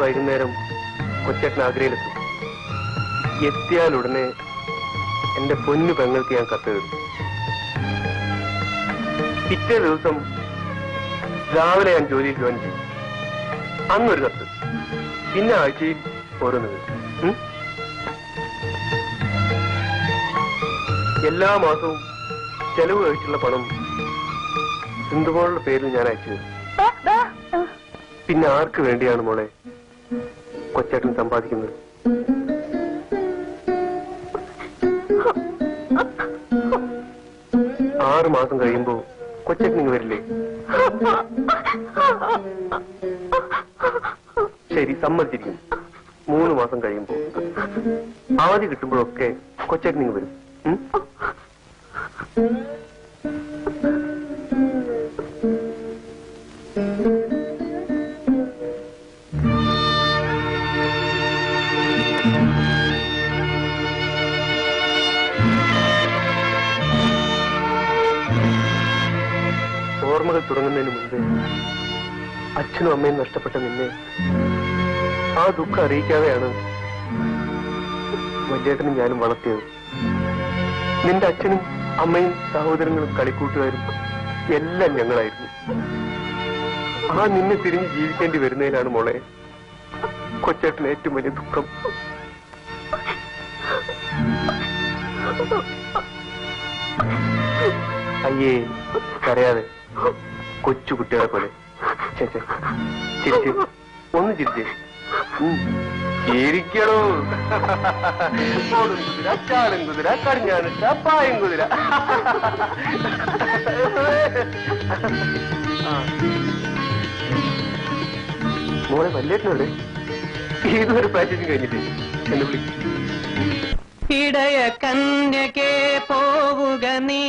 വൈകുന്നേരം കൊച്ചേട്ടൻ ആഗ്രയിലെത്തും. എത്തിയാലുടനെ എന്റെ പൊന്നു പെങ്ങൾക്ക് ഞാൻ കത്തെഴുതും. പിറ്റേ ദിവസം രാവിലെ ഞാൻ ജോലിയിൽ ജോയിൻ ചെയ്യും. അന്നൊരു കത്ത്, പിന്നെ ആഴ്ചയിൽ ഓരോന്ന്. എല്ലാ മാസവും ചെലവ് കഴിച്ചുള്ള പണം സിന്ധുമോളുടെ പേരിൽ ഞാൻ അയച്ചു തരും. പിന്നെ ആർക്ക് വേണ്ടിയാണ് മോളെ കൊച്ചേട്ടൻ സമ്പാദിക്കുന്നത്? 6 മാസം കഴിയുമ്പോ കൊച്ചേട്ടൻ ഇങ്ങ് വരില്ലേ? ശരി, സമ്മതിച്ചിരിക്കും. 3 മാസം കഴിയുമ്പോ അവധി കിട്ടുമ്പോഴൊക്കെ കൊച്ചേട്ടൻ ഇങ്ങ് വരും. ഓർമ്മകൾ തുടങ്ങുന്നതിന് മുമ്പേ അച്ഛനും അമ്മയും നഷ്ടപ്പെട്ട നിന്നെ ആ ദുഃഖം അറിയിക്കാതെയാണ് വലിയേട്ടനും ഞാനും വളർത്തിയത്. നിന്റെ അച്ഛനും അമ്മയും സഹോദരങ്ങളും കളിക്കൂട്ടുകാരും എല്ലാം ഞങ്ങളായിരുന്നു. ആ നിന്നെ തിരിഞ്ഞ് ജീവിക്കേണ്ടി വരുന്നതിലാണ് മോളെ കൊച്ചേട്ടന് ഏറ്റവും വലിയ ദുഃഖം. അയ്യേ, കരയാതെ, കൊച്ചു കുട്ടികളെ പോലെ. ചേച്ചേ, ചിരിച്ച്, ഒന്ന് ചിരിച്ചേ. ചിരിക്കണോ? കുതിര, ചാടും കുതിര, കടിഞ്ഞാണിട്ട പായും കുതിര. മോളെ വല്യേട്ടനോടെ ഇതൊരു പാക്കേജിങ് കഴിഞ്ഞിട്ട് എന്നെ വിളിക്കും. ഇടയ കന്യകേ പോവുക നീ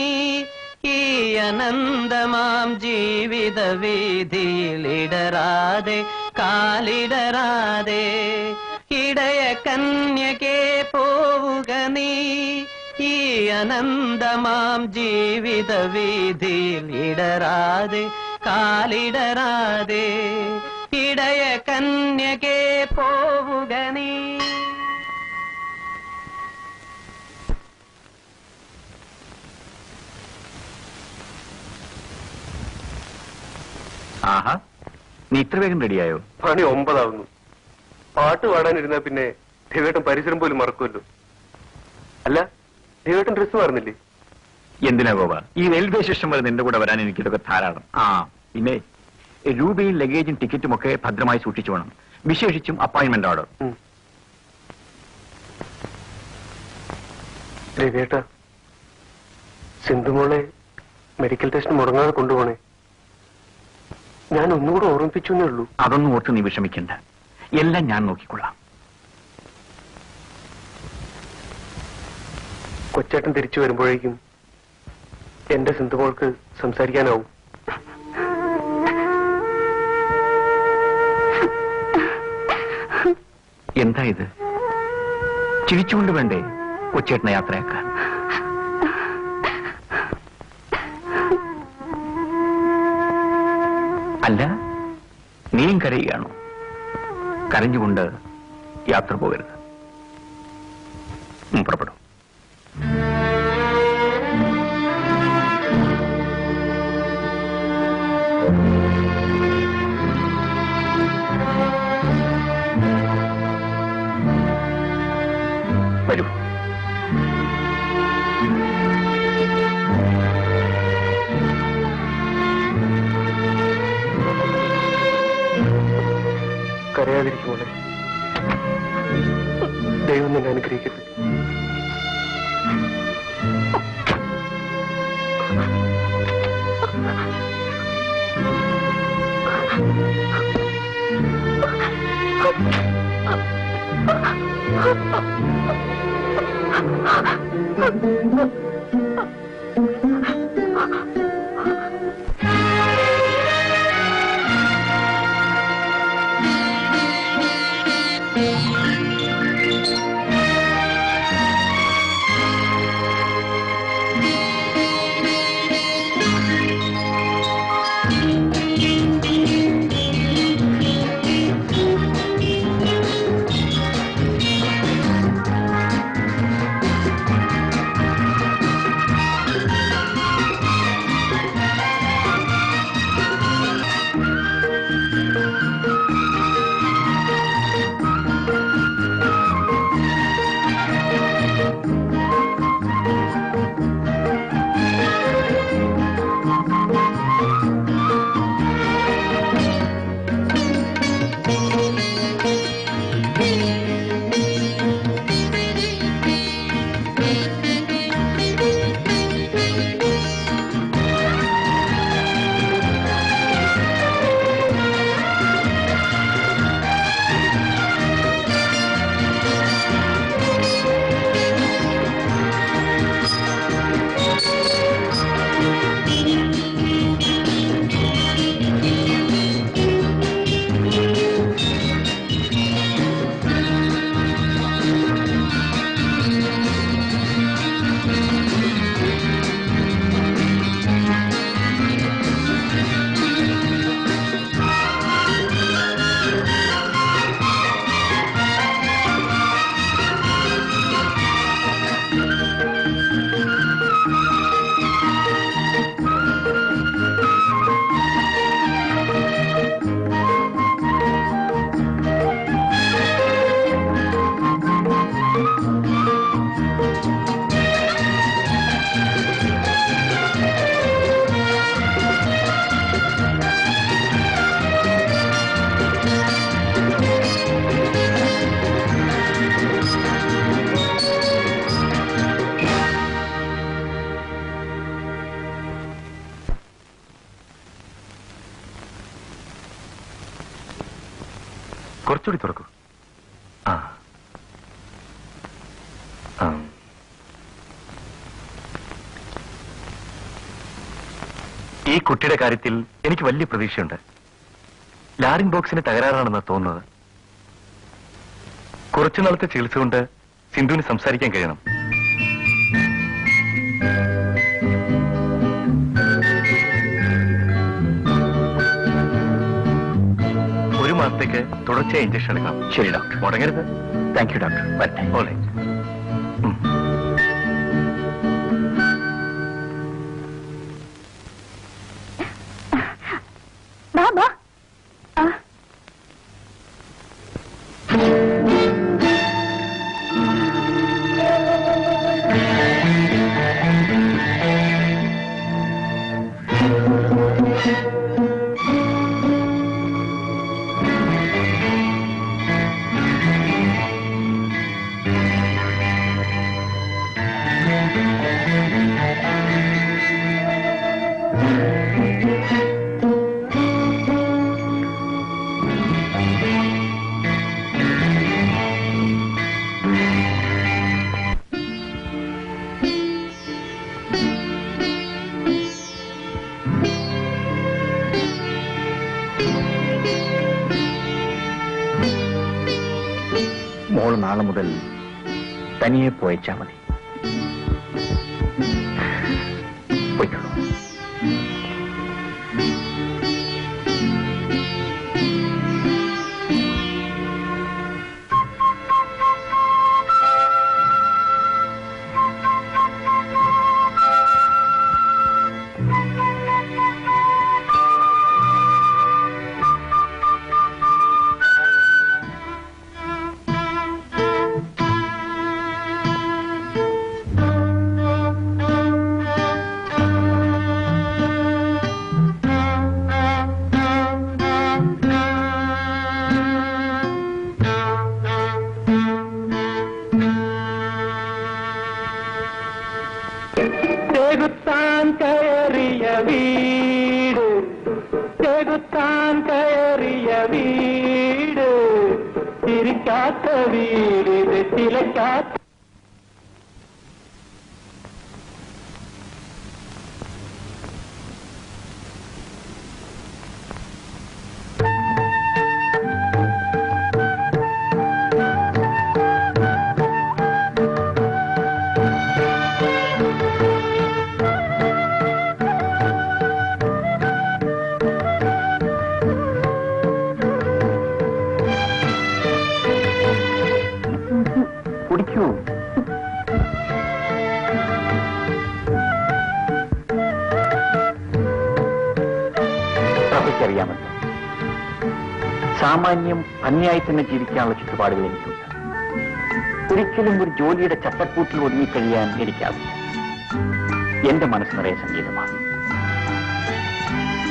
ഈ അനന്തമാം ജീവിത വീതിയിലിടരാതെ കാലിടരാതെ. ഇടയ കന്യകേ പോവുക നീ ഈ അനന്തമാം ജീവിത വീതിയിലിടരാതെ കാലിടരാതെ. ഇടയ കന്യകേ പോവുക നീ. ആഹാ, നീ ഇത്ര വേഗം റെഡിയായോ? പണി 9 ആവുന്നു. പാട്ട് പാടാനിരുന്നാ പിന്നെ ദേവേട്ടൻ പരിസരം പോലും മറക്കുമല്ലോ. അല്ല, ദേവേട്ടൻ ഡ്രസ് മാറുന്നില്ലേ? എന്തിനാ ഗോപ, ഈ റെയിൽവേ സ്റ്റേഷൻ വരെ നിന്റെ കൂടെ വരാൻ എനിക്കിതൊക്കെ ധാരാളം. പിന്നെ രൂപയും ലഗേജും ടിക്കറ്റും ഒക്കെ ഭദ്രമായി സൂക്ഷിച്ചു വേണം, വിശേഷിച്ചും അപ്പോയിന്റ്മെന്റ് ഓർഡർ. ദേവേട്ട, സിന്ധുമോളെ മെഡിക്കൽ ടെസ്റ്റ് മുടങ്ങാതെ കൊണ്ടുപോണേ. ഞാൻ ഒന്നുകൂടെ ഓർമ്മിപ്പിച്ചു എന്നേ ഉള്ളൂ. അതൊന്നും ഓർത്ത് നീ വിഷമിക്കണ്ട, എല്ലാം ഞാൻ നോക്കിക്കൊള്ളാം. കൊച്ചേട്ടൻ തിരിച്ചു വരുമ്പോഴേക്കും എന്റെ സിന്ധുമോൾക്ക് സംസാരിക്കാനാവും. എന്താ ഇത്? ചിരിച്ചുകൊണ്ട് വേണ്ടേ കൊച്ചേട്ടനെ യാത്രയാക്കാൻ? അല്ല, നീയും കരയുകയാണോ? കരഞ്ഞുകൊണ്ട് യാത്ര പോകരുത്. പുറപ്പെടും. വരൂ. കരയാതിരിക്കുമോളെ, ദൈവം നിന്നെ അനുഗ്രഹിക്കട്ടെ. കുറച്ചുകൂടി തുറക്കൂ. ആ ആ. ഈ കുട്ടിയുടെ കാര്യത്തിൽ എനിക്ക് വലിയ പ്രതീക്ഷയുണ്ട്. ലാറിംഗ് ബോക്സിന് തകരാറാണെന്ന് തോന്നുന്നത്. കുറച്ചു നാളത്തെ ചികിത്സ കൊണ്ട് സിന്ധുവിന് സംസാരിക്കാൻ കഴിയണം. ഒരു മാസത്തേക്ക് തുടർച്ചയായി ഇഞ്ചക്ഷൻ എടുക്കാം. ശരി ഡോക്ടർ. മുടങ്ങരുത്. Thank you doctor. വരട്ടെ. ഓളെ. മോള് നാളെ മുതൽ തനിയെ പോയച്ചാ മതി. പോയിക്കോളൂ. ചെകുത്താൻ കയറിയ വീട്, ചെകുത്താൻ കയറിയ വീട്, ചിരിക്കാത്ത വീട്, ചിലക്കാത്ത. കുടിക്കൂ. പ്രഭയ്ക്കറിയാമല്ലോ, സാമാന്യം ഭംഗിയായി തന്നെ ജീവിക്കാനുള്ള ചുറ്റുപാടുകൾ എനിക്കുണ്ട്. ഒരിക്കലും ഒരു ജോലിയുടെ ചട്ടക്കൂട്ടിൽ ഒതുങ്ങിക്കഴിയാൻ എനിക്കാവില്ല. എന്റെ മനസ്സ് നിറയെ സംഗീതമാണ്.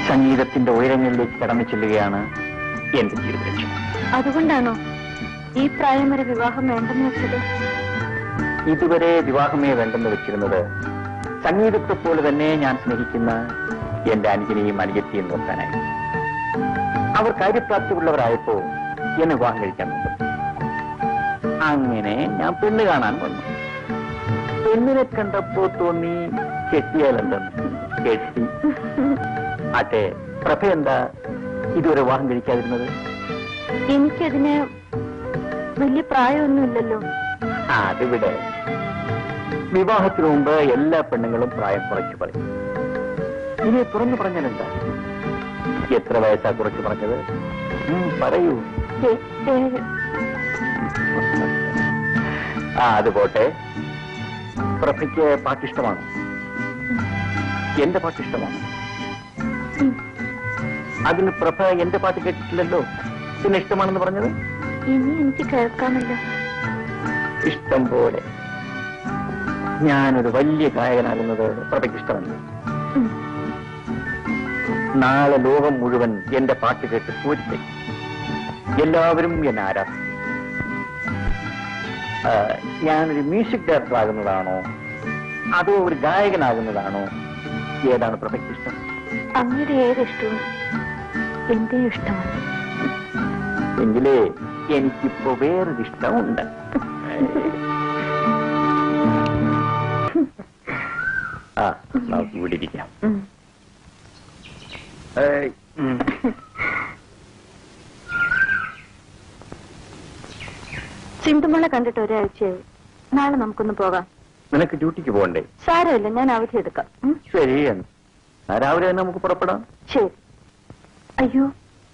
സംഗീതത്തിന്റെ ഉയരങ്ങളിലേക്ക് കടന്നു ചെല്ലുകയാണ് എന്റെ ജീവിത ലക്ഷ്യം. അതുകൊണ്ടാണോ ഈ പ്രായം വരെ വിവാഹം വേണ്ടെന്ന് വെച്ചത്? ഇതുവരെ വിവാഹമേ വേണ്ടെന്ന് വെച്ചിരുന്നത് സംഗീതത്തെ പോലെ തന്നെ ഞാൻ സ്നേഹിക്കുന്ന എന്റെ അനുജനെയും അനുജത്തെയും നോക്കാനായി. അവർ കാര്യപ്രാപ്തിയുള്ളവരായപ്പോ എന്നെ വിവാഹം കഴിക്കാൻ വന്നു. അങ്ങനെ ഞാൻ പെണ്ണ് കാണാൻ വന്നു. പെണ്ണിനെ കണ്ടപ്പോ തോന്നി കെട്ടിയാലെന്തെന്ന്. കെട്ടി. ആട്ടെ, പ്രഭ എന്താ ഇതുവരെ വിവാഹം കഴിക്കാതിരുന്നത്? എനിക്കതിന് വലിയ പ്രായമൊന്നുമില്ലല്ലോ. അതിവിടെ വിവാഹത്തിനു മുമ്പ് എല്ലാ പെണ്ണുങ്ങളും പ്രായം കുറച്ചു പറയും. ഇനി തുറന്നു പറഞ്ഞാലെന്താ? എത്ര വയസ്സാ കുറച്ചു പറഞ്ഞത്? പറയൂ. അത് പോട്ടെ. പ്രഭയ്ക്ക് പാട്ടിഷ്ടമാണ്. എന്റെ പാട്ടിഷ്ടമാണ്. അതിന് പ്രഭ എന്റെ പാട്ട് കേട്ടിട്ടില്ലല്ലോ. പിന്നെ ഇഷ്ടമാണെന്ന് പറഞ്ഞത്? ഇനി എനിക്ക് കേൾക്കാമല്ലോ. ഇഷ്ടം പോലെ. ഞാനൊരു വലിയ ഗായകനാകുന്നത് പ്രഭയ്ക്ക് ഇഷ്ടമല്ല. നാളെ ലോകം മുഴുവൻ എന്റെ പാട്ട് കേട്ട് പൂരിക്കും. എല്ലാവരും എന്നെ ആരാധിക്കും. ഞാനൊരു മ്യൂസിക് ഡയറക്ടർ ആകുന്നതാണോ അതോ ഒരു ഗായകനാകുന്നതാണോ? ഏതാണ് പ്രഭയ്ക്ക് ഇഷ്ടം? അങ്ങയുടെ ഏതിഷ്ടവും എന്റെ ഇഷ്ടമാണ്. എങ്കിലേ എനിക്കിപ്പോ വേറൊരു ഇഷ്ടമുണ്ട്. ആ, നമുക്ക് ഇവിടെ ഇരിക്കാം. സിന്ധുമോളെ കണ്ടിട്ട് ഒരാഴ്ചയായി. നാളെ നമുക്കൊന്ന് പോകാം. നിനക്ക് ഡ്യൂട്ടിക്ക് പോകണ്ടേ? സാരമില്ല, ഞാൻ അവധി എടുക്കാം. ശരി, രാവിലെ തന്നെ നമുക്ക് പുറപ്പെടാം. ശരി. അയ്യോ,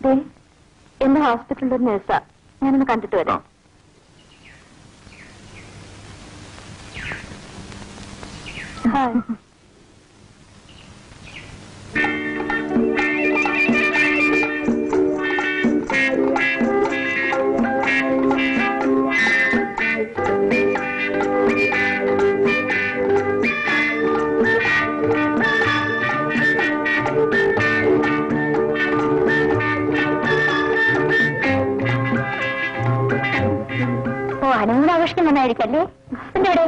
ദേ എന്റെ ഹോസ്പിറ്റലിന്റെ ഒരു നേഴ്സാ, ഞാനൊന്ന് കണ്ടിട്ട് വരാം. ഹായ്. ഹണിമൂൺ ആഘോഷിക്കാൻ വന്നായിരിക്കല്ലേ? എന്തോടെ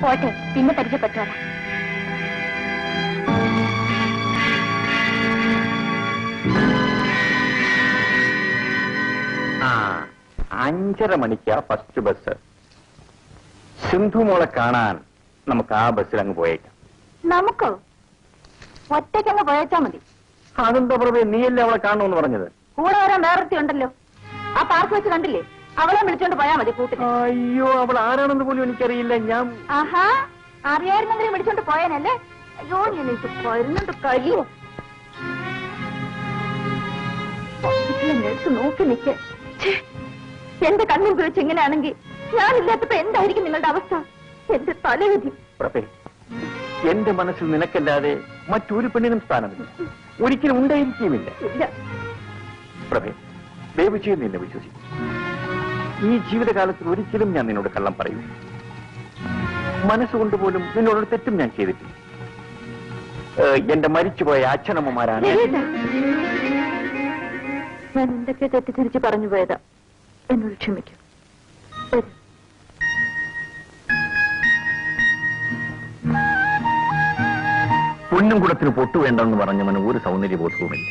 പോട്ടെ, പിന്നെ പരിചയപ്പെട്ടോളാം. ആ, 5:30 മണിക്കാ ഫസ്റ്റ് ബസ്. സിന്ധുമോളെ കാണാൻ നമുക്ക് ആ ബസ്സിൽ അങ്ങ് പോയേക്കാം. നമുക്കോ? ഒറ്റയ്ക്കങ്ങ് പോയേച്ചാ മതി. അതെന്താ പ്രഭേ, നീയല്ലേ അവളെ കാണണമെന്ന് പറഞ്ഞത്? കൂടെ വരാൻ വേറൊരുത്തി ഉണ്ടല്ലോ, ആ പാർക്ക് വെച്ച് കണ്ടില്ലേ? അവളെ വിളിച്ചോണ്ട് പോയാ മതി കൂട്ടിന്. അയ്യോ, അവൾ ആരാണെന്ന് പോലും എനിക്കറിയില്ല. ഞാൻ ആഹാ, അറിയായിരുന്നെങ്കിലും വിളിച്ചോണ്ട് പോയാനല്ലേ? അയ്യോ, ഞാൻ ഇത് വരുന്നുണ്ട് കഴിയോ. ഹോസ്പിറ്റലിലെ നഴ്സ് നോക്കി നിൽക്കെ. എന്റെ കണ്ണും കുറിച്ച് ഇങ്ങനെയാണെങ്കിൽ ഞാനില്ലാത്തപ്പോ എന്തായിരിക്കും നിങ്ങളുടെ അവസ്ഥ? എന്റെ തലവിധി. പ്രഭേ, എന്റെ മനസ്സിൽ നിനക്കല്ലാതെ മറ്റൊരു പെണ്ണിനും സ്ഥാനമില്ല, ഒരിക്കലും ഉണ്ടായിരിക്കുമില്ല. ഇല്ല പ്രഭേ, ദയവ് ചെയ്ത് നിന്നെ വിശ്വസിക്കും. ഈ ജീവിതകാലത്തിൽ ഒരിക്കലും ഞാൻ നിന്നോട് കള്ളം പറയൂ. മനസ്സുകൊണ്ട് പോലും നിന്നോടൊരു തെറ്റും ഞാൻ ചെയ്തിട്ടില്ല. എന്റെ മരിച്ചുപോയ അച്ഛനമ്മമാരാണ്. ഞാൻ എന്തൊക്കെ തെറ്റിദ്ധരിച്ച് പറഞ്ഞു പോയതാ, എന്നോട് ക്ഷമിക്കൂ. പൊന്നും കുടത്തിന് പൊട്ടു വേണ്ടെന്ന് പറഞ്ഞവന് ഒരു സൗന്ദര്യബോധവുമില്ല.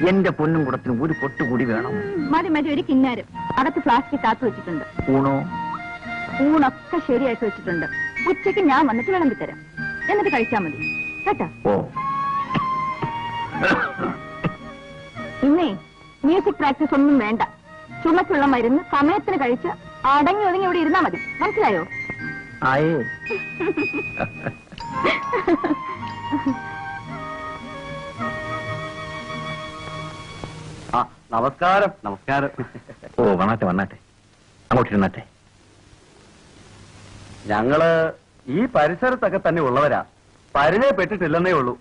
എന്റെ പൊന്നും കുടത്തിന് ഒരു പൊട്ടുകൂടി വേണം. മതി മതി, ഒരു കിന്നാരം അകത്ത് ഫ്ലാസ്കിൽ കാത്തു വെച്ചിട്ടുണ്ട്. ഊണോ? ഊണൊക്കെ ശരിയാക്കി വെച്ചിട്ടുണ്ട്. ഉച്ചയ്ക്ക് ഞാൻ വന്നിട്ട് വിളമ്പിത്തരാം, എന്നിട്ട് കഴിച്ചാൽ മതി കേട്ടാ. ഓ, ഇന്നേ മ്യൂസിക് പ്രാക്ടീസ് ഒന്നും വേണ്ട. ചുമക്കുള്ള മരുന്ന് സമയത്തിന് കഴിച്ച് അടങ്ങി ഒതുങ്ങി ഇവിടെ ഇരുന്നാ മതി. മനസ്സിലായോ? ആയേ. ആ, നമസ്കാരം. നമസ്കാരം. ഓ, വന്നാട്ടെ വന്നാട്ടെ, അങ്ങോട്ടിരുന്നാട്ടെ. ഞങ്ങള് ഈ പരിസരത്തൊക്കെ തന്നെ ഉള്ളവരാ, പരിചയപ്പെട്ടിട്ടില്ലെന്നേ ഉള്ളൂ.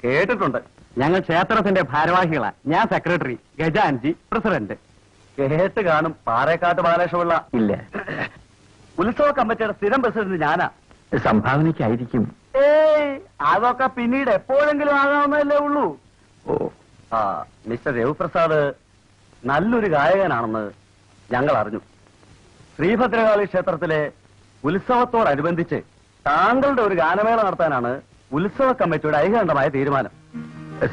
കേട്ടിട്ടുണ്ട്. ഞങ്ങൾ ക്ഷേത്രത്തിന്റെ ഭാരവാഹികളാ. ഞാൻ സെക്രട്ടറി, ഗജാൻജി പ്രസിഡന്റ്. കേട്ട് കാണും. പാറേക്കാട്ട് ബാലകൃഷ്ണപിള്ള. ഇല്ല, ഉത്സവ കമ്മിറ്റിയുടെ സ്ഥിരം പ്രസിഡന്റ് ഞാനാ. സംഭാവനയ്ക്കായിരിക്കും. അതൊക്കെ പിന്നീട് എപ്പോഴെങ്കിലും ആകാവുന്നതല്ലേ ഉള്ളൂ. ഓ, ആ, മിസ്റ്റർ രവിപ്രസാദ് നല്ലൊരു ഗായകനാണെന്ന് ഞങ്ങൾ അറിഞ്ഞു. ശ്രീഭദ്രകാളി ക്ഷേത്രത്തിലെ ഉത്സവത്തോടനുബന്ധിച്ച് താങ്കളുടെ ഒരു ഗാനമേള നടത്താനാണ് ഉത്സവ കമ്മിറ്റിയുടെ ഐകകണ്ഠമായ തീരുമാനം.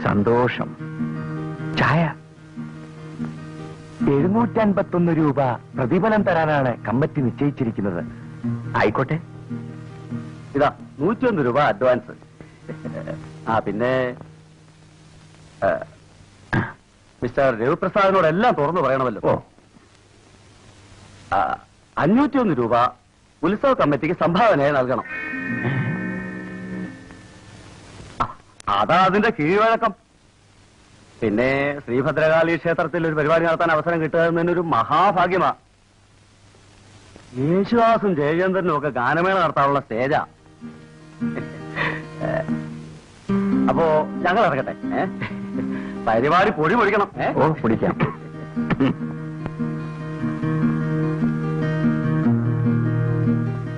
സന്തോഷം. ചായ 751 രൂപ പ്രതിഫലം തരാനാണ് കമ്മിറ്റി നിശ്ചയിച്ചിരിക്കുന്നത്. ആയിക്കോട്ടെ. ഇതാ 101 രൂപ അഡ്വാൻസ്. ആ, പിന്നെ മിസ്റ്റർ രവിപ്രസാദിനോടെല്ലാം തുറന്നു പറയണമല്ലോ. ഓ, 501 രൂപ ഉത്സവ കമ്മിറ്റിക്ക് സംഭാവനയായി നൽകണം. അതാ അതിന്റെ കീഴ്വഴക്കം. പിന്നെ ശ്രീഭദ്രകാളി ക്ഷേത്രത്തിൽ ഒരു പരിപാടി നടത്താൻ അവസരം കിട്ടുക എന്നൊരു മഹാഭാഗ്യമാ. യേശുദാസും ജയചന്ദ്രനും ഒക്കെ ഗാനമേള നടത്താനുള്ള സ്റ്റേജാ. അപ്പോ ഞങ്ങൾ ഇറങ്ങട്ടെ. പരിപാടി പൊടി പൊടിക്കണം. ഓ, പൊടിക്കാം.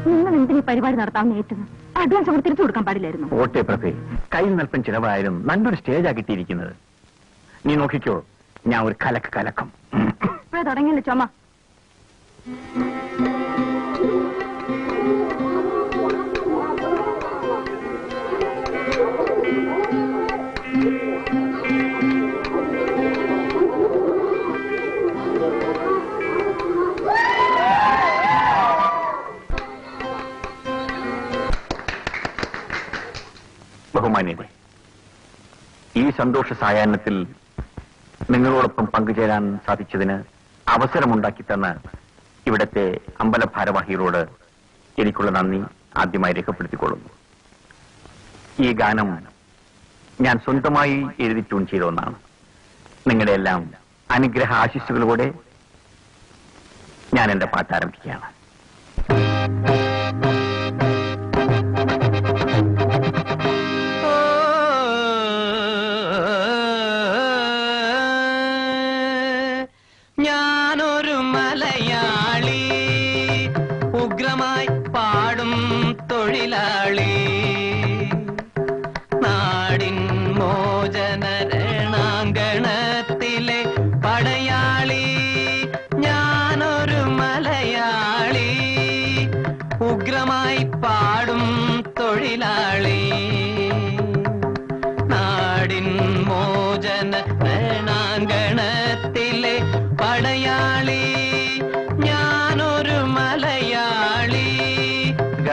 നിങ്ങൾ എന്തിനീ പരിപാടി നടത്താമെന്ന് ഏറ്റത്? അഡ്വാൻസ് അവർ തിരിച്ചു കൊടുക്കാൻ പാടില്ലായിരുന്നു. ഓട്ടെ പ്രഭേ, കയ്യിൽ നൽപ്പൻ ചിലവായാലും നല്ലൊരു സ്റ്റേജാ കിട്ടിയിരിക്കുന്നത്. നീ നോക്കിക്കോ, ഞാൻ ഒരു കലക്കം. ഇപ്പോഴേ തുടങ്ങിയല്ലോ ചുമ. സന്തോഷ സായാഹ്നത്തിൽ നിങ്ങളോടൊപ്പം പങ്കുചേരാൻ സാധിച്ചതിന് അവസരമുണ്ടാക്കി തന്ന ഇവിടത്തെ അമ്പല ഭാരവാഹികളോട് എനിക്കുള്ള നന്ദി ആദ്യമായി രേഖപ്പെടുത്തിക്കൊള്ളുന്നു. ഈ ഗാനം ഞാൻ സ്വന്തമായി എഴുതി ട്യൂൺ ചെയ്ത ഒന്നാണ്. നിങ്ങളുടെ എല്ലാം അനുഗ്രഹ ആശിസ്സുകളോടെ ഞാൻ എന്റെ പാട്ട് ആരംഭിക്കുകയാണ്. ഞാനൊരു മലയാളി, ഉഗ്രമായി പാടും തൊഴിലാളി, നാടിൻ മോചന രണാങ്കണത്തിലെ പടയാളി. ഞാനൊരു മലയാളി, ഉഗ്രമായി പാടും തൊഴിലാളി, നാടിൻ മോചന രണാങ്കണത്തിലെ പടയാളി. ഞാനൊരു മലയാളി. ഗ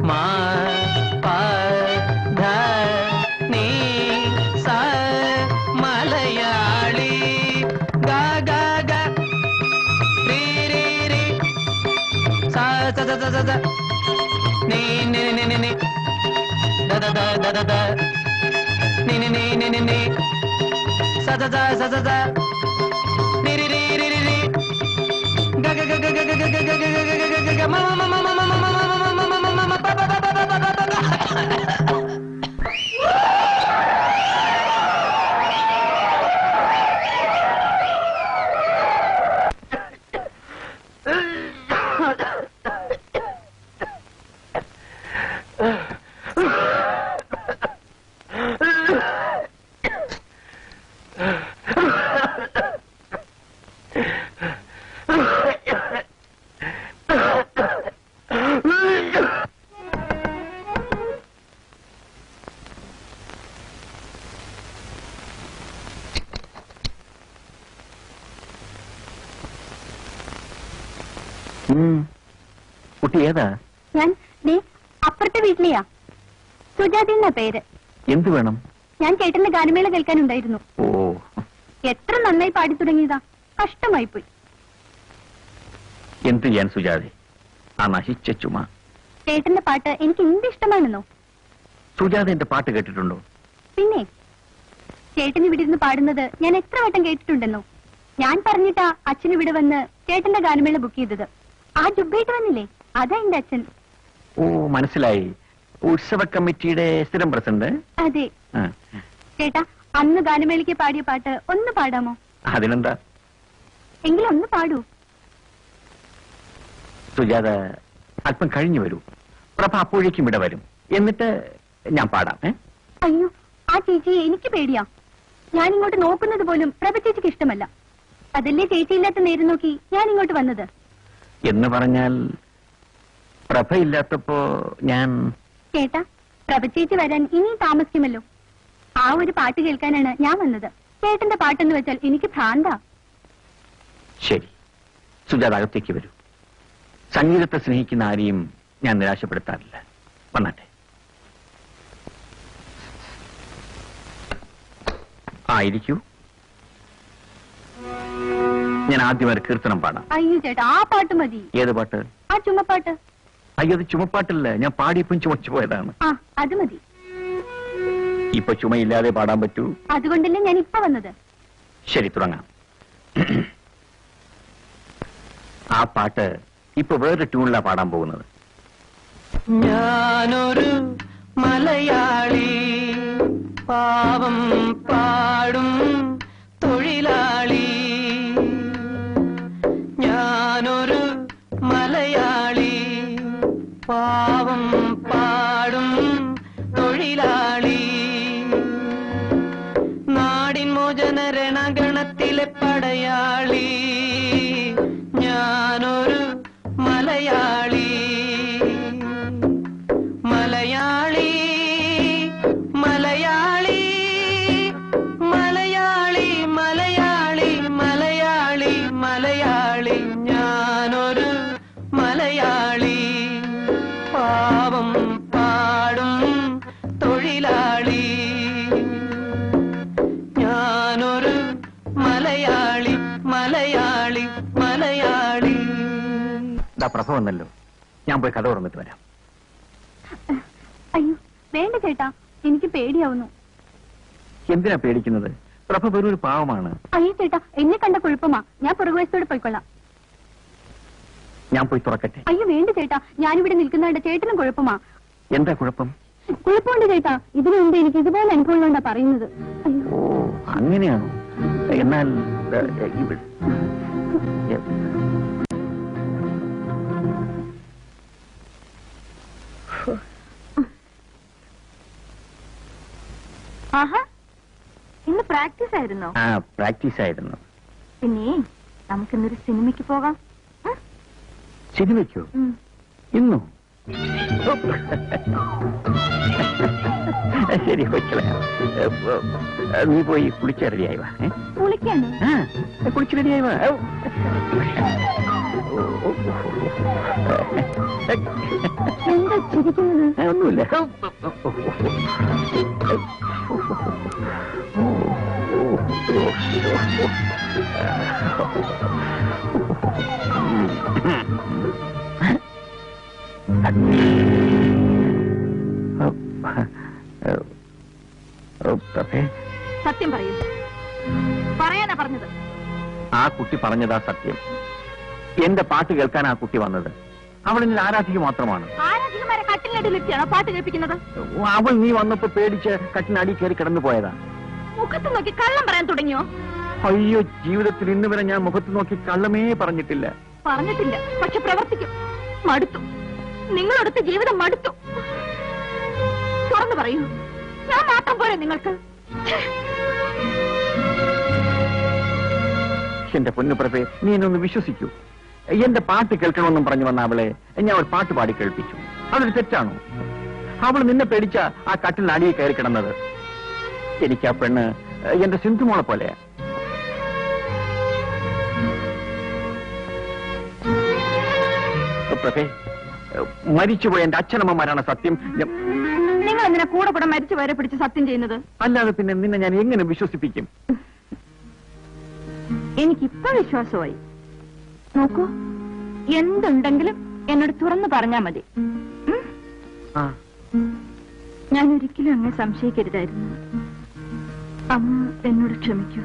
മ പ ധ നീ സ മലയാളി. ഗ ഗ ഗ രി രി രി സ സ സ സ സ നീ നി നി നി നി the the the the the the നി നി നി നി നി നി സ സ സ സ സ സ രി രി രി രി രി ഗ ഗ ഗ ഗ ഗ ഗ ഗ ഗ ഗ ഗ ഗ മ മ മ മ മ മ മ പ പ പ പ പ പ പ. കുട്ടി ഏതാ? ഞാൻ അപ്പുറത്തെ വീട്ടിലെയാ. സുജാതി എന്നാ പേര്. എന്ത് വേണം? ഞാൻ ചേട്ടന്റെ ഗാനമേള കേൾക്കാനുണ്ടായിരുന്നു. ഓ, എത്ര നന്നായി പാടി തുടങ്ങിയതാ, കഷ്ടമായി പോയി. എന്ത് ചെയ്യാൻ സുജാതെ, ആ നശിച്ച ചുമ. ചേട്ടന്റെ പാട്ട് എനിക്ക് എന്ത് ഇഷ്ടമാണെന്നോ. സുജാത എന്റെ പാട്ട് കേട്ടിട്ടുണ്ടോ? പിന്നെ ചേട്ടൻ ഇവിടെ ഇരുന്ന് പാടുന്നത് ഞാൻ എത്ര വട്ടം കേട്ടിട്ടുണ്ടെന്നോ. ഞാൻ പറഞ്ഞിട്ടാ അച്ഛൻ ഇവിടെ വന്ന് ചേട്ടന്റെ ഗാനമേള ബുക്ക് ചെയ്തത്. ആ ജുബായിട്ട് വന്നില്ലേ, അതാ എന്റെ അച്ഛൻ. ഓ, മനസ്സിലായി. ഉത്സവ കമ്മിറ്റിയുടെ സ്ഥിരം പ്രസിഡന്റ്. അതെ. ആ, ചേട്ടാ, അന്ന് ഗാനമേളയ്ക്ക് പാടിയ പാട്ട് ഒന്ന് പാടാമോ? അതിനെന്താ? എങ്കിലും ഒന്ന് പാടൂ. സുജാത അല്പം കഴിഞ്ഞു വരൂ. പ്രഭ അപ്പോഴേക്കും ഇവിടെ വരും. എന്നിട്ട് ഞാൻ പാടാം. അയ്യോ, ആ ചേച്ചിയെ എനിക്ക് പേടിയാ. ഞാൻ ഇങ്ങോട്ട് നോക്കുന്നത് പോലും പ്രഭ ചേച്ചിക്ക് ഇഷ്ടമല്ല. അതല്ലേ ചേച്ചിയില്ലാത്ത നേരം നോക്കി ഞാൻ ഇങ്ങോട്ട് വന്നത്. എന്ന് പറഞ്ഞാൽ പ്രഭയില്ലാത്തപ്പോ ഞാൻ... ചേട്ടാ, പ്രഭ ചേച്ചി വരാൻ ഇനി താമസിക്കുമല്ലോ. ആ ഒരു പാട്ട് കേൾക്കാനാണ് ഞാൻ വന്നത്. ചേട്ടന്റെ പാട്ടെന്ന് വെച്ചാൽ എനിക്ക് ഭ്രാന്താ. ശരി, സുജാത അകത്തേക്ക് വരൂ. സംഗീതത്തെ സ്നേഹിക്കുന്ന ആരെയും ഞാൻ നിരാശപ്പെടുത്താറില്ല. വന്നാട്ടെ. ഇരിക്കൂ. ഞാൻ ആദ്യം ഒരു കീർത്തനം പാടാം. അയ്യോ ചേട്ടാ, ആ പാട്ട് മതി. ഏത് പാട്ട്? ആ ചുമപ്പാട്ട്. അയ്യോ, അത് ചുമപ്പാട്ടല്ല. ഞാൻ പാടിയപ്പം ചുമച്ചു പോയതാണ്. ആ, അത് മതി. ഇപ്പൊ ചുമയില്ലാതെ പാടാൻ പറ്റൂ? അതുകൊണ്ടല്ലേ ഞാൻ ഇപ്പൊ വന്നത്. ശരി, തുടങ്ങാം. ആ പാട്ട് ഇപ്പൊ വേറെ ട്യൂണിലാ പാടാൻ പോകുന്നത്. ഞാനൊരു മലയാളി, പാവം പാടും തൊഴിലാളി. ഞാനൊരു മലയാളി, പാവം പാടും തൊഴിലാളി, നാടിൻ മോചന രണഗണത്തിലെ പടയാളി. ഞാനൊരു മലയാളി, മലയാളി, മലയാളി, മലയാളി, മലയാളി, മലയാളി, മലയാളി. ഞാനൊരു മലയാളി, പാവം പാടും തൊഴിലാളി. ദാ പ്രഭ വന്നല്ലോ, ഞാൻ പോയി കഥ തുറന്നിട്ട് വരാം. അയ്യോ വേണ്ട ചേട്ടാ, എനിക്ക് പേടിയാവുന്നു. എന്തിനാ പേടിക്കുന്നത്? പ്രഭ വെറൊരു പാവമാണ്. അയ്യോ ചേട്ടാ, എന്നെ കണ്ട കുഴപ്പമാ. ഞാൻ പുറകുവശത്തോടെ പോയിക്കൊള്ളാം. ഞാൻ പോയി തുറക്കട്ടെ? അയ്യോ വേണ്ട ചേട്ടാ, ഞാനിവിടെ നിൽക്കുന്നവരുടെ ചേട്ടനും കുഴപ്പമാ. എന്താ കുഴപ്പം? കുഴപ്പമുണ്ട് ചേട്ടാ, ഇതിനു മുമ്പ് എനിക്ക് ഇതുപോലെ അനുഭവങ്ങളുണ്ടാ പറയുന്നത്. അയ്യോ ഓ അങ്ങനെയാണോ? എന്നാൽ ആഹാ, ഇന്ന് പ്രാക്ടീസ് ആയിരുന്നോ? ആ പ്രാക്ടീസ് ആയിരുന്നു. പിന്നെ നമുക്കിന്നൊരു സിനിമയ്ക്ക് പോകാം. സിനിമയ്ക്കോ? ഇന്നോ? ശരി പോയിക്കളയാ. നീ പോയി കുളിച്ച് റെഡിയായി വാ. കുളിക്കാനോ? കുളിച്ച് റെഡിയായി വാ. എന്താ ചിരിക്കുന്നത്? ഒന്നുമില്ല. സത്യം പറയൂ. പറയാനാ പറഞ്ഞത്. ആ കുട്ടി പറഞ്ഞതാ സത്യം. എന്റെ പാട്ട് കേൾക്കാൻ ആ കുട്ടി വന്നത്. അവൾ എന്നിൽ ആരാധിക മാത്രമാണ്. ആരാധികമാരെ കട്ടിലിനടിയിലെത്തിയാണോ പാട്ട് കേൾപ്പിക്കുന്നത്? അവൾ നീ വന്നപ്പോ പേടിച്ച് കട്ടിനടി കയറി കിടന്നു പോയതാ. മുഖത്ത് നോക്കി കള്ളം പറയാൻ തുടങ്ങിയോ? അയ്യോ, ജീവിതത്തിൽ ഇന്ന് വരെ ഞാൻ മുഖത്ത് നോക്കി കള്ളമേ പറഞ്ഞിട്ടില്ല. പറഞ്ഞിട്ടില്ല, പക്ഷെ പ്രവർത്തിക്കും. മടുത്തു. നിങ്ങളടുത്ത് ജീവിതം മടുത്തു. തുറന്നു പറയൂ, ഞാൻ മാത്രം പോരെ നിങ്ങൾക്ക്? എന്റെ പൊന്നു പ്രഭേ, നീ എന്നൊന്ന് വിശ്വസിക്കൂ. എന്റെ പാട്ട് കേൾക്കണമെന്നും പറഞ്ഞു വന്ന അവളെ ഞാൻ ഒരു പാട്ട് പാടി കേൾപ്പിച്ചു. അതൊരു തെറ്റാണോ? അവൾ നിന്നെ പേടിച്ച ആ കട്ടിൽ അടിയെ കയറി കിടന്നത്. എനിക്ക് ആ പെണ്ണ് എന്റെ സിന്ധുമോളെ പോലെയാ. പ്രഭേ, മരിച്ചുപോയ എന്റെ അച്ഛനമ്മമാരാണ് സത്യം. നിങ്ങൾ എന്തിനാ കൂടെ കൂടെ മരിച്ചു വരെ പിടിച്ച് സത്യം ചെയ്യുന്നത്? അല്ലാതെ പിന്നെ നിന്നെ ഞാൻ എങ്ങനെ വിശ്വസിപ്പിക്കും? എനിക്കിപ്പോ വിശ്വാസമായി. നോക്കൂ, എന്തുണ്ടെങ്കിലും എന്നോട് തുറന്നു പറഞ്ഞാ മതി. ഞാൻ ഒരിക്കലും അങ്ങനെ സംശയിക്കരുതായിരുന്നു. അമ്മ എന്നോട് ക്ഷമിക്കൂ.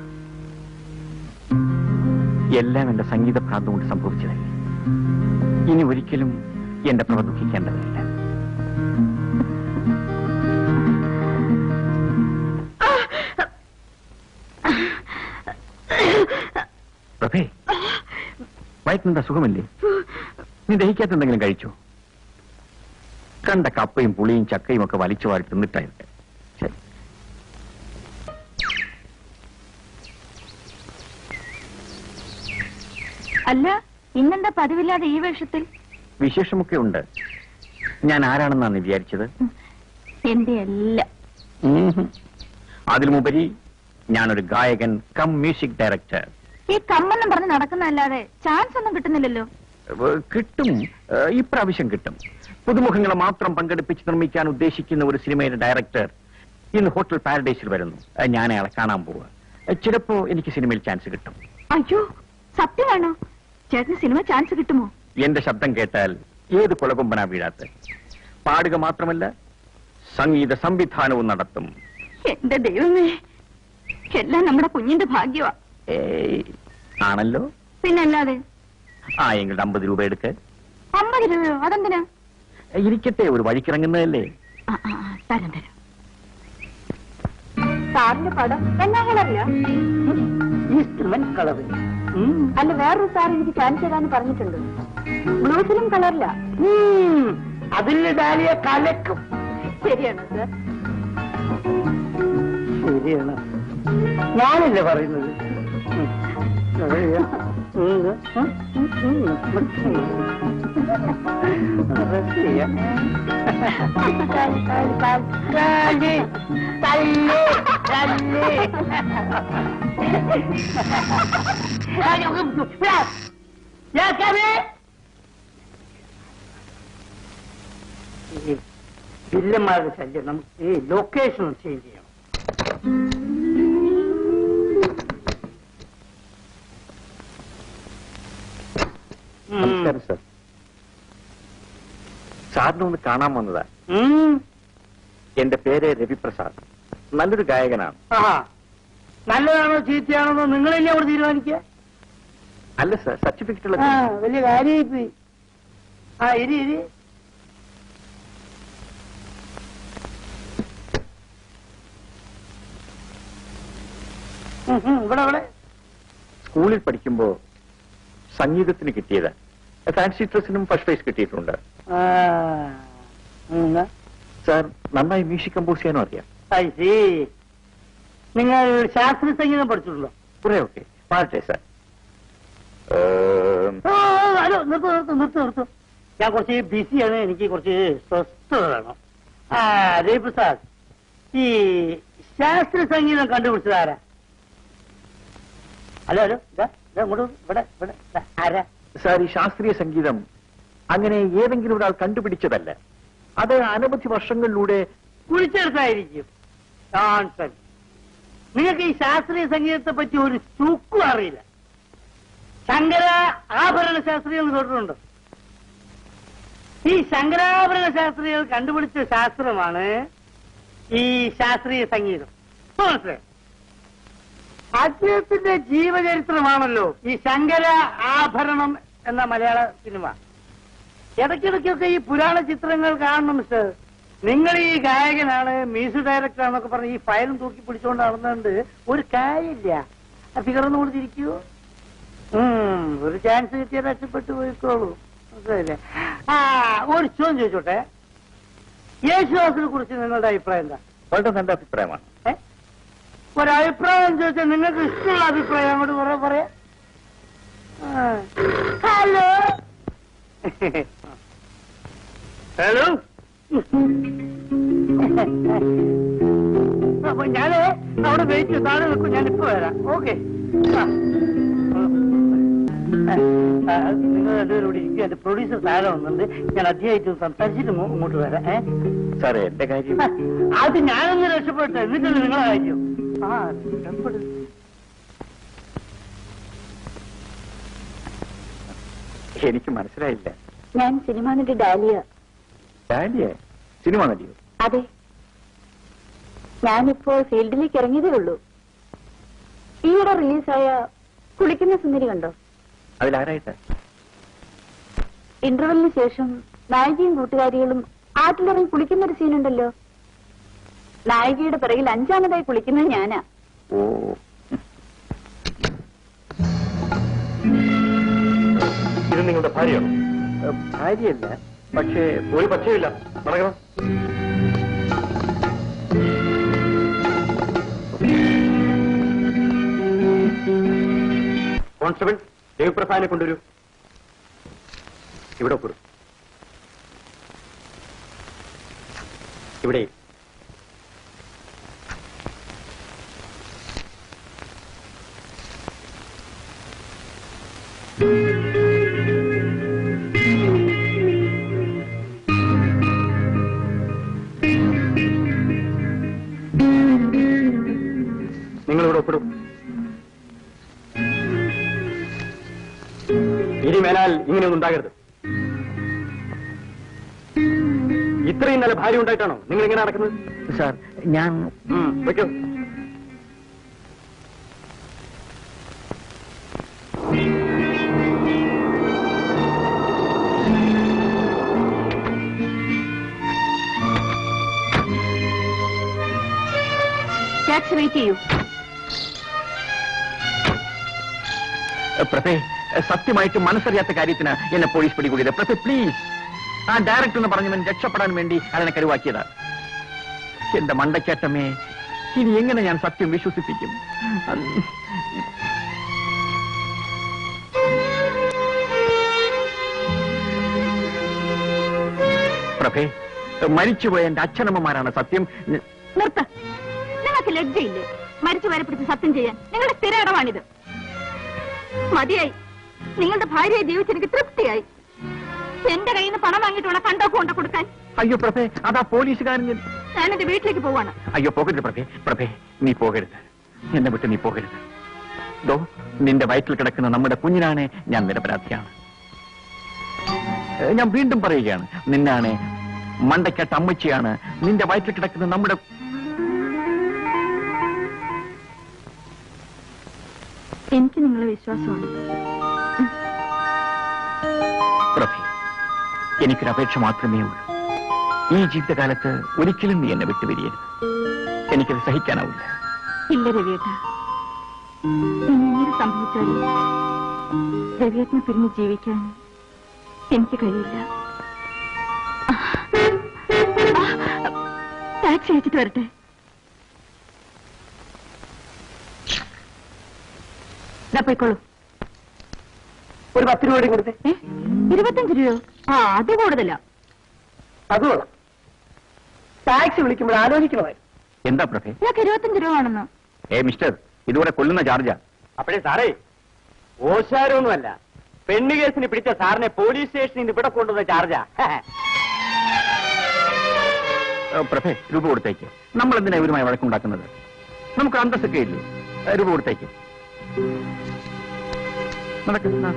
എല്ലാം എന്റെ സംഗീത ഭ്രാന്തം കൊണ്ട് സംഭവിച്ചതല്ലേ. ഇനി ഒരിക്കലും എന്റെ പ്രഭ ദുഃഖിക്കേണ്ടതില്ല. പ്രഭേ, വയറ്റിനെന്താ സുഖമില്ലേ? നീ ദഹിക്കാത്ത എന്തെങ്കിലും കഴിച്ചോ? കണ്ട കപ്പയും പുളിയും ചക്കയും ഒക്കെ വലിച്ചു വാരി തിന്നിട്ടായിരുന്നു. ശരി. അല്ല, ഇന്നെന്താ പതിവില്ലാതെ ഈ വേഷത്തിൽ? വിശേഷമൊക്കെ ഉണ്ട്. ഞാൻ ആരാണെന്നാണ് വിചാരിച്ചത്? എന്റെ എല്ലാം. അതിലുമുപരി ഞാനൊരു ഗായകൻ കം മ്യൂസിക് ഡയറക്ടർ. ഈ കമ്മെന്നും പറഞ്ഞ് നടക്കുന്നതല്ലാതെ ചാൻസ് ഒന്നും കിട്ടുന്നില്ലല്ലോ. കിട്ടും, ഇപ്രാവശ്യം കിട്ടും. പുതുമുഖങ്ങളെ മാത്രം പങ്കെടുപ്പിച്ച് നിർമ്മിക്കാൻ ഉദ്ദേശിക്കുന്ന ഒരു സിനിമയുടെ ഡയറക്ടർ ഇന്ന് ഹോട്ടൽ പാരഡൈസിൽ വരുന്നു. ഞാൻ അയാളെ കാണാൻ പോവുക. ചിലപ്പോ എനിക്ക് സിനിമയിൽ ചാൻസ് കിട്ടും. അയ്യോ, സത്യമാണോ? ചേട്ടന് സിനിമ ചാൻസ് കിട്ടുമോ? എന്റെ ശബ്ദം കേട്ടാൽ ഏത് കൊലകൊമ്പനാ വീഴാത്ത. പാടുക മാത്രമല്ല, സംഗീത സംവിധാനവും നടത്തും. എന്റെ ദൈവമേ, എല്ലാം നമ്മുടെ കുഞ്ഞിന്റെ ഭാഗ്യമാ. ആണല്ലോ. പിന്നല്ലാതെ. എങ്ങളുടെ 50 രൂപ എടുക്ക്. 50 രൂപയോ? അതെന്തിനാ? ഇരിക്കട്ടെ, ഒരു വഴിക്കിറങ്ങുന്നതല്ലേ. തരം തരം. സാറിന്റെ പടം എന്നാ കളറില്ല? കളറ്. അല്ല, വേറൊരു സാർ എനിക്ക് ചാൻസ് തരാന്ന് പറഞ്ഞിട്ടുണ്ട്. ബ്ലൂ ഫിലിം കളറില്ല. അതിന് ഡാലിയ കലക്കും. ശരിയാണോ സാർ? ശരിയാണ്, ഞാനല്ലേ പറയുന്നത്. വില്ലന്മാരുടെ ശല്യം. നമുക്ക് ഈ ലൊക്കേഷൻ ചേഞ്ച് ചെയ്യണം. നമസ്കാരം സർ. സാറിനെ ഒന്ന് കാണാൻ വന്നതാ. എന്റെ പേര് രവിപ്രസാദ്. നല്ലൊരു ഗായകനാണ്. നല്ലതാണോ ചീത്തയാണോ നിങ്ങളല്ലേ അവിടെ തീരുമാനിക്കുക? അല്ല സാർ, സർട്ടിഫിക്കറ്റ് ഉള്ള വലിയ കാര്യമായി. ഇരി ഇവിടെ സ്കൂളിൽ പഠിക്കുമ്പോ സംഗീതത്തിന് കിട്ടിയതാ. ഫാൻസി ഡ്രസ്സിനും ഫസ്റ്റ് പ്രൈസ് കിട്ടിയിട്ടുണ്ട്. സാർ നന്നായി മ്യൂസിക് കമ്പോസ് ചെയ്യാനും അറിയാം. നിങ്ങൾ ശാസ്ത്രീയ സംഗീതം പഠിച്ചിട്ടുള്ളോ? കുറെ ഒക്കെ പാടട്ടെ സാർ. ഹലോ, നിർത്തൂ. ഞാൻ കുറച്ച് ബിസിയാണ്, എനിക്ക് കുറച്ച് സ്വസ്ഥത വേണം. രവിപ്രസാദ്, ഈ ശാസ്ത്രീയ സംഗീതം കണ്ടുപിടിച്ചതാരാ? ഹലോ ഇവിടെ ആരാ? സാർ, ഈ ശാസ്ത്രീയ സംഗീതം അങ്ങനെ ഏതെങ്കിലും ഒരാൾ കണ്ടുപിടിച്ചതല്ല. അത് അനവധി വർഷങ്ങളിലൂടെ കുഴിച്ചെടുത്തായിരിക്കും. നിങ്ങൾക്ക് ഈ ശാസ്ത്രീയ സംഗീതത്തെ പറ്റി ഒരു ചുക്കും അറിയില്ല. ശങ്കര ആഭരണ ശാസ്ത്രികൾ കേട്ടിട്ടുണ്ട്. ഈ ശങ്കരാഭരണ ശാസ്ത്രികൾ കണ്ടുപിടിച്ച ശാസ്ത്രമാണ് ഈ ശാസ്ത്രീയ സംഗീതം. മനസ്സിലായി? അദ്ദേഹത്തിന്റെ ജീവചരിത്രമാണല്ലോ ഈ ശങ്കര ആഭരണം എന്ന മലയാള സിനിമ. ഇടയ്ക്കിടയ്ക്കൊക്കെ ഈ പുരാണ ചിത്രങ്ങൾ കാണണം മിസ്റ്റർ. നിങ്ങൾ ഈ ഗായകനാണ്, മ്യൂസിക് ഡയറക്ടറാണെന്നൊക്കെ പറഞ്ഞ് ഈ ഫയലും തൂക്കി പിടിച്ചുകൊണ്ട് നടന്നുകൊണ്ട് ഒരു കാര്യമില്ല. ഫിഗറൊന്നും കൊടുത്തിരിക്കൂ. ഒരു ചാൻസ് കിട്ടിയാൽ രക്ഷപ്പെട്ടു പോയിക്കോളൂ. മനസ്സിലായില്ലേ? ഒരു ചോദ്യം ചോദിച്ചോട്ടെ, യേശുദാസിനെ കുറിച്ച് നിങ്ങളുടെ അഭിപ്രായം എന്താ? വളരെ നല്ല അഭിപ്രായമാണ്. ഒരഭിപ്രായം ചോദിച്ചാൽ നിങ്ങൾക്ക് ഇഷ്ടമുള്ള അഭിപ്രായം അങ്ങോട്ട് പറയാം. ഹലോ ഹലോ, അപ്പൊ ഞാന് അവിടെ വെയിറ്റ് താഴെ നിൽക്കും. ഞാനിപ്പോ വരാം. ഓക്കെ, നിങ്ങൾ രണ്ടുപേരും ഇവിടെ ഇരിക്കും. എന്റെ പ്രൊഡ്യൂസർ താഴെ വന്നിട്ടുണ്ട്. ഞാൻ അദ്ദേഹമായിട്ട് സംസാരിച്ചിട്ട് ഇങ്ങോട്ട് വരാം. സാറേ, എന്റെ കാര്യം അത് ഞാനൊന്ന് രക്ഷപ്പെട്ടു, എന്നിട്ടല്ലേ നിങ്ങളെ കാര്യം. രക്ഷപ്പെടും. എനിക്ക് മനസ്സിലായില്ല. ഞാൻ സിനിമ നടി ഡാലിയ. ഡാലിയ? സിനിമ നടിയോ? അതെ, ഞാനിപ്പോ ഫീൽഡിലേക്ക് ഇറങ്ങിയതേ ഉള്ളൂ. ഈയിടെ റിലീസായ കുളിക്കുന്ന സുന്ദരി കണ്ടോ? അതിലാരായിട്ടാ? ഇന്റർവെല്ലിന് ശേഷം നായികയും കൂട്ടുകാരികളും ആറ്റിലിറങ്ങി കുളിക്കുന്നൊരു സീനുണ്ടല്ലോ. നായികയുടെ പിറകിൽ 5ാമതായി കുളിക്കുന്നത് ഞാനാ. ഓ, ഇത് നിങ്ങളുടെ ഭാര്യയാണോ? ഭാര്യയല്ല, പക്ഷേ ഒരു പക്ഷേയില്ല. നടക്കണം. കോൺസ്റ്റബിൾ, രവിപ്രസാദിനെ കൊണ്ടുവരൂ. ഇവിടെ കൊടു. ഇവിടെ നിങ്ങളിവിടെ ഒപ്പിടും. ഇനി മേലാൽ ഇങ്ങനെയൊന്നും ഉണ്ടാകരുത്. ഇത്രയും നല്ല ഭാര്യ ഉണ്ടായിട്ടാണോ നിങ്ങൾ ഇങ്ങനെ നടക്കുന്നത്? സാർ, ഞാൻ വയ്ക്കോ. വെയിറ്റ് ചെയ്യൂ. പ്രഭേ, സത്യമായിട്ട് മനസ്സറിയാത്ത കാര്യത്തിന് എന്നെ പോലീസ് പിടികൂടിയത്. പ്രഭേ, പ്ലീസ്. ആ ഡയറക്ടർ എന്ന് പറഞ്ഞവൻ രക്ഷപ്പെടാൻ വേണ്ടി അതിനെ കരുവാക്കിയതാ. എന്റെ മണ്ടയ്ക്കാറ്റമേ, ഇനി എങ്ങനെ ഞാൻ സത്യം വിശ്വസിപ്പിക്കും? പ്രഭേ, മരിച്ചുപോയ എന്റെ അച്ഛനമ്മമാരാണ് സത്യം. നിർത്ത. നിങ്ങൾക്ക് ലജ്ജയില്ലേ മരിച്ചു വരെ പിടിച്ച് സത്യം ചെയ്യാൻ? നിങ്ങളുടെ സ്ഥിര ഇടമാണിത്. മതിയായി. നിങ്ങളുടെ ഭാര്യയെ ജീവിച്ചെനിക്ക് തൃപ്തിയായി. എന്റെ കയ്യിൽ നിന്ന് പണം വാങ്ങിയിട്ട് വേണം കണ്ടോക്ക് കൊണ്ട കൊടുക്കാൻ. അയ്യോ പ്രഭേ, അതാ പോലീസുകാരൻ. ഞാൻ എന്റെ വീട്ടിലേക്ക് പോവാണ്. അയ്യോ പോകരുത് പ്രഭേ. പ്രഭേ, നീ പോകരുത്. എന്നെ വിട്ട് നീ പോകരുത്. ദോ, നിന്റെ വയറ്റിൽ കിടക്കുന്ന നമ്മുടെ കുഞ്ഞിനാണ് ഞാൻ നിരപരാധിയാണ്. ഞാൻ വീണ്ടും പറയുകയാണ്, നിന്നാണ് മണ്ടയ്ക്കട്ട അമ്മച്ചിയാണ്, നിന്റെ വയറ്റിൽ കിടക്കുന്ന നമ്മുടെ എനിക്ക് നിങ്ങളെ വിശ്വാസമാണ്. പ്രഭേ, എനിക്കൊരു അപേക്ഷ മാത്രമേ ഉള്ളൂ. ഈ ജീവിതകാലത്ത് ഒരിക്കലും നീ എന്നെ വിട്ടുപിരിയരുത്. എനിക്കത് സഹിക്കാനാവില്ല. ഇല്ല രവിയേട്ട, എന്ത് സംഭവിച്ചാലും രവിയേട്ടനെ പിരിഞ്ഞ് ജീവിക്കാൻ എനിക്ക് കഴിയില്ല. ടാക്സി അയച്ചിട്ട് വരട്ടെ. പോയിക്കോളൂ. ഒരു 10 രൂപയും കൊടുത്തേ. 25 രൂപയോ? ആ, അത് കൂടുതല. അതുകൊള്ളാം. ടാക്സി വിളിക്കുമ്പോൾ ആലോചിക്കണമായിരുന്നു. എന്താ പ്രഭേ? ഞങ്ങൾക്ക് 25 രൂപ ആണെന്ന്. മിസ്റ്റർ, ഇതുകൂടെ കൊല്ലുന്ന ചാർജാ. അപ്പോഴേ സാറേ, ഓശാരൊന്നുമല്ല, പെണ്ണ് കേസിന് പിടിച്ച സാറിനെ പോലീസ് സ്റ്റേഷനിൽ നിന്ന് ഇവിടെ കൊണ്ടുവന്ന ചാർജാ. പ്രഭേ, രൂപ കൊടുത്തേക്ക്. നമ്മൾ എന്തിനാ ഇവരുമായി വഴക്കുണ്ടാക്കുന്നത്? നമുക്ക് അന്തസ്സൊക്കെ ഇല്ലേ? രൂപ കൊടുത്തേക്ക്. നടക്കുന്ന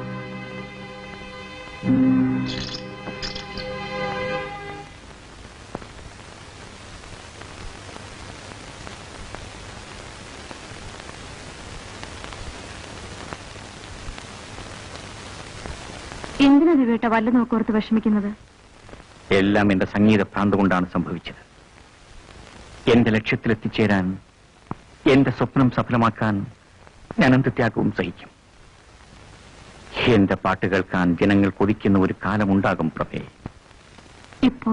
എന്തിനാ രവിയേട്ട വല്ല നോക്കോർത്ത് വിഷമിക്കുന്നത്? എല്ലാം എന്റെ സംഗീത ഭ്രാന്ത് കൊണ്ടാണ് സംഭവിച്ചത്. എന്റെ ലക്ഷ്യത്തിലെത്തിച്ചേരാൻ, എന്റെ സ്വപ്നം സഫലമാക്കാൻ ഞാൻ എന്ത് ത്യാഗവും സഹിക്കും. എന്റെ പാട്ട് കേൾക്കാൻ ജനങ്ങൾ കൊതിക്കുന്ന ഒരു കാലമുണ്ടാകും പ്രഭേ. ഇപ്പോ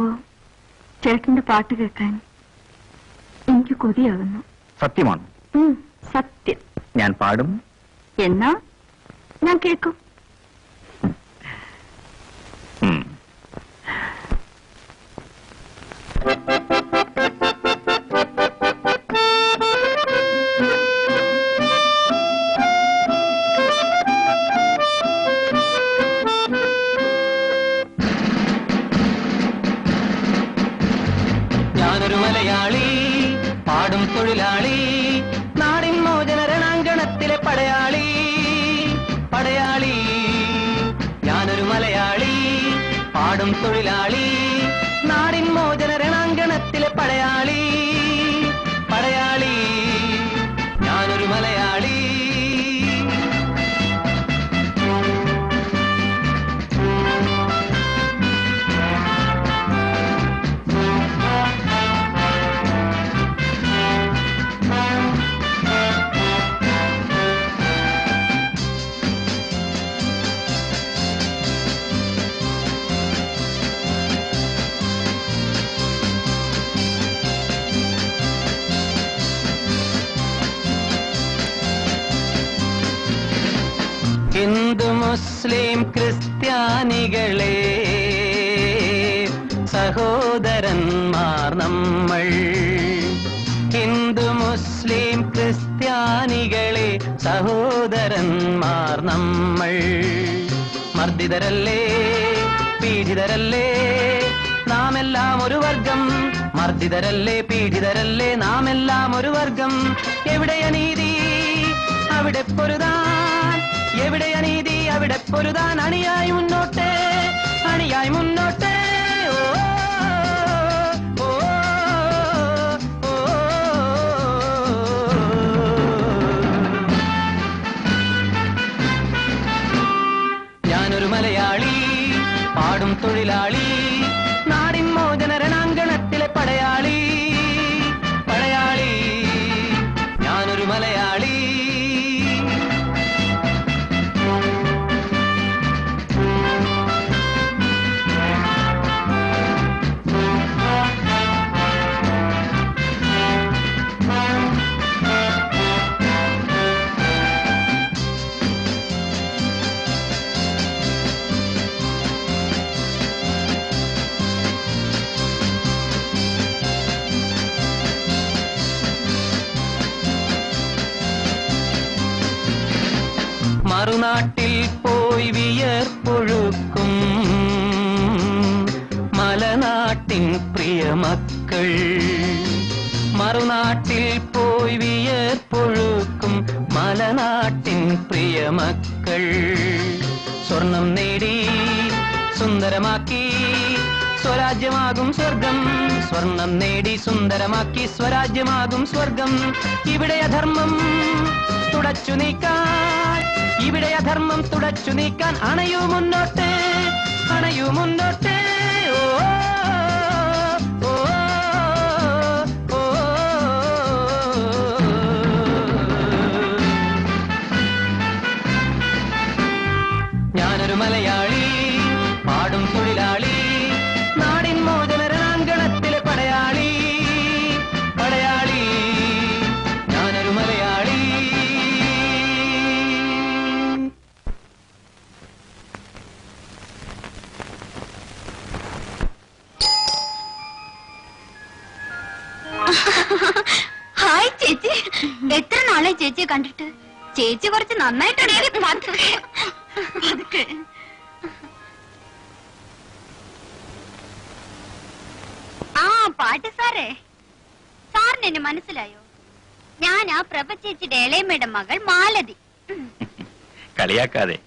ചേട്ടന്റെ പാട്ട് കേൾക്കാൻ എനിക്ക് കൊതിയാകുന്നു. സത്യമാണ്. സത്യം. ഞാൻ പാടും. എന്നാ ഞാൻ കേൾക്കും. ഞാനൊരു മലയാളി, പാടും തൊഴിലാളി, നാടിൻ മോചന രണാങ്കണത്തിലെ പടയാളി. പടയാളി, ഞാനൊരു മലയാളി, പാടും തൊഴിലാളി, നാടിൻ മോചന രണാങ്കണത്തിലെ പടയാളി. പടയാളി, ഞാനൊരു മലയാളി. ഹിന്ദു മുസ്ലിം ക്രിസ്ത്യാനികളെ സഹോദരന്മാർ നമ്മൾ. ഹിന്ദു മുസ്ലിം ക്രിസ്ത്യാനികളെ സഹോദരന്മാർ നമ്മൾ. മർദ്ദിതരല്ലേ, പീഡിതരല്ലേ, നാമെല്ലാം ഒരു വർഗം. മർദ്ദിതരല്ലേ, പീഡിതരല്ലേ, നാമെല്ലാം ഒരു വർഗം. എവിടെ അനീതി അവിടെ പൊരുതാൻ, എവിടെ അനീതി അവിടെ പൊരുതാൻ. അണിയായി മുന്നോട്ട്, അണിയായി മുന്നോട്ട്. ഓ, ഓ, ഓ. ഞാനൊരു മലയാളി, പാടും തൊഴിലാളി, നാടിൻ മോചന രണാങ്കണത്തിലെ പടയാളി. പടയാളി, ഞാനൊരു മലയാളി. മറുനാട്ടിൽ പോയി വിയർപ്പൊഴുക്കും മലനാട്ടിൻ പ്രിയമക്കൾ. മറുനാട്ടിൽ പോയി വിയർപ്പൊഴുക്കും മലനാട്ടിൻ പ്രിയമക്കൾ. സ്വർണം നേടി സുന്ദരമാക്കി സ്വരാജ്യമാകും സ്വർഗം. സ്വർണം നേടി സുന്ദരമാക്കി സ്വരാജ്യമാകും സ്വർഗം. ഇവിടെ അധർമ്മം തുടച്ചു നീക്കാൻ, ഇവിടെ അധർമ്മം തുടച്ചു നീക്കാൻ അണയൂ മുന്നോട്ട്, അണയൂ മുന്നോട്ട്. ഓ ഓ, ഓ, ഓ. ഞാനൊരു മലയാളി, പാടും തൊഴിലാളി, നാടിൻ മോചന രണാങ്കണത്തിലെ പടയാളി, പടയാളി. ഞാനൊരു മലയാളി. ഹായ് ചേച്ചി, എത്ര നാളെ ചേച്ചിയെ കണ്ടിട്ട്. ചേച്ചി കുറച്ച് നന്നായിട്ടുണ്ട്. ആ പാട്ട് സാറേ, സാറിന് എന്നെ മനസ്സിലായോ? ഞാൻ ആ പ്രഭ ചേച്ചിയുടെ ഇളയമ്മയുടെ മകൾ മാലതി. കളിയാക്കാതെ.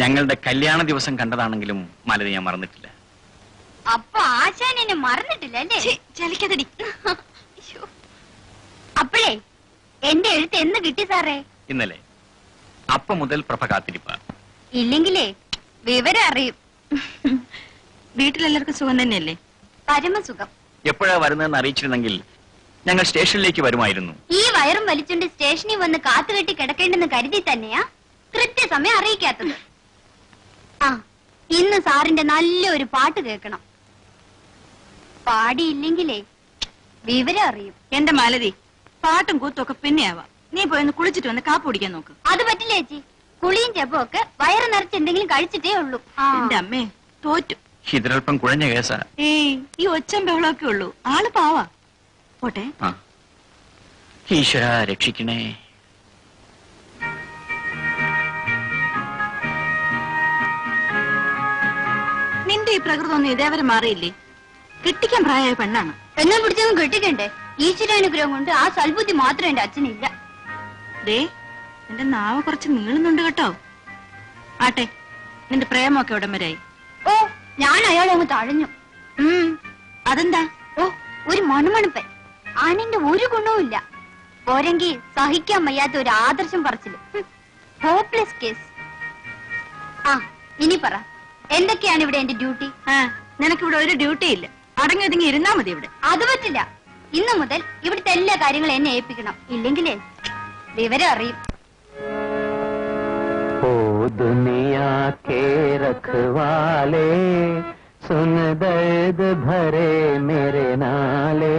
ഞങ്ങളുടെ കല്യാണ ദിവസം കണ്ടതാണെങ്കിലും മാലതി ഞാൻ മറന്നിട്ടില്ല. അപ്പൊ ആശാൻ എന്നെ മറന്നിട്ടില്ല അല്ലേ? ചലിക്കതടി. അപ്പോഴേ എന്റെ എഴുത്ത് എന്ന് കിട്ടി സാറേ? ഇന്നലെ. അപ്പൊ മുതൽ പ്രഭ കാത്തിരിപ്പ. ഇല്ലെങ്കിലേ വിവരം അറിയും. വീട്ടിലെല്ലാവർക്കും സുഖം തന്നെയല്ലേ? പരമസുഖം. എപ്പോഴാ വരുന്നതെന്ന് അറിയിച്ചിരുന്നെങ്കിൽ ഞങ്ങൾ സ്റ്റേഷനിലേക്ക് വരുമായിരുന്നു. ഈ വയറും വലിച്ചുകൊണ്ട് സ്റ്റേഷനിൽ വന്ന് കാത്തുകെട്ടി കിടക്കേണ്ടെന്ന് കരുതി തന്നെയാ കൃത്യസമയം അറിയിക്കാത്തത്. ആ, ഇന്ന് സാറിന്റെ നല്ലൊരു പാട്ട് കേൾക്കണം. പാടിയില്ലെങ്കിലേ വിവരം അറിയും. എന്റെ മാലതി, പാട്ടും കൂത്തും ഒക്കെ പിന്നെയാവാം. നീ പോയൊന്ന് കുളിച്ചിട്ട് വന്ന് കാപ്പ് കുടിക്കാൻ നോക്ക്. അത് പറ്റില്ല ചേച്ചി. കുളിയും ചെപ്പും ഒക്കെ വയറ് നിറച്ച് എന്തെങ്കിലും കഴിച്ചിട്ടേ ഉള്ളൂ. എന്റെ അമ്മേ, തോറ്റു. ഇതിലൽപ്പം കുഴഞ്ഞ കേസാ. ഏയ്, ഈ ഒച്ചം ബഹളമൊക്കെ ഉള്ളൂ. ആള് പാവാ. പോട്ടെ. ഈശ്വര രക്ഷിക്കണേ. നിന്റെ ഈ പ്രകൃതം ഒന്നും ഇതേവരെ മാറിയില്ലേ? കെട്ടിക്കാൻ പ്രായമായ പെണ്ണാണ്. എന്നെ പിടിച്ചൊന്നും കെട്ടിക്കണ്ടേ? ഈശ്വരാനുഗ്രഹം കൊണ്ട് ആ സൽബുദ്ധി മാത്രം എന്റെ അച്ഛനില്ല. ദേ, എന്റെ നാവ് കുറച്ച് നീളുന്നുണ്ട് കേട്ടോ. ആട്ടെ, നിന്റെ പ്രേമൊക്കെ ഉടൻ വരായി. ഓ, ഞാൻ അയാളെ അങ്ങ് തഴഞ്ഞു. അതെന്താ? ഓ, ഒരു മണുമണുപ്പൻ. ആണിന്റെ ഒരു ഗുണവുമില്ല. പോരെങ്കിൽ സഹിക്കാൻ വയ്യാത്ത ഒരു ആദർശം പറച്ചില്. Hopeless case. ആ, ഇനി പറ, എന്തൊക്കെയാണ് ഇവിടെ എന്റെ ഡ്യൂട്ടി? നിനക്കിവിടെ ഒരു ഡ്യൂട്ടി ഇല്ല. അടങ്ങി ഒതുങ്ങി ഇരുന്നാ മതി ഇവിടെ. അത് പറ്റില്ല. ഇന്നു മുതൽ ഇവിടുത്തെ എല്ലാ കാര്യങ്ങളും എന്നെ ഏൽപ്പിക്കണം. ഇല്ലെങ്കിലേ വിവരം അറിയും. ओ दुनिया के रखवाले, सुन दर्द भरे मेरे नाले,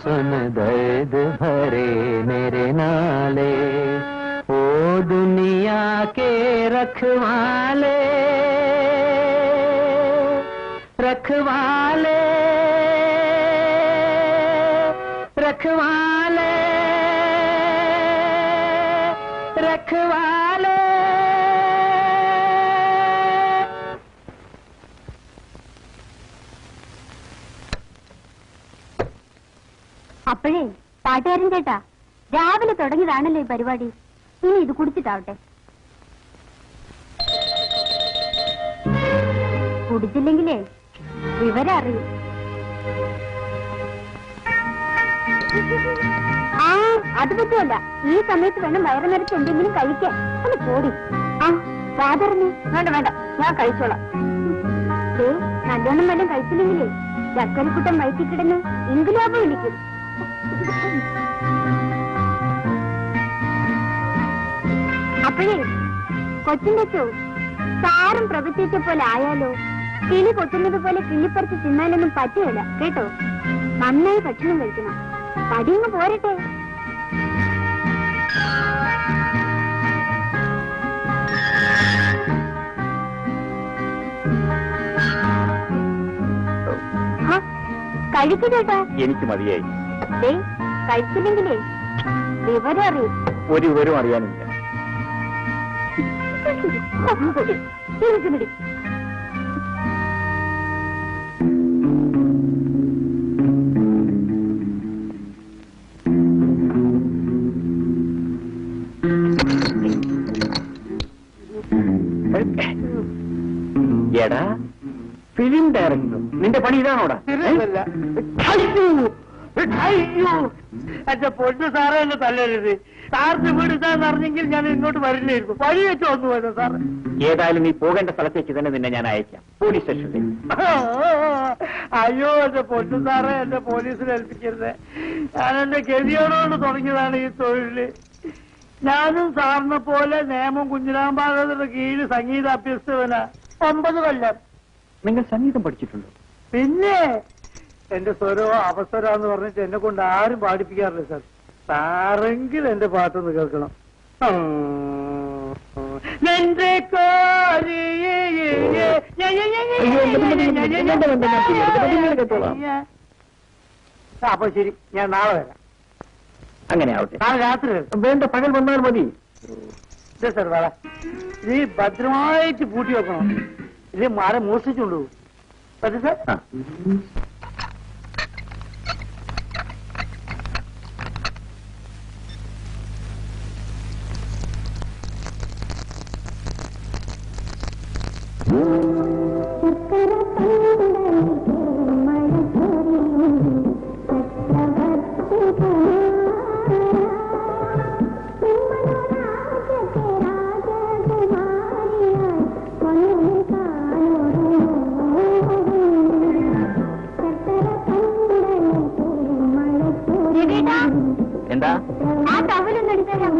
सुन दर्द भरे मेरे नाले. ओ दुनिया के रखवाले, रखवाले, रखवाले, रखवाले. അപ്പോഴേ പാട്ടുകാരൻ ചേട്ടാ, രാവിലെ തുടങ്ങിയതാണല്ലോ ഈ പരിപാടി. ഇനി ഇത് കുടിച്ചിട്ടാവട്ടെ. കുടിച്ചില്ലെങ്കിലേ വിവരം അറിയും. ആ, അത് പറ്റുമല്ല. ഈ സമയത്ത് വേണം വയറ് നിറച്ച് എന്തെങ്കിലും കഴിക്കാൻ. ഒന്ന് പോടി. ആ, വാതറിഞ്ഞു. വേണ്ട വേണ്ട, ഞാൻ കഴിച്ചോളാം. നല്ലോണം വല്ലതും കഴിച്ചില്ലെങ്കിലേ ചക്കരക്കുട്ടം വയറ്റി കിടന്ന് ഇൻകുലാബ് വിളിക്കും. അപ്പോഴേ കൊച്ചിന്റെ ചോ സാറും പ്രവചിച്ച പോലെ ആയാലോ? കിളി കൊത്തുന്നത് പോലെ കിള്ളിപ്പറിച്ച് തിന്നാനൊന്നും പറ്റുകയില്ല കേട്ടോ. നന്നായി ഭക്ഷണം കഴിക്കണം. പടിയങ്ങ് പോരട്ടെ. കഴിക്കു ചേട്ടാ. എനിക്ക് മതിയായി. കഴിച്ചില്ലെങ്കിലേ വിവരം അറിയും. ഒരു വിവരം അറിയാനില്ല. എടാ ഫിലിം ഡയറക്ടർ, നിന്റെ പണി ഇതാണോടാ? എന്റെ പൊന്നു സാറേ എന്നെ തല്ലരുത്. സാറിന് വീട് ഇതാന്ന് അറിഞ്ഞെങ്കിൽ ഞാൻ ഇങ്ങോട്ട് വരില്ലായിരുന്നു. വഴി വെച്ച് വന്നു പോയല്ലോ സാറ്. ഏതായാലും നീ പോകേണ്ട സ്ഥലത്തേക്ക് തന്നെ നിന്നെ ഞാൻ അയക്കാം, പോലീസ് സ്റ്റേഷനിൽ. അയ്യോ എന്റെ പൊന്നു സാറേ, എന്റെ പോലീസിനെ ഏൽപ്പിക്കരുത്. ഞാൻ എന്റെ ഗതിയോടുകൊണ്ട് തുടങ്ങിയതാണ് ഈ തൊഴില്. ഞാനും സാറിനെ പോലെ നേമം കുഞ്ഞിരാമ്പാകത്തിന്റെ കീഴിൽ സംഗീത അഭ്യസ്തവനാ. 9 കൊല്ലം. നിങ്ങൾ സംഗീതം പഠിച്ചിട്ടുണ്ടോ? പിന്നെ എന്റെ സ്വരോ അവസരമെന്ന് പറഞ്ഞിട്ട് എന്നെ കൊണ്ട് ആരും പാടിപ്പിക്കാറില്ല സാർ. സാറെങ്കിൽ എന്റെ പാട്ടൊന്ന് കേൾക്കണം. എന്റെ അപ്പൊ ശരി, ഞാൻ നാളെ വരാം. അങ്ങനെ ആവട്ടെ. നാളെ രാത്രി വരാം. വേണ്ട, പകൽ വന്നാൽ മതി. സാർ വേള ഇത് ഭദ്രമായിട്ട് പൂട്ടി വെക്കണം. ഇത് മാരെ മോഷ്ടിച്ചുകൊണ്ടു പറ്റും സാർ. ആ. എന്താ? ആ ടവലൊന്നും എടുത്തരാം.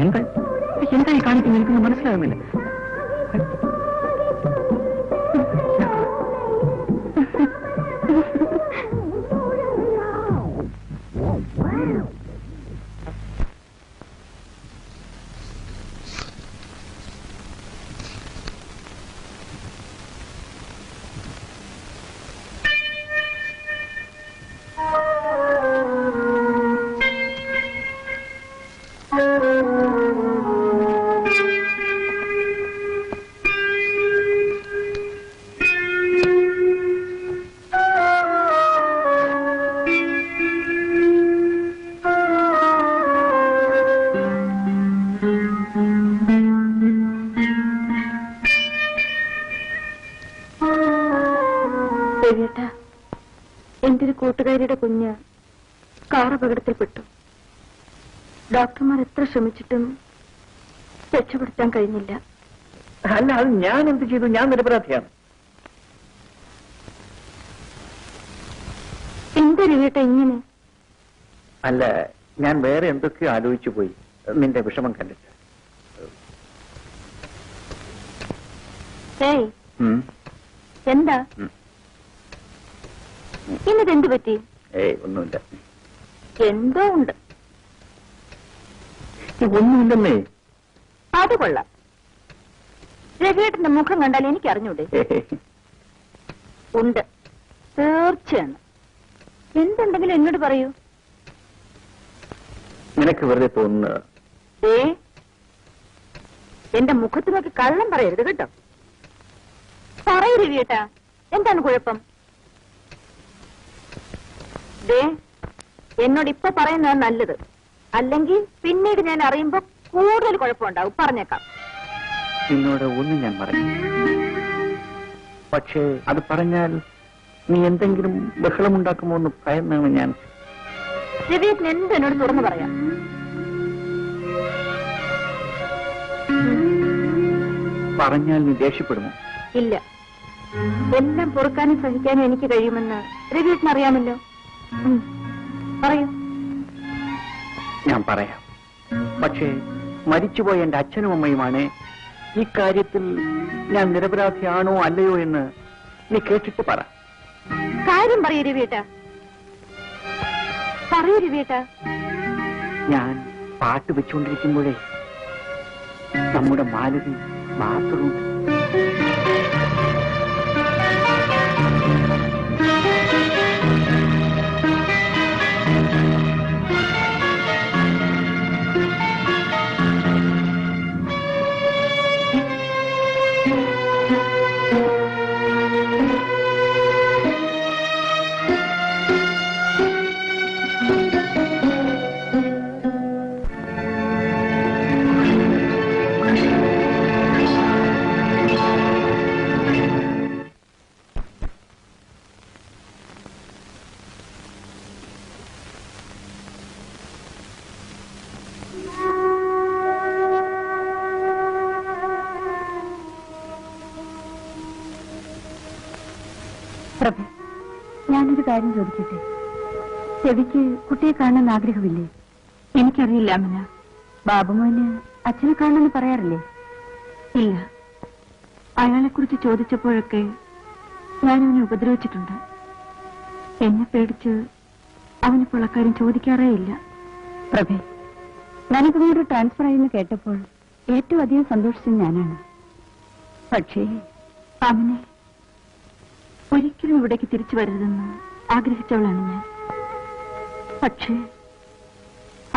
എന്താ ഈ കാണിക്കുന്നത്? എനിക്കൊന്നും മനസ്സിലാകുന്നില്ല. എന്റെ ഒരു കൂട്ടുകാരിയുടെ കുഞ്ഞ് കാർ അപകടത്തിൽപ്പെട്ടു. ഡോക്ടർമാർ എത്ര ശ്രമിച്ചിട്ടും രക്ഷപ്പെടുത്താൻ കഴിഞ്ഞില്ല. അല്ല, അത് ഞാൻ എന്ത് ചെയ്തു? ഞാൻ നിരപരാധിയാണ്. എന്താ രവിയേട്ട ഇങ്ങനെ? അല്ല, ഞാൻ വേറെ എന്തൊക്കെയോ ആലോചിച്ചു പോയി നിന്റെ വിഷമം കണ്ടിട്ട്. ഏയ് എന്താ ഇന്നെന്ത് പറ്റി? ഏയ് ഒന്നുമില്ല. എന്തോ ഉണ്ട്. ഒന്നുമില്ലെന്നേ. അത് കൊള്ളാം. രവിയേട്ടന്റെ മുഖം കണ്ടാൽ എനിക്ക് അറിഞ്ഞൂടെ? ഉണ്ട്, തീർച്ചയാണ്. എന്തുണ്ടെങ്കിലും എന്നോട് പറയൂ. നിനക്ക് വെറുതെ തോന്നുന്നത്. എന്റെ മുഖത്ത് നോക്കി കള്ളം പറയരുത് കേട്ടോ. പറയൂ രവിയേട്ടാ, എന്താണ് കുഴപ്പം? എന്നോട് ഇപ്പൊ പറയുന്നതാണ് നല്ലത്. അല്ലെങ്കിൽ പിന്നീട് ഞാൻ അറിയുമ്പോ കൂടുതൽ കുഴപ്പമുണ്ടാവും. പറഞ്ഞേക്കാം. നിന്നോട് ഒന്നും ഞാൻ പറഞ്ഞു, പക്ഷേ അത് പറഞ്ഞാൽ നീ എന്തെങ്കിലും ബഹളമുണ്ടാക്കുമോ എന്ന് ഭയന്നാണ് ഞാൻ. രവിയേട്ടൻ എന്ത് എന്നോട് തുറന്നു പറയാം. പറഞ്ഞാൽ നീ ദേഷ്യപ്പെടുമോ? ഇല്ല, എല്ലാം പൊറുക്കാനും സഹിക്കാനും എനിക്ക് കഴിയുമെന്ന് രവിയേട്ടൻ അറിയാമല്ലോ. പറയൂ. ഞാൻ പറയാം, പക്ഷേ മരിച്ചുപോയ എന്റെ അച്ഛനും അമ്മയുമാണ്. ഈ കാര്യത്തിൽ ഞാൻ നിരപരാധിയാണോ അല്ലയോ എന്ന് നീ കേട്ടിട്ട് പറ. കാര്യം പറയൂ രവിയേട്ട, പറയൂ രവിയേട്ട. ഞാൻ പാട്ട് വെച്ചുകൊണ്ടിരിക്കുമ്പോഴേ നമ്മുടെ മാലതി ബാത്റൂം പ്രഭ, ഞാനൊരു കാര്യം ചോദിക്കട്ടെ? ചെവിക്ക് കുട്ടിയെ കാണാൻ ആഗ്രഹമില്ലേ? എനിക്കറിയില്ല അമ്മന. ബാബുമോന് അച്ഛനെ കാണണമെന്ന് പറയാറില്ലേ? ഇല്ല. അയാളെ കുറിച്ച് ചോദിച്ചപ്പോഴൊക്കെ ഞാനവനെ ഉപദ്രവിച്ചിട്ടുണ്ട്. എന്നെ പേടിച്ച് അവനിപ്പോൾ അക്കാര്യം ചോദിക്കാറേ ഇല്ല. പ്രഭേ, ഞാനിങ്ങോട്ട് ട്രാൻസ്ഫർ ആയെന്ന് കേട്ടപ്പോൾ ഏറ്റവും അധികം സന്തോഷിച്ചത് ഞാനാണ്. പക്ഷേ അവനെ ഒരിക്കലും ഇവിടേക്ക് തിരിച്ചു വരരുതെന്ന് ആഗ്രഹിച്ചവളാണ് ഞാൻ. പക്ഷേ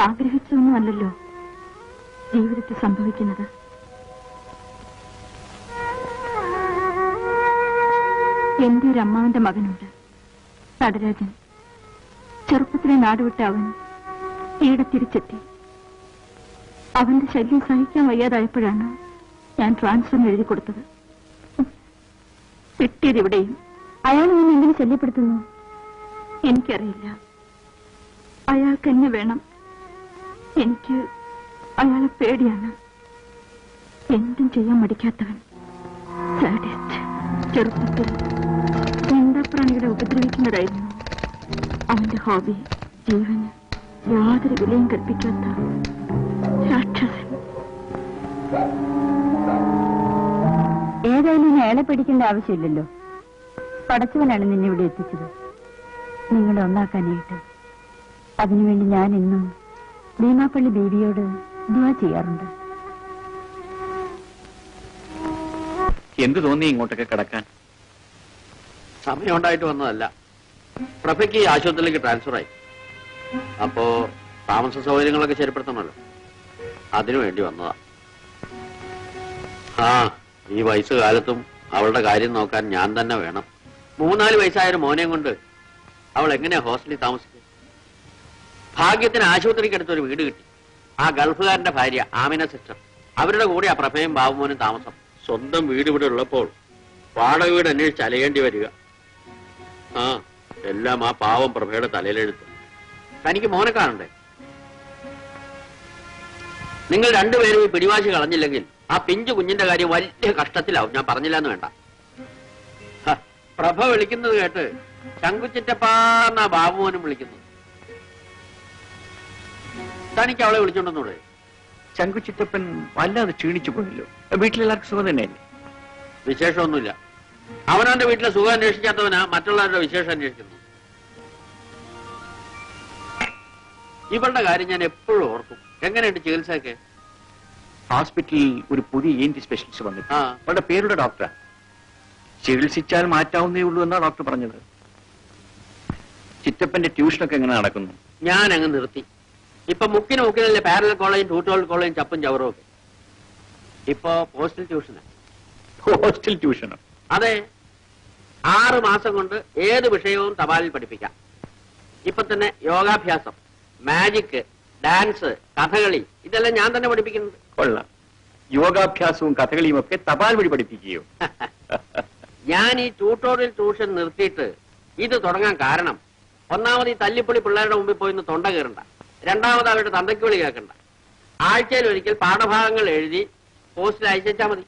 ആഗ്രഹിച്ചൊന്നുമല്ലല്ലോ ജീവിതത്തിൽ സംഭവിക്കുന്നത്. എന്റെ ഒരു അമ്മാവന്റെ മകനുണ്ട്, നടരാജൻ. ചെറുപ്പത്തിലെ നാടുവിട്ട അവൻ ഈടെ തിരിച്ചെത്തി. അവന്റെ ശല്യം സഹിക്കാൻ വയ്യാതായപ്പോഴാണ് ഞാൻ ട്രാൻസ്ഫറിന് എഴുതി കൊടുത്തത്. കിട്ടിയത് ഇവിടെയും. അയാൾ എന്നെ എങ്ങനെ ശല്യപ്പെടുത്തുന്നു എനിക്കറിയില്ല. അയാൾക്ക് എന്നെ വേണം. എനിക്ക് അയാളെ പേടിയാണ്. എന്തും ചെയ്യാൻ മടിക്കാത്തവൻ, സാഡിസ്റ്റ്. ചെറുപ്പത്തിൽ പ്രാണികളെ ഉപദ്രവിക്കുന്നതായിരുന്നു അവന്റെ ഹോബി. ജീവന് യാതൊരു വിലയും കൽപ്പിക്കാത്ത രാക്ഷസൻ. ഏതായാലും ഇനി അയാളെ പഠിക്കേണ്ട ആവശ്യമില്ലല്ലോ. പടച്ചവനാണ് നിന്നെ ഇവിടെ എത്തിച്ചത്, നിങ്ങളെ ഒന്നാക്കാനായിട്ട്. അതിനുവേണ്ടി ഞാൻ എന്നും ഭീമാപ്പള്ളി ദേവിയോട് ദുആ ചെയ്യാറുണ്ട്. എന്ത് തോന്നി ഇങ്ങോട്ടൊക്കെ കിടക്കാൻ? സമയം ഉണ്ടായിട്ട് വന്നതല്ല. പ്രഭയ്ക്ക് ഈ ആശുപത്രിയിലേക്ക് ട്രാൻസ്ഫർ ആയി. അപ്പോ താമസ സൗകര്യങ്ങളൊക്കെ ശരിപ്പെടുത്തണമല്ലോ, അതിനു വേണ്ടി വന്നതാ. ആ, ഈ വയസ്സുകാലത്തും അവളുടെ കാര്യം നോക്കാൻ ഞാൻ തന്നെ വേണം. 3-4 വയസ്സായൊരു മോനെയും കൊണ്ട് അവൾ എങ്ങനെയാ ഹോസ്റ്റലിൽ താമസിക്കുക? ഭാഗ്യത്തിന് ആശുപത്രിക്കടുത്തൊരു വീട് കിട്ടി. ആ ഗൾഫുകാരന്റെ ഭാര്യ ആമിന സിസ്റ്റർ, അവരുടെ കൂടെ ആ പ്രഭയും ബാബുമോനും താമസം. സ്വന്തം വീട് ഇവിടെ ഉള്ളപ്പോൾ വാടക വീട് അന്വേഷിച്ച് അലയേണ്ടി വരിക. ആ, എല്ലാം ആ പാവം പ്രഭയുടെ തലയിലെഴുത്ത്. തനിക്ക് മോനെ കാണണ്ടേ? നിങ്ങൾ രണ്ടുപേരും ഈ പിടിവാശി കളഞ്ഞില്ലെങ്കിൽ ആ പിഞ്ചു കുഞ്ഞിന്റെ കാര്യം വലിയ കഷ്ടത്തിലാവും. ഞാൻ പറഞ്ഞില്ലെന്ന് വേണ്ട. പ്രഭ വിളിക്കുന്നത് കേട്ട് ശങ്കുച്ചിറ്റപ്പാന്ന ബാബുമോനും വിളിക്കുന്നു. തനിക്ക് അവളെ വിളിച്ചോണ്ടെന്നൂടെ? ശങ്കുച്ചിറ്റപ്പൻ വല്ലാതെ ക്ഷീണിച്ചു പോയല്ലോ. വീട്ടിലെല്ലാവർക്കും സുഖം തന്നെയല്ലേ? വിശേഷമൊന്നുമില്ല. അവനവന്റെ വീട്ടിലെ സുഖം അന്വേഷിക്കാത്തവനാ മറ്റുള്ളവരുടെ വിശേഷം അന്വേഷിക്കുന്നു. ഇവളുടെ കാര്യം ഞാൻ എപ്പോഴും ഓർക്കും. എങ്ങനെയുണ്ട് ചികിത്സയൊക്കെ? ഹോസ്പിറ്റലിൽ ഒരു പുതിയ ENT സ്പെഷ്യലിസ്റ്റ് വന്നിട്ട് ആ. അവളുടെ പേരുടെ ഡോക്ടറാ. ചികിത്സിച്ചാൽ മാറ്റാവുന്നേ ഉള്ളൂ എന്നാ ഡോക്ടർ പറഞ്ഞത്. ചിറ്റപ്പന്റെ ട്യൂഷനൊക്കെ എങ്ങനെ നടക്കുന്നു? ഞാൻ അങ്ങ് നിർത്തി. ഇപ്പൊ മുക്കിനല്ലേ പാരലൽ കോളേജും ട്യൂട്ടോറിയൽ കോളേജും ചപ്പും ചവറും ഒക്കെ. ഇപ്പൊ പോസ്റ്റൽ ട്യൂഷന്. ഹോസ്റ്റൽ ട്യൂഷനോ? അതെ, 6 മാസം കൊണ്ട് ഏത് വിഷയവും തപാലിൽ പഠിപ്പിക്കാം. ഇപ്പൊ തന്നെ യോഗാഭ്യാസം, മാജിക്, ഡാൻസ്, കഥകളി, ഇതെല്ലാം ഞാൻ തന്നെ പഠിപ്പിക്കുന്നുണ്ട്. കൊള്ളാം. യോഗാഭ്യാസവും കഥകളിയും ഒക്കെ തപാൽ വഴി പഠിപ്പിക്കുകയോ? ഞാൻ ഈ ട്യൂട്ടോറിയൽ ട്യൂഷൻ നിർത്തിയിട്ട് ഇത് തുടങ്ങാൻ കാരണം, ഒന്നാമത് ഈ തല്ലിപ്പൊളി പിള്ളേരുടെ മുമ്പിൽ പോയി തൊണ്ട കയറണ്ട. രണ്ടാമത് അവരുടെ തന്തയ്ക്ക് വിളി കേൾക്കണ്ട. ആഴ്ചയിൽ ഒരിക്കൽ പാഠഭാഗങ്ങൾ എഴുതി പോസ്റ്റിൽ അയച്ചാൽ മതി.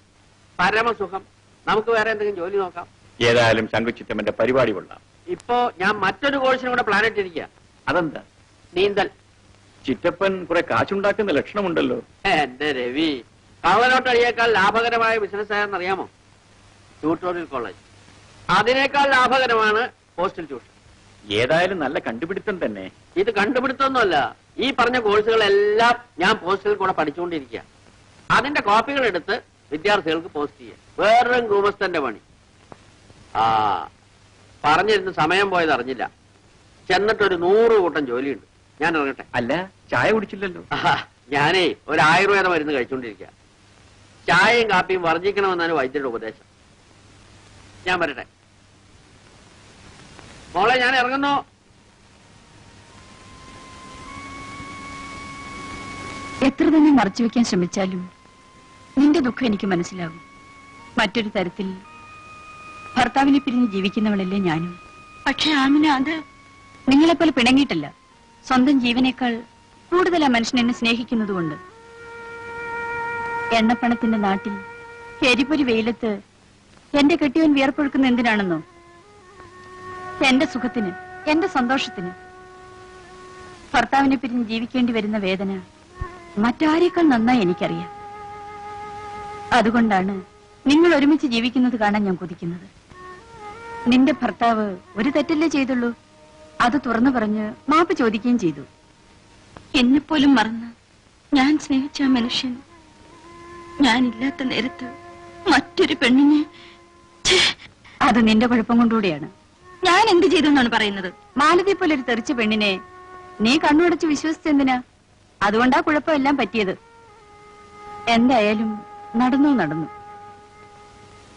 പരമസുഖം. നമുക്ക് വേറെ എന്തെങ്കിലും ജോലി നോക്കാം. ഏതായാലും ശങ്കുച്ചിറ്റമ്മന്റെ പരിപാടി കൊള്ളാം. ഇപ്പോ ഞാൻ മറ്റൊരു കോഴ്സിനും കൂടെ പ്ലാൻ ഇട്ടിരിക്കുക. അതെന്താ? നീന്തൽ. ചിറ്റപ്പൻ കുറെ കാശുണ്ടാക്കുന്ന ലക്ഷണമുണ്ടല്ലോ. എന്റെ രവി, കള്ളനോട്ട് അഴിയേക്കാൾ ലാഭകരമായ ബിസിനസ് ആയെന്നറിയാമോ ട്യൂട്ടോറിയൽ കോളേജ്? അതിനേക്കാൾ ലാഭകരമാണ് പോസ്റ്റൽ ട്യൂഷൻ. ഏതായാലും നല്ല കണ്ടുപിടുത്തം തന്നെ. ഇത് കണ്ടുപിടുത്തൊന്നുമല്ല. ഈ പറഞ്ഞ കോഴ്സുകളെല്ലാം ഞാൻ പോസ്റ്റിൽ കൂടെ പഠിച്ചുകൊണ്ടിരിക്കുക. അതിന്റെ കോപ്പികൾ എടുത്ത് വിദ്യാർത്ഥികൾക്ക് പോസ്റ്റ് ചെയ്യാം. വേറൊരു ഗൂമസ്തന്റെ പണി. ആ, പറഞ്ഞിരുന്ന് സമയം പോയത് അറിഞ്ഞില്ല. ചെന്നിട്ടൊരു 100 കൂട്ടം ജോലിയുണ്ട്. ഞാൻ ഇറങ്ങട്ടെ. അല്ല, ചായ കുടിച്ചില്ലല്ലോ. ഞാനേ ഒരു ആയുർവേദ മരുന്ന് കഴിച്ചുകൊണ്ടിരിക്കുക. ചായയും കാപ്പിയും വർജിക്കണമെന്നാണ് വൈദ്യരുടെ ഉപദേശം. ഞാൻ വരട്ടെ മോളെ, ഞാൻ ഇറങ്ങുന്നു. എത്ര തന്നെ മറച്ചു വെക്കാൻ ശ്രമിച്ചാലും നിന്റെ ദുഃഖം എനിക്ക് മനസ്സിലാകും. മറ്റൊരു തരത്തിൽ ഭർത്താവിനെ പിരിഞ്ഞ് ജീവിക്കുന്നവളല്ലേ ഞാനും. പക്ഷെ ആമിന, അത് നിങ്ങളെപ്പോലെ പിണങ്ങിയിട്ടല്ല, സ്വന്തം ജീവനേക്കാൾ കൂടുതൽ ആ മനുഷ്യൻ എന്നെ സ്നേഹിക്കുന്നതുകൊണ്ട്. എണ്ണപ്പണത്തിന്റെ നാട്ടിൽ എരിപൊരി വെയിലത്ത് എന്റെ കെട്ടിയവൻ വിയർപ്പൊഴുക്കുന്ന എന്തിനാണെന്നോ? എന്റെ സുഖത്തിന്, എന്റെ സന്തോഷത്തിന്. ഭർത്താവിനെ പിരിഞ്ഞ് ജീവിക്കേണ്ടി വരുന്ന വേദന മറ്റാരേക്കാൾ നന്നായി എനിക്കറിയാം. അതുകൊണ്ടാണ് നിങ്ങൾ ഒരുമിച്ച് ജീവിക്കുന്നത് കാണാൻ ഞാൻ കൊതിക്കുന്നത്. നിന്റെ ഭർത്താവ് ഒരു തെറ്റല്ലേ ചെയ്തുള്ളൂ, അത് തുറന്നു പറഞ്ഞ് മാപ്പ് ചോദിക്കുകയും ചെയ്തു. എന്നെപ്പോലും മറന്ന് ഞാൻ സ്നേഹിച്ച ആ മനുഷ്യൻ ഞാനില്ലാത്ത നേരത്ത് മറ്റൊരു പെണ്ണിനെ... അത് നിന്റെ കുഴപ്പം കൊണ്ടുകൂടിയാണ്. ഞാൻ എന്ത് ചെയ്തു എന്നാണ് പറയുന്നത്? മാലതി പോലെ ഒരു തെറിച്ച പെണ്ണിനെ നീ കണ്ണുടച്ച് വിശ്വസിച്ചെന്തിനാ? അതുകൊണ്ടാ കുഴപ്പമെല്ലാം പറ്റിയത്. എന്തായാലും നടന്നു.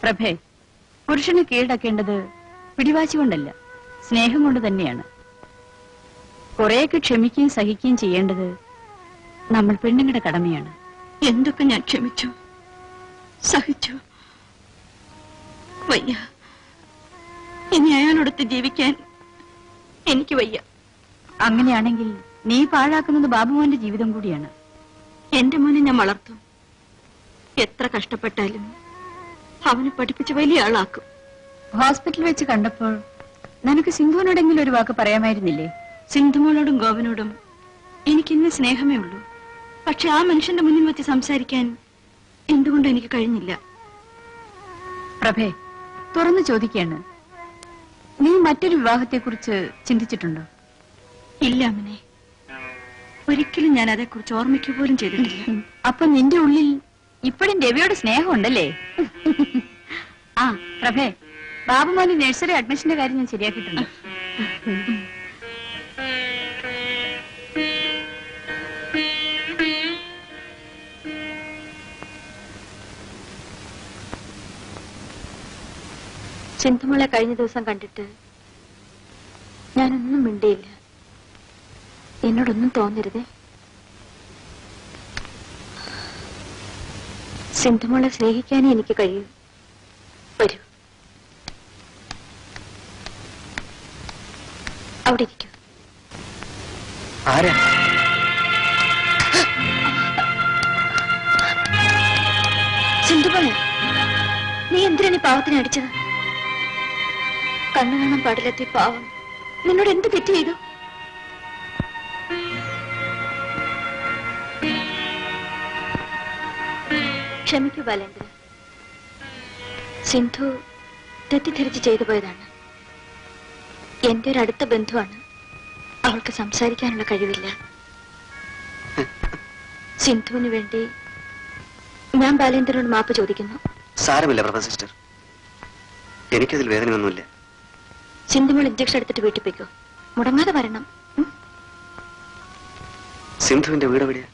പ്രഭേ, പുരുഷനെ കീഴടക്കേണ്ടത് പിടിവാശി കൊണ്ടല്ല, സ്നേഹം കൊണ്ട് തന്നെയാണ്. കുറെയൊക്കെ ക്ഷമിക്കുകയും സഹിക്കുകയും ചെയ്യേണ്ടത് നമ്മൾ പെണ്ണുങ്ങളുടെ കടമയാണ്. എന്തൊക്കെ ഞാൻ ക്ഷമിച്ചു, സഹിച്ചു. വയ്യ, ഇനി അയാളോടൊത്ത് ജീവിക്കാൻ എനിക്ക് വയ്യ. അങ്ങനെയാണെങ്കിൽ നീ പാഴാക്കുന്നത് ബാബുമോന്റെ ജീവിതം കൂടിയാണ്. എന്റെ മോനെ ഞാൻ വളർത്തും. എത്ര കഷ്ടപ്പെട്ടാലും അവനെ പഠിപ്പിച്ച് വലിയ ആളാക്കും. ഹോസ്പിറ്റലിൽ വെച്ച് കണ്ടപ്പോൾ നിനക്ക് സിന്ധുവിനോടെങ്കിലും ഒരു വാക്ക് പറയാമായിരുന്നില്ലേ? സിന്ധുമോളോടും ഗോപനോടും എനിക്കിന്ന് സ്നേഹമേ ഉള്ളൂ. പക്ഷെ ആ മനുഷ്യന്റെ മുന്നിൽ വെച്ച് സംസാരിക്കാൻ എന്തുകൊണ്ട് എനിക്ക് കഴിഞ്ഞില്ല? പ്രഭേ, തുറന്നു ചോദിക്കാണ്, നീ മറ്റൊരു വിവാഹത്തെക്കുറിച്ച് ചിന്തിച്ചിട്ടുണ്ടോ? ഇല്ല അമ്മനെ, ഒരിക്കലും ഞാൻ അതേക്കുറിച്ച് ഓർമ്മിക്കുക പോലും ചെയ്തിട്ടില്ല. അപ്പൊ നിന്റെ ഉള്ളിൽ ഇപ്പോഴും രവിയോട് സ്നേഹമുണ്ടല്ലേ? ആ പ്രഭേ, ബാബുമോന് നഴ്സറി അഡ്മിഷന്റെ കാര്യം ഞാൻ ശരിയാക്കിയിട്ടുണ്ട്. സിന്ധുമോളെ കഴിഞ്ഞ ദിവസം കണ്ടിട്ട് ഞാനൊന്നും മിണ്ടിയില്ല. എന്നോടൊന്നും തോന്നരുതേ. സിന്ധുമോളെ സ്നേഹിക്കാനേ എനിക്ക് കഴിയൂ. വരൂ, അവിടെ ഇരിക്കൂ. ആരാ? സിന്ധുമോളെ, നീ എന്തിനാണ് ഈ പാവത്തിനെ അടിച്ചത്? കണ്ണു കാണാൻ പാടില്ലാത്ത ഈ പാവം നിന്നോട് എന്ത് തെറ്റ് ചെയ്തു? ക്ഷമിക്കൂ ബാലേന്ദ്ര, സിന്ധു തെറ്റിദ്ധരിച്ച് ചെയ്തു പോയതാണ്. എന്റെ ഒരു അടുത്ത ബന്ധുവാണ്. അവൾക്ക് സംസാരിക്കാനുള്ള കഴിവില്ല. സിന്ധുവിന് വേണ്ടി ഞാൻ ബാലേന്ദ്രനോട് മാപ്പ് ചോദിക്കുന്നു. സാരമില്ല പ്രഭ സിസ്റ്റർ, എനിക്കതിൽ വേദനയൊന്നുമില്ല. സിന്ധുമോൾ ഇഞ്ചക്ഷൻ എടുത്തിട്ട് വീട്ടിൽ പോയിക്കോ, മുടങ്ങാതെ വരണം. സിന്ധുവിന്റെ വീട് എവിടെയാ?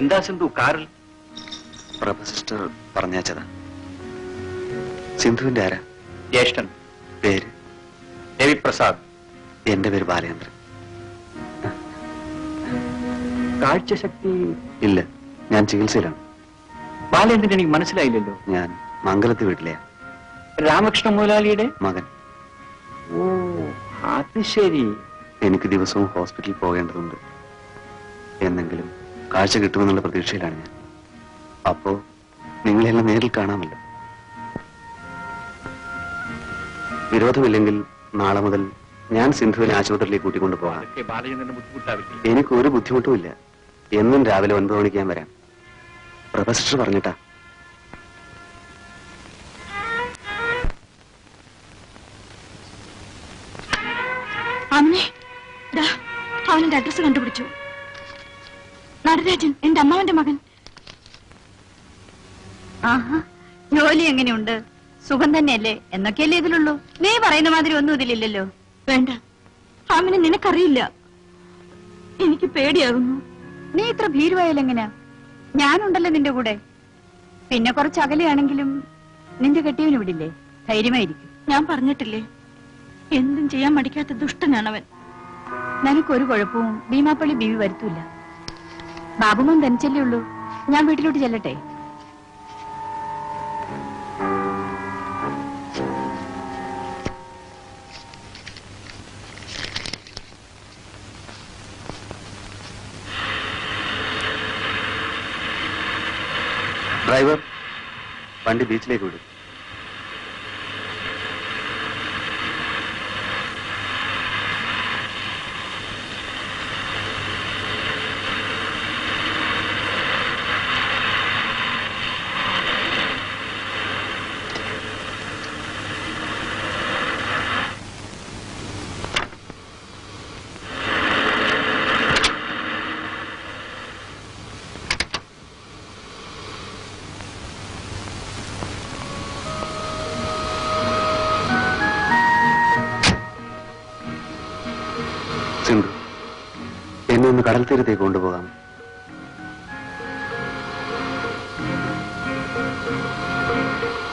എന്താ സിന്ധു കാറിൽ? പ്രഭ സിസ്റ്റർ പറഞ്ഞയച്ചതാ. സിന്ധുവിന്റെ ആരാ? ജ്യേഷ്ഠൻ. പേര്? രവിപ്രസാദ്. എന്റെ പേര് ബാലേന്ദ്രൻ. കാഴ്ചശക്തി ഇല്ല, ഞാൻ ചികിത്സയിലാണ്. ബാലേന്ദ്രൻ എനിക്ക് മനസ്സിലായില്ലല്ലോ. ഞാൻ മംഗലത്ത് വീട്ടിലെയാ. രാമകൃഷ്ണ മുതലാളിയുടെ മകൻ. ഓ, അത് ശരി. എനിക്ക് ദിവസവും ഹോസ്പിറ്റലിൽ പോകേണ്ടതുണ്ട്. എന്നെങ്കിലും കാഴ്ച കിട്ടുമെന്നുള്ള പ്രതീക്ഷയിലാണ് ഞാൻ. അപ്പോ നിങ്ങളെല്ലാം നേരിൽ കാണാമല്ലോ. വിരോധമില്ലെങ്കിൽ നാളെ മുതൽ ഞാൻ സിന്ധുവിനെ ആശുപത്രിയിലേക്ക് കൂട്ടിക്കൊണ്ടു പോകാം. ബാലചന്ദ്രന് ബുദ്ധിമുട്ടാവില്ലേ? എനിക്കൊരു ബുദ്ധിമുട്ടുമില്ല. എന്നും രാവിലെ 9 മണിക്ക് ഞാൻ വരാം. പ്രൊഫസർ പറഞ്ഞിട്ടാ. അമ്മേ, അവനെന്റെ അഡ്രസ് കണ്ടുപിടിച്ചു. നടരാജൻ, എന്റെ അമ്മാവന്റെ മകൻ. ആഹാ, ജോലി എങ്ങനെയുണ്ട്? സുഖം തന്നെയല്ലേ? എന്നൊക്കെയല്ലേ ഇതിലുള്ളൂ. നീ പറയുന്ന മാതിരി ഒന്നും ഇതിലില്ലല്ലോ. വേണ്ട, അവനെ നിനക്കറിയില്ല. എനിക്ക് പേടിയാകുന്നു. നീ ഇത്ര ഭീരുവായാലെങ്ങനാ? ഞാനുണ്ടല്ലോ നിന്റെ കൂടെ. പിന്നെ കുറച്ച് അകലെയാണെങ്കിലും നിന്റെ കെട്ടിയവന് വിടില്ലേ? ധൈര്യമായിരിക്കും. ഞാൻ പറഞ്ഞിട്ടില്ലേ, എന്തും ചെയ്യാൻ മടിക്കാത്ത ദുഷ്ടനാണവൻ. നിനക്കൊരു കുഴപ്പവും ഭീമാപ്പള്ളി ബീവി വരുത്തൂല. ബാബുമോൻ തനിച്ചല്ലേ ഉള്ളൂ. ഞാൻ വീട്ടിലോട്ട് ചെല്ലട്ടെ? ഡ്രൈവർ, വണ്ടി ബീച്ചിലേക്ക് വിടും. സിന്ധു, എന്നെ ഒന്ന് കടൽ തീരത്തേക്ക് കൊണ്ടുപോകാം.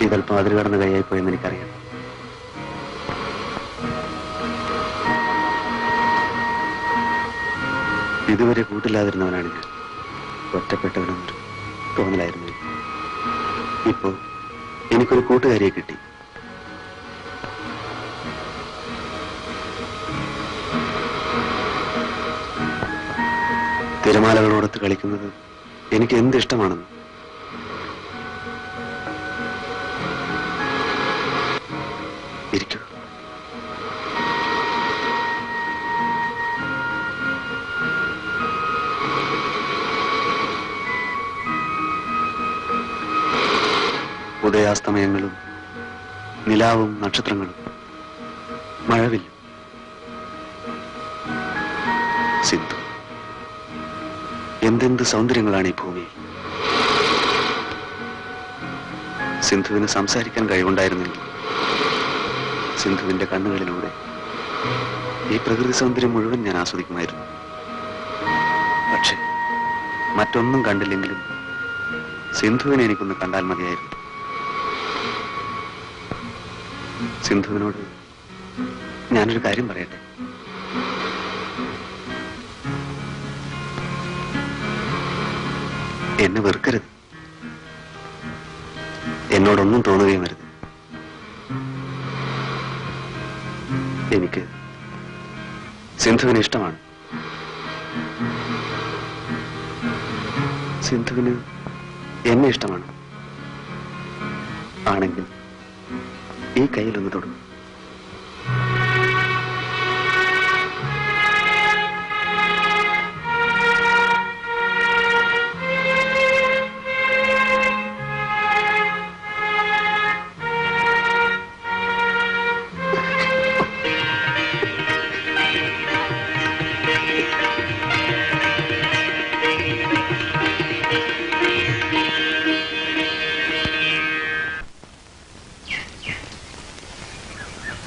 ഇതല്പം അതിൽ കടന്ന് കൈയായി പോയെന്ന് എനിക്കറിയാം. ഇതുവരെ കൂട്ടില്ലാതിരുന്നവനാണ് ഞാൻ. ഒറ്റപ്പെട്ടവനെന്നൊരു തോന്നലായിരുന്നു. ഇപ്പോ എനിക്കൊരു കൂട്ടുകാരിയെ കിട്ടി. തിരമാലകളോടൊത്ത് കളിക്കുന്നത് എനിക്ക് എന്ത് ഇഷ്ടമാണെന്ന്. ഇരിക്കൂ. ഉദയാസ്തമയങ്ങളും നിലാവും നക്ഷത്രങ്ങളും മഴവില്ലും. സിന്ധു, എന്തെന്ത് സൗന്ദര്യങ്ങളാണ് ഈ ഭൂമിയിൽ. സിന്ധുവിന് സംസാരിക്കാൻ കഴിവുണ്ടായിരുന്നെങ്കിൽ സിന്ധുവിന്റെ കണ്ണുകളിലൂടെ ഈ പ്രകൃതി സൗന്ദര്യം മുഴുവൻ ഞാൻ ആസ്വദിക്കുമായിരുന്നു. പക്ഷെ മറ്റൊന്നും കണ്ടില്ലെങ്കിലും സിന്ധുവിനെ എനിക്കൊന്ന് കണ്ടാൽ മതിയായിരുന്നു. സിന്ധുവിനോട് ഞാനൊരു കാര്യം പറയട്ടെ. എന്നെ വെറുക്കരുത്. എന്നോടൊന്നും തോന്നുകയും വരുത്. എനിക്ക് സിന്ധുവിന് ഇഷ്ടമാണ്. സിന്ധുവിന് എന്നെ ഇഷ്ടമാണ്. ആണെങ്കിൽ ഈ കയ്യിലൊന്ന് തൊടും.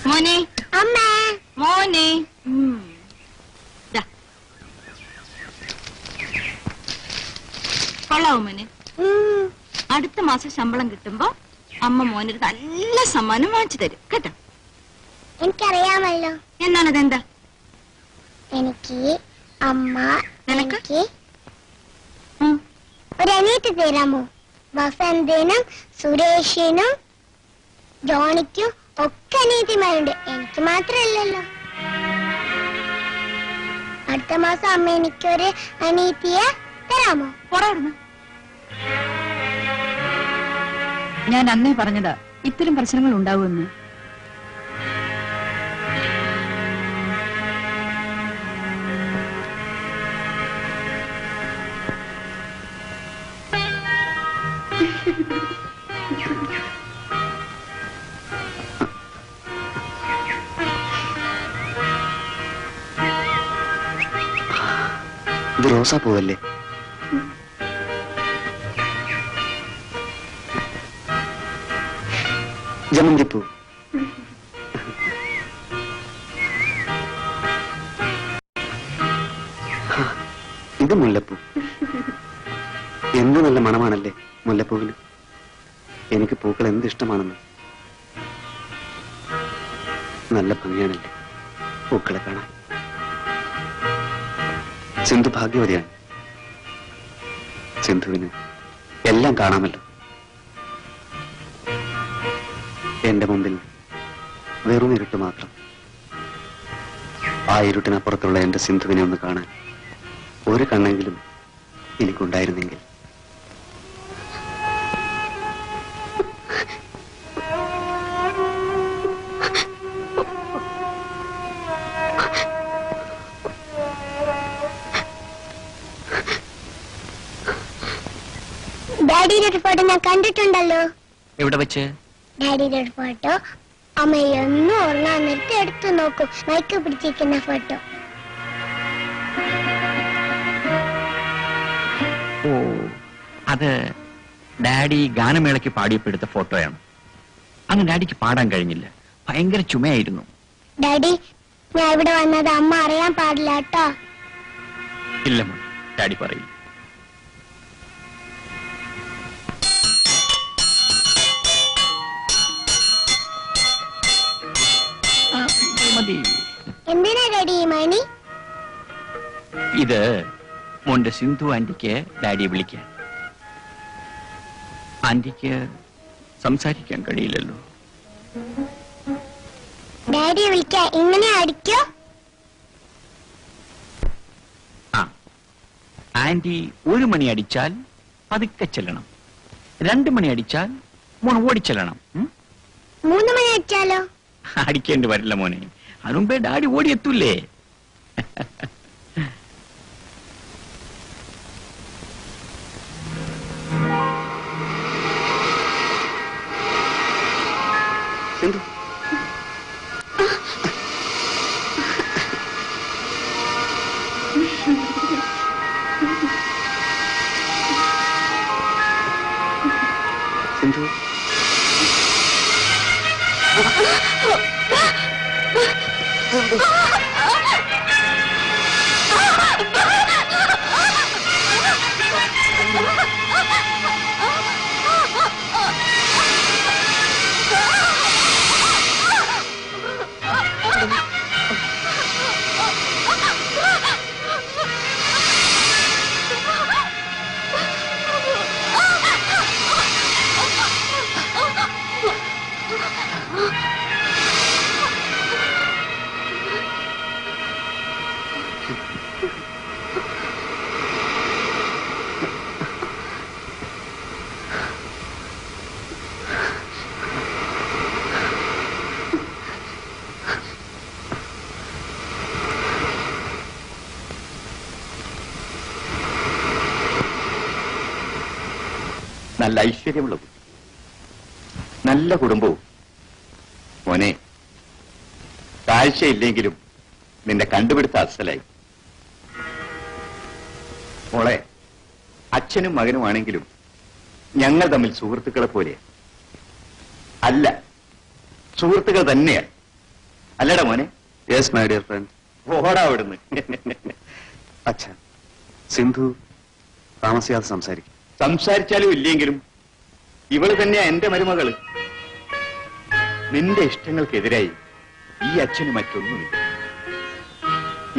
മോനെ, അമ്മ, മോനെ. കൊള്ളാവൂ മോനെ. അടുത്ത മാസം ശമ്പളം കിട്ടുമ്പോ അമ്മ മോനൊരു നല്ല സമ്മാനം വാങ്ങിച്ചു തരും കേട്ടോ. എനിക്കറിയാമല്ലോ. എന്നാണതെന്താ? എനിക്ക് അമ്മ നിനക്ക് ഒരു അനിയത്തി തരാമോ? വസന്തനും സുരേഷിനും ജോണിക്കും ഒക്കെ അനിയത്തിമാരുണ്ട്. എനിക്ക് മാത്രമല്ലല്ലോ. അടുത്ത മാസം അമ്മ എനിക്കൊരു അനിയത്തിയെ തരാമോ? പോടായിരുന്നു. ഞാൻ അന്നേ പറഞ്ഞതാ ഇത്തരം പ്രശ്നങ്ങൾ ഉണ്ടാവുമെന്ന്. ഇത് റോസാപ്പൂവല്ലേ? ജമന്തിപ്പൂ. ഇത് മുല്ലപ്പൂ. എന്ത് നല്ല മണമാണല്ലേ മുല്ലപ്പൂവിന്. എനിക്ക് പൂക്കൾ എന്ത് ഇഷ്ടമാണെന്ന്. നല്ല ഭംഗിയാണല്ലേ പൂക്കളെ കാണാൻ. സിന്ധു ഭാഗ്യവതിയാണ്. സിന്ധുവിന് എല്ലാം കാണാമല്ലോ. എന്റെ മുമ്പിൽ വെറും ഇരുട്ട് മാത്രം. ആ ഇരുട്ടിനപ്പുറത്തുള്ള എന്റെ സിന്ധുവിനെ ഒന്ന് കാണാൻ ഒരു കണ്ണെങ്കിലും എനിക്കുണ്ടായിരുന്നെങ്കിൽ. ഡാഡിയുടെ ഒരു ഫോട്ടോ ഞാൻ കണ്ടിട്ടുണ്ടല്ലോ. എവിടെ വെച്ച്? ഡാഡിയുടെ ഒരു ഫോട്ടോ അമ്മ എന്നും ഉറങ്ങാൻ നേരത്തെ എടുത്തു നോക്കും. മൈക്ക് പിടിച്ചിരിക്കുന്ന ഫോട്ടോ. ഓ, അത് ഡാഡി ഗാനമേളയ്ക്ക് പാടിയപ്പോ എടുത്ത ഫോട്ടോയാണ്. അന്ന് ഡാഡിക്ക് പാടാൻ കഴിഞ്ഞില്ല, ഭയങ്കര ചുമയായിരുന്നു. ഡാഡി, ഞാൻ ഇവിടെ വന്നത് അമ്മ അറിയാൻ പാടില്ല കേട്ടോ. ഇല്ല മോൻ, ഡാഡി പറയില്ല. മതി. എന്തിനാ ഡാഡി ഈ മണി? ഇത് മോന്റെ സിന്ധു ആന്റിക്ക് ഡാഡിയെ വിളിക്കാൻ. ആന്റിക്ക് സംസാരിക്കാൻ കഴിയില്ലല്ലോ. ഡാഡിയെ വിളിക്കാൻ ഇങ്ങനെ അടിക്കോ? ആ, ആന്റി 1 മണി അടിച്ചാൽ പതുക്കെ ചെല്ലണം, 2 മണി അടിച്ചാൽ മോൻ ഓടിച്ചെല്ലണം. 3 മണി അടിച്ചാലോ? അടിക്കേണ്ടി വരില്ല മോനെ, അതിനുമ്പേ ഡാഡി ഓടിയെത്തൂല്ലേ. സിന്ധു, സിന്ധു, നല്ല ഐശ്വര്യമുള്ള കുട്ടി, നല്ല കുടുംബവും. മോനെ, കാഴ്ചയില്ലെങ്കിലും നിന്റെ കണ്ടുപിടുത്ത അസലായി. മോളെ, അച്ഛനും മകനുമാണെങ്കിലും ഞങ്ങൾ തമ്മിൽ സുഹൃത്തുക്കളെ പോലെ അല്ല, സുഹൃത്തുക്കൾ തന്നെയാണ്. അല്ലടാ മോനെ? Yes my dear friend. ഓടാ അവിടുന്ന്. അച്ഛാ, സിന്ധു താമസിയാതെ സംസാരിക്കും. സംസാരിച്ചാലും ഇല്ലെങ്കിലും ഇവള് തന്നെയാ എന്റെ മരുമകള്. നിന്റെ ഇഷ്ടങ്ങൾക്കെതിരായി ഈ അച്ഛന് മറ്റൊന്നുമില്ല.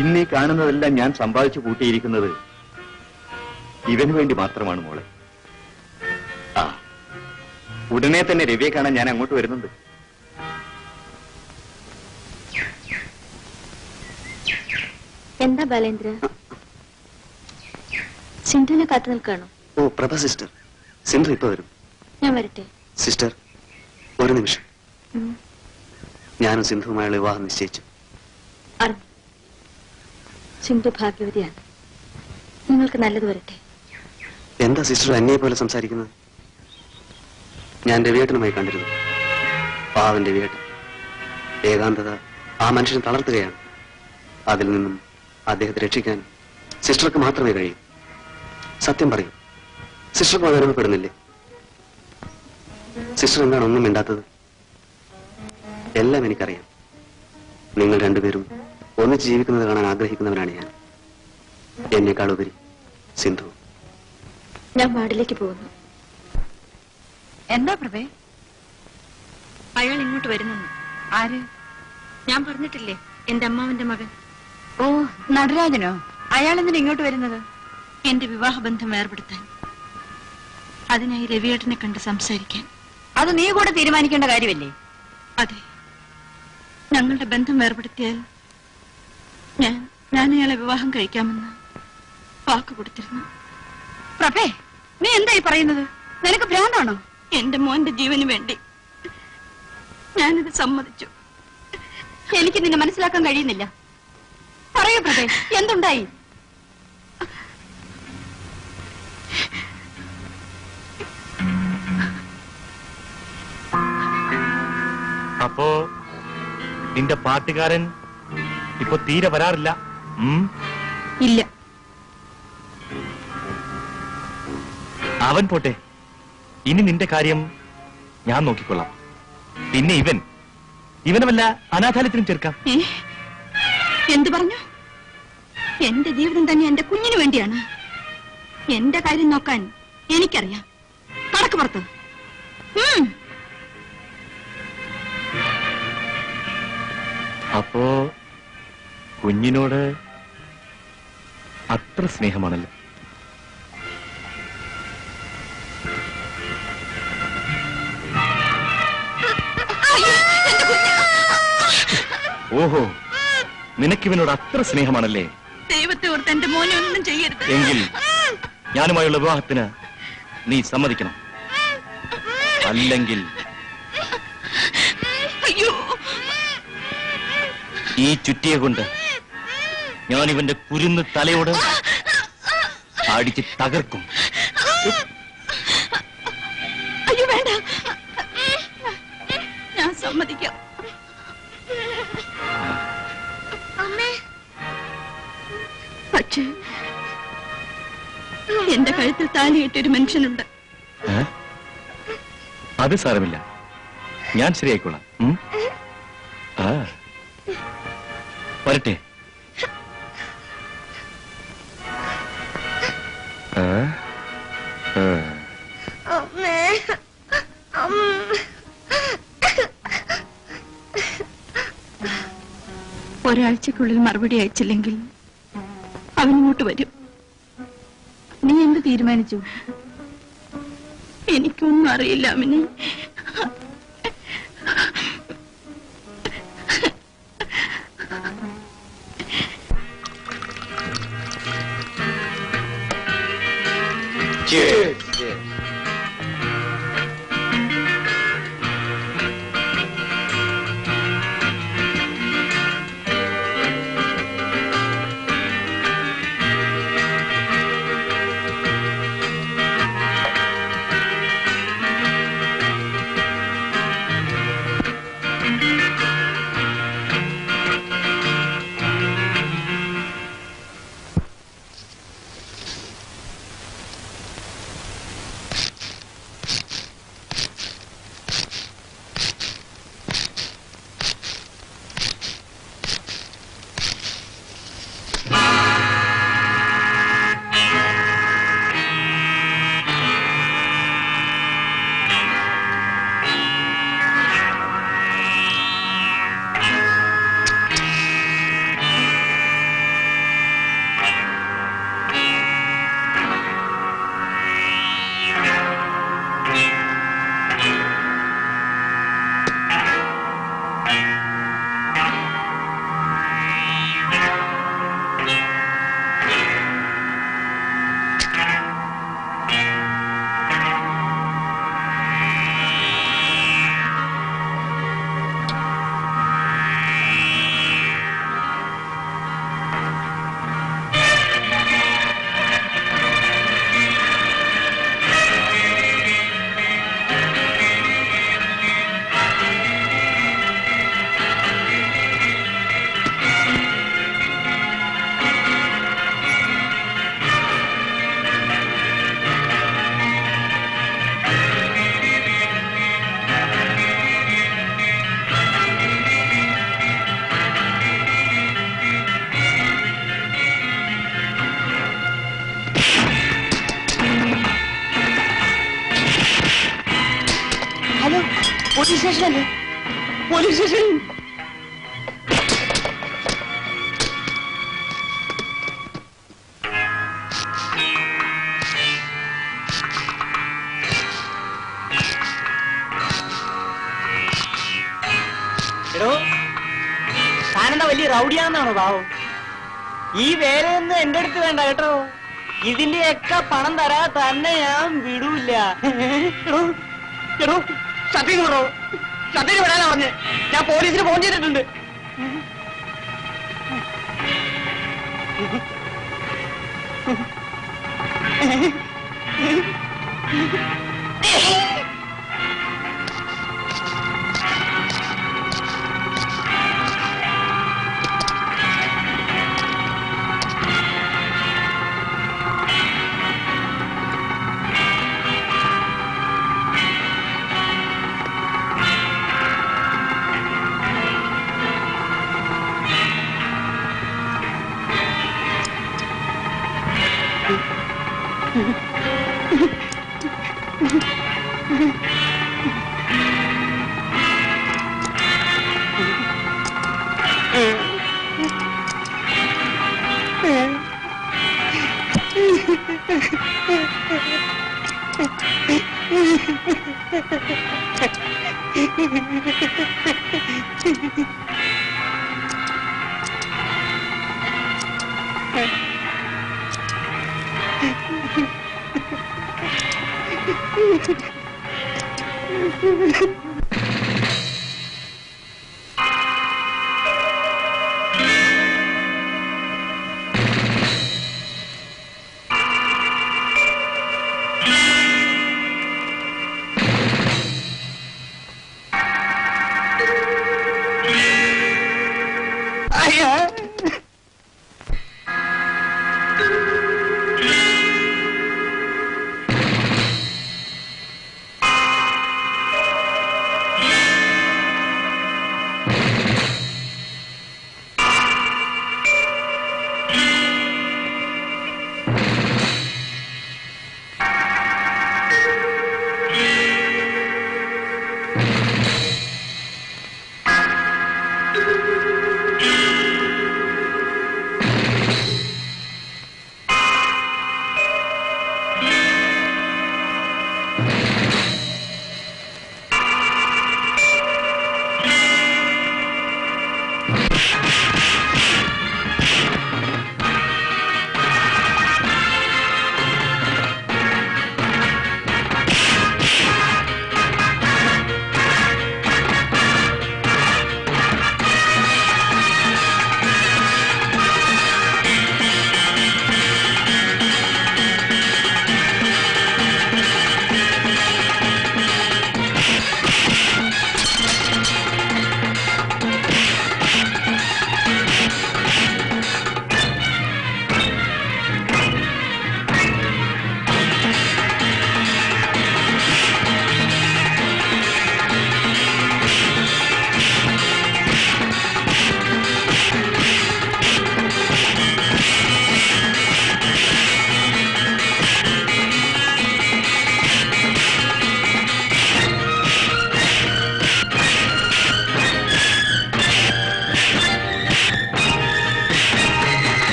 ഇന്നീ കാണുന്നതെല്ലാം ഞാൻ സമ്പാദിച്ചു കൂട്ടിയിരിക്കുന്നത് ഇവന് വേണ്ടി മാത്രമാണ് മോളെ. ആ, ഉടനെ തന്നെ രവിയെ കാണാൻ ഞാൻ അങ്ങോട്ട് വരുന്നുണ്ട്. എന്താ ബാലേന്ദ്ര, സിന്ധുവിനെ കാത്തു നിൽക്കാണോ? ഓ പ്രഭ സിസ്റ്റർ, സിന്ധു ഇപ്പൊ വരും. ഞാൻ വരട്ടെ? സിസ്റ്റർ, ഒരു നിമിഷം. ഞാനും സിന്ധുവുമായുള്ള വിവാഹം നിശ്ചയിച്ചു. അറിഞ്ഞു. സിന്ധു ഭാഗ്യവതിയാണ്. നിങ്ങൾക്ക് നല്ലത് വരട്ടെ. എന്താ സിസ്റ്റർ അന്യെ പോലെ സംസാരിക്കുന്നത്? ഞാൻ രവിയേട്ടനുമായി കണ്ടിരുന്നു. പാവൻ രവിയേട്ടൻ. ഏകാന്തത ആ മനുഷ്യനെ തളർത്തുകയാണ്. അതിൽ നിന്നും അദ്ദേഹത്തെ രക്ഷിക്കാൻ സിസ്റ്റർക്ക് മാത്രമേ കഴിയൂ. സത്യം പറയൂ, സിസ്റ്റർക്ക് അനുഭവപ്പെടുന്നില്ലേ? സിസ്റ്റർ എന്താണ് ഒന്നും മിണ്ടാത്തത്? എല്ലാം എനിക്കറിയാം. നിങ്ങൾ രണ്ടുപേരും ഒന്നിച്ച് ജീവിക്കുന്നത് കാണാൻ ആഗ്രഹിക്കുന്നവനാണ് ഞാൻ. എന്നേക്കാൾ ഉപരി സിന്ധു. ഞാൻ വാർഡിലേക്ക് പോകുന്നു. എന്താ പ്രഭേ? അയാൾ ഇങ്ങോട്ട് വരുന്നു. ആര്? ഞാൻ പറഞ്ഞിട്ടില്ലേ, എന്റെ അമ്മാവന്റെ മകൻ. ഓ, നടരാജനോ? അയാൾ എന്തിനാ ഇങ്ങോട്ട് വരുന്നത്? എന്റെ വിവാഹബന്ധം ഏർപ്പെടുത്താൻ. അതിനായി രവിയേട്ടനെ കണ്ട് സംസാരിക്കാൻ. അത് നീ കൂടെ തീരുമാനിക്കേണ്ട കാര്യമല്ലേ? അതെ, ഞങ്ങളുടെ ബന്ധം ഏർപ്പെടുത്തിയാൽ ഞാൻ അയാളെ വിവാഹം കഴിക്കാമെന്ന് വാക്ക് കൊടുത്തിരുന്നു. പ്രഭേ, നീ എന്തായി പറയുന്നത്? നിനക്ക് ഭ്രാന്താണോ? എന്റെ മോന്റെ ജീവന് വേണ്ടി ഞാനിത് സമ്മതിച്ചു. എനിക്ക് നിന്നെ മനസ്സിലാക്കാൻ കഴിയുന്നില്ല. പറയൂ പ്രഭേ, എന്തുണ്ടായി? നിന്റെ പാട്ടുകാരൻ ഇപ്പൊ തീരെ വരാറില്ല. ഇല്ല. അവൻ പോട്ടെ, ഇനി നിന്റെ കാര്യം ഞാൻ നോക്കിക്കൊള്ളാം. പിന്നെ ഇവനെ വല്ല അനാഥാലയത്തിനും ചേർക്കാം. എന്തു പറഞ്ഞു? എന്റെ ജീവിതം തന്നെ എന്റെ കുഞ്ഞിന് വേണ്ടിയാണ്. എന്റെ കാര്യം നോക്കാൻ എനിക്കറിയാം. കടക്ക് പുറത്ത്. അപ്പോ കുഞ്ഞിനോട് അത്ര സ്നേഹമാണല്ലോ. ഓഹോ, നിനക്കിവനോട് അത്ര സ്നേഹമാണല്ലേ? ദൈവത്തെ ഓർത്ത് എന്റെ മോനെ ഒന്നും ചെയ്യരുത്. എങ്കിൽ ഞാനുമായുള്ള വിവാഹത്തിന് നീ സമ്മതിക്കണം. അല്ലെങ്കിൽ അയ്യോ, ഈ ചുറ്റിയെ കൊണ്ട് ഞാൻ ഇവന്റെ കുരുന്ന് തലയോട് അടിച്ച് തകർക്കും. അയ്യോ വേണ്ട, ഞാൻ സമ്മതിക്കാം. പക്ഷേ എന്റെ കഴുത്തിൽ താലിയിട്ടൊരു മനുഷ്യനുണ്ട്. അത് സാരമില്ല, ഞാൻ ശരിയായിക്കോളാം. വരട്ടെ. ഒരാഴ്ചക്കുള്ളിൽ മറുപടി അയച്ചില്ലെങ്കിൽ അവനിങ്ങോട്ട് വരും. നീ എന്ത് തീരുമാനിച്ചു? എനിക്കൊന്നും അറിയില്ല അമിനെ. പോലീസ് സ്റ്റേഷനല്ലേ? Police station. എടോ, താനെന്താ വലിയ റൗഡിയാണെന്നാണോ ഭാവം? ഈ വേലയൊന്നും എന്റെ അടുത്ത് വേണ്ട കേട്ടോ. ഇതിന്റെയൊക്കെ പണം തരാ തന്നെ ഞാൻ വിടൂല്ല. എടോ, സത്യം കൊണ്ടോ? സത്യം വിടാനാ പറഞ്ഞ്. ഞാൻ പോലീസിന് ഫോൺ ചെയ്തിട്ടുണ്ട്.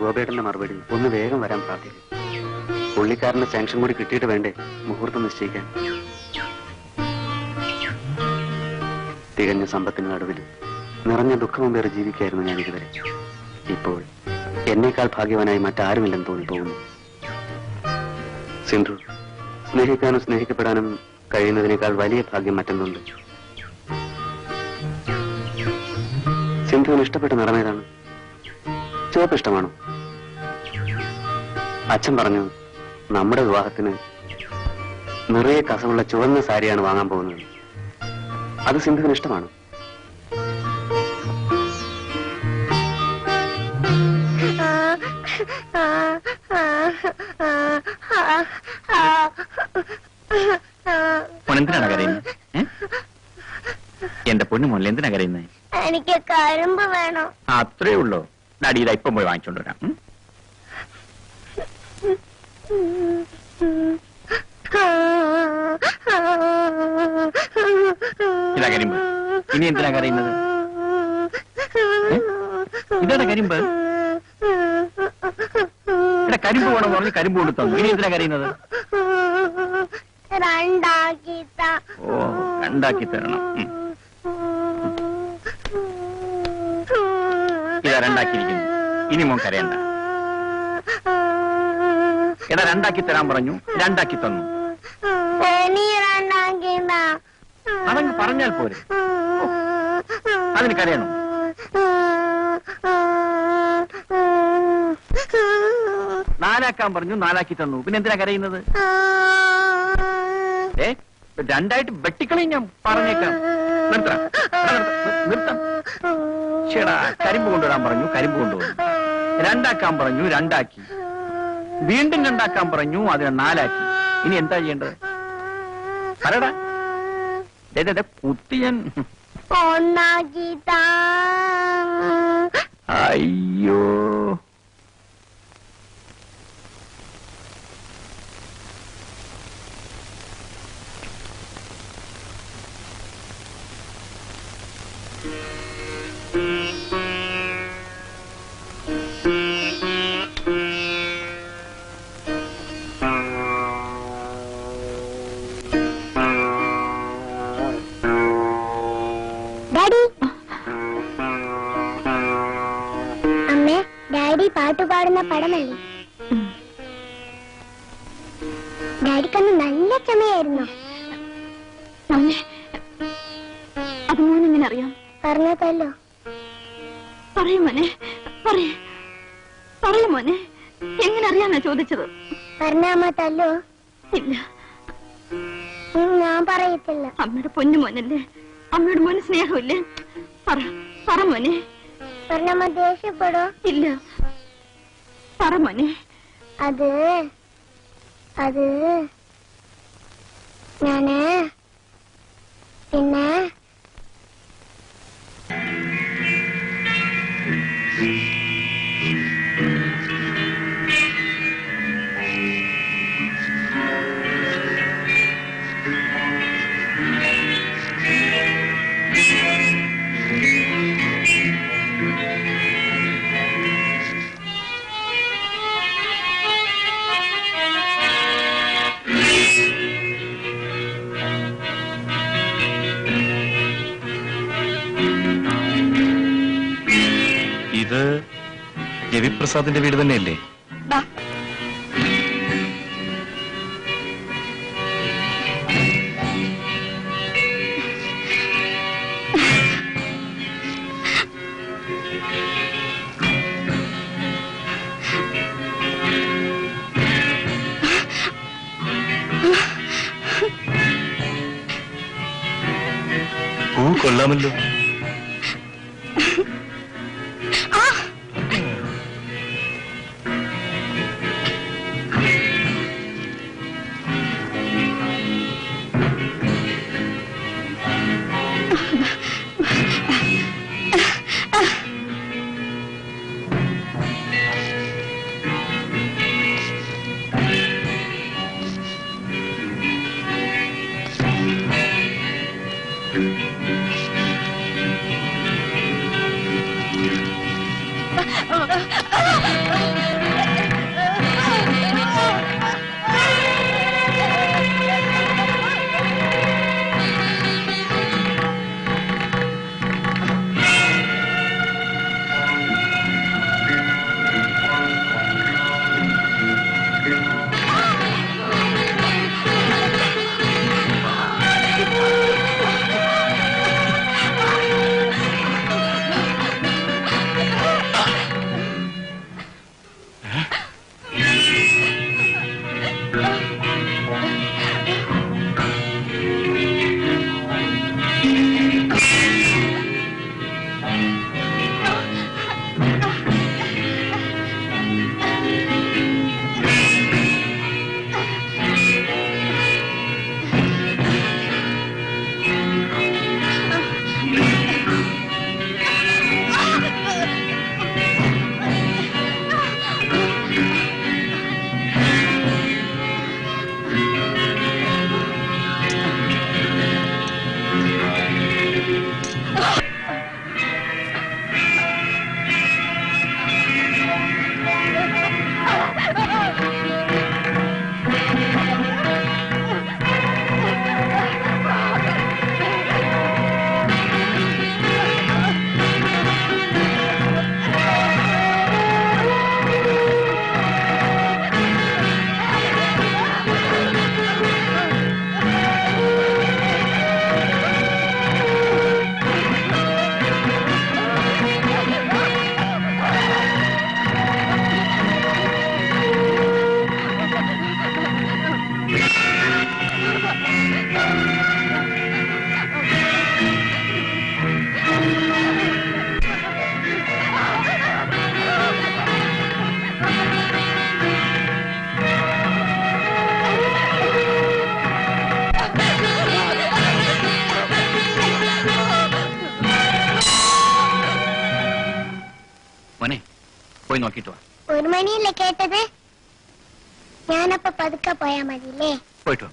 ഗോപേട്ടന്റെ മറുപടി ഒന്ന് വേഗം വരാൻ പ്രാർത്ഥിക്കും. പുള്ളിക്കാരന്റെ സാങ്ഷൻ കൂടി കിട്ടിയിട്ട് വേണ്ടേ മുഹൂർത്തം നിശ്ചയിക്കാൻ. തികഞ്ഞ സമ്പത്തിന് നടുവിൽ നിറഞ്ഞ ദുഃഖവും പേര് ജീവിക്കായിരുന്നു ഞാൻ ഇതുവരെ. ഇപ്പോൾ എന്നേക്കാൾ ഭാഗ്യവാനായി മറ്റാരുമില്ലെന്ന് തോന്നിപ്പോകുന്നു. സിന്ധു, സ്നേഹിക്കാനും സ്നേഹിക്കപ്പെടാനും കഴിയുന്നതിനേക്കാൾ വലിയ ഭാഗ്യം മറ്റൊന്നുണ്ട്. സിന്ധുവിന് ഇഷ്ടപ്പെട്ട നിറമേതാണ്? ചുവപ്പ് ഇഷ്ടമാണോ? അച്ഛൻ പറഞ്ഞു നമ്മുടെ വിവാഹത്തിന് നിറയെ കസവുള്ള ചുവന്ന സാരിയാണ് വാങ്ങാൻ പോകുന്നത്. അത് സിന്ധുവിന് ഇഷ്ടമാണ്. എന്തിനാണ് കരയുന്നത്? എന്റെ പൊന്നു മോനിൽ എന്തിനാ കരയുന്നത്? എനിക്ക് കരിമ്പ് വേണം. അത്രേ ഉള്ളൂ. ഡാഡി ഇതാ ഇപ്പം പോയി വാങ്ങിച്ചോണ്ട് വരാം. ഇതാ കരിമ്പ്. ഇനി എന്തിനാ കരയുന്നത്? ഇതാണ് കരിമ്പ്. ഇവിടെ കരിമ്പ് വേണമെന്ന് പറഞ്ഞ് കരിമ്പ് കൊണ്ട് തന്നു. ഇനി എന്തിനാ കരയുന്നത്? ഓ, രണ്ടാക്കി തരണം. ഇതാ രണ്ടാക്കിയിരിക്കുന്നു. ഇനി മോൻ കരയണ്ട. എടാ രണ്ടാക്കി തരാൻ പറഞ്ഞു, രണ്ടാക്കി തന്നു. അതങ്ങ് പറഞ്ഞാൽ പോരെ. അതിന് കരയണോ? നാലാക്കാൻ പറഞ്ഞു, നാലാക്കി തന്നു. പിന്നെ എന്തിനാ കരയുന്നത്? രണ്ടായിട്ട് വെട്ടിക്കളയും ഞാൻ പറഞ്ഞേക്കാം. നിർത്താം. ചേടാ, കരിമ്പ് കൊണ്ടുവരാൻ പറഞ്ഞു, കരിമ്പ് കൊണ്ടുവന്നു. രണ്ടാക്കാൻ പറഞ്ഞു, രണ്ടാക്കി. വീണ്ടും രണ്ടാക്കാൻ പറഞ്ഞു, അതിനെ നാലാക്കി. ഇനി എന്താ ചെയ്യേണ്ടത്? പറയടാ. കുത്തിയൻ. അയ്യോ, പാട്ട് പാടുന്ന പടമല്ലേ? ഡാഡിക്കന്ന് നല്ല ചമയായിരുന്നു. അത് മോനെങ്ങനെ അറിയാം? പറഞ്ഞതല്ലോ. പറയൂ മോനെ, പറയൂ മോനെ. എങ്ങനെ അറിയാന്നാ ചോദിച്ചത്? പറഞ്ഞാമത്തല്ലോ. ഇല്ല, ഞാൻ പറയത്തില്ല. അമ്മയുടെ പൊന്നു മോനല്ലേ, അമ്മയുടെ മോന് സ്നേഹമില്ലേ? പറ മോനെ. പറഞ്ഞാമ ദേഷ്യപ്പെടോ? ഇല്ല, പറ മോനെ. അത് ഞാന് പിന്നെ ഇത് രവിപ്രസാദിന്റെ വീട് തന്നെയല്ലേ? പൂ കൊള്ളാമല്ലോ. പോയി നോക്കിയിട്ട് വാ. 1 മണിയല്ലേ കേട്ടത്? ഞാനപ്പോ പതുക്കെ പോയാ മതില്ലേ? പോയിട്ട് വാ.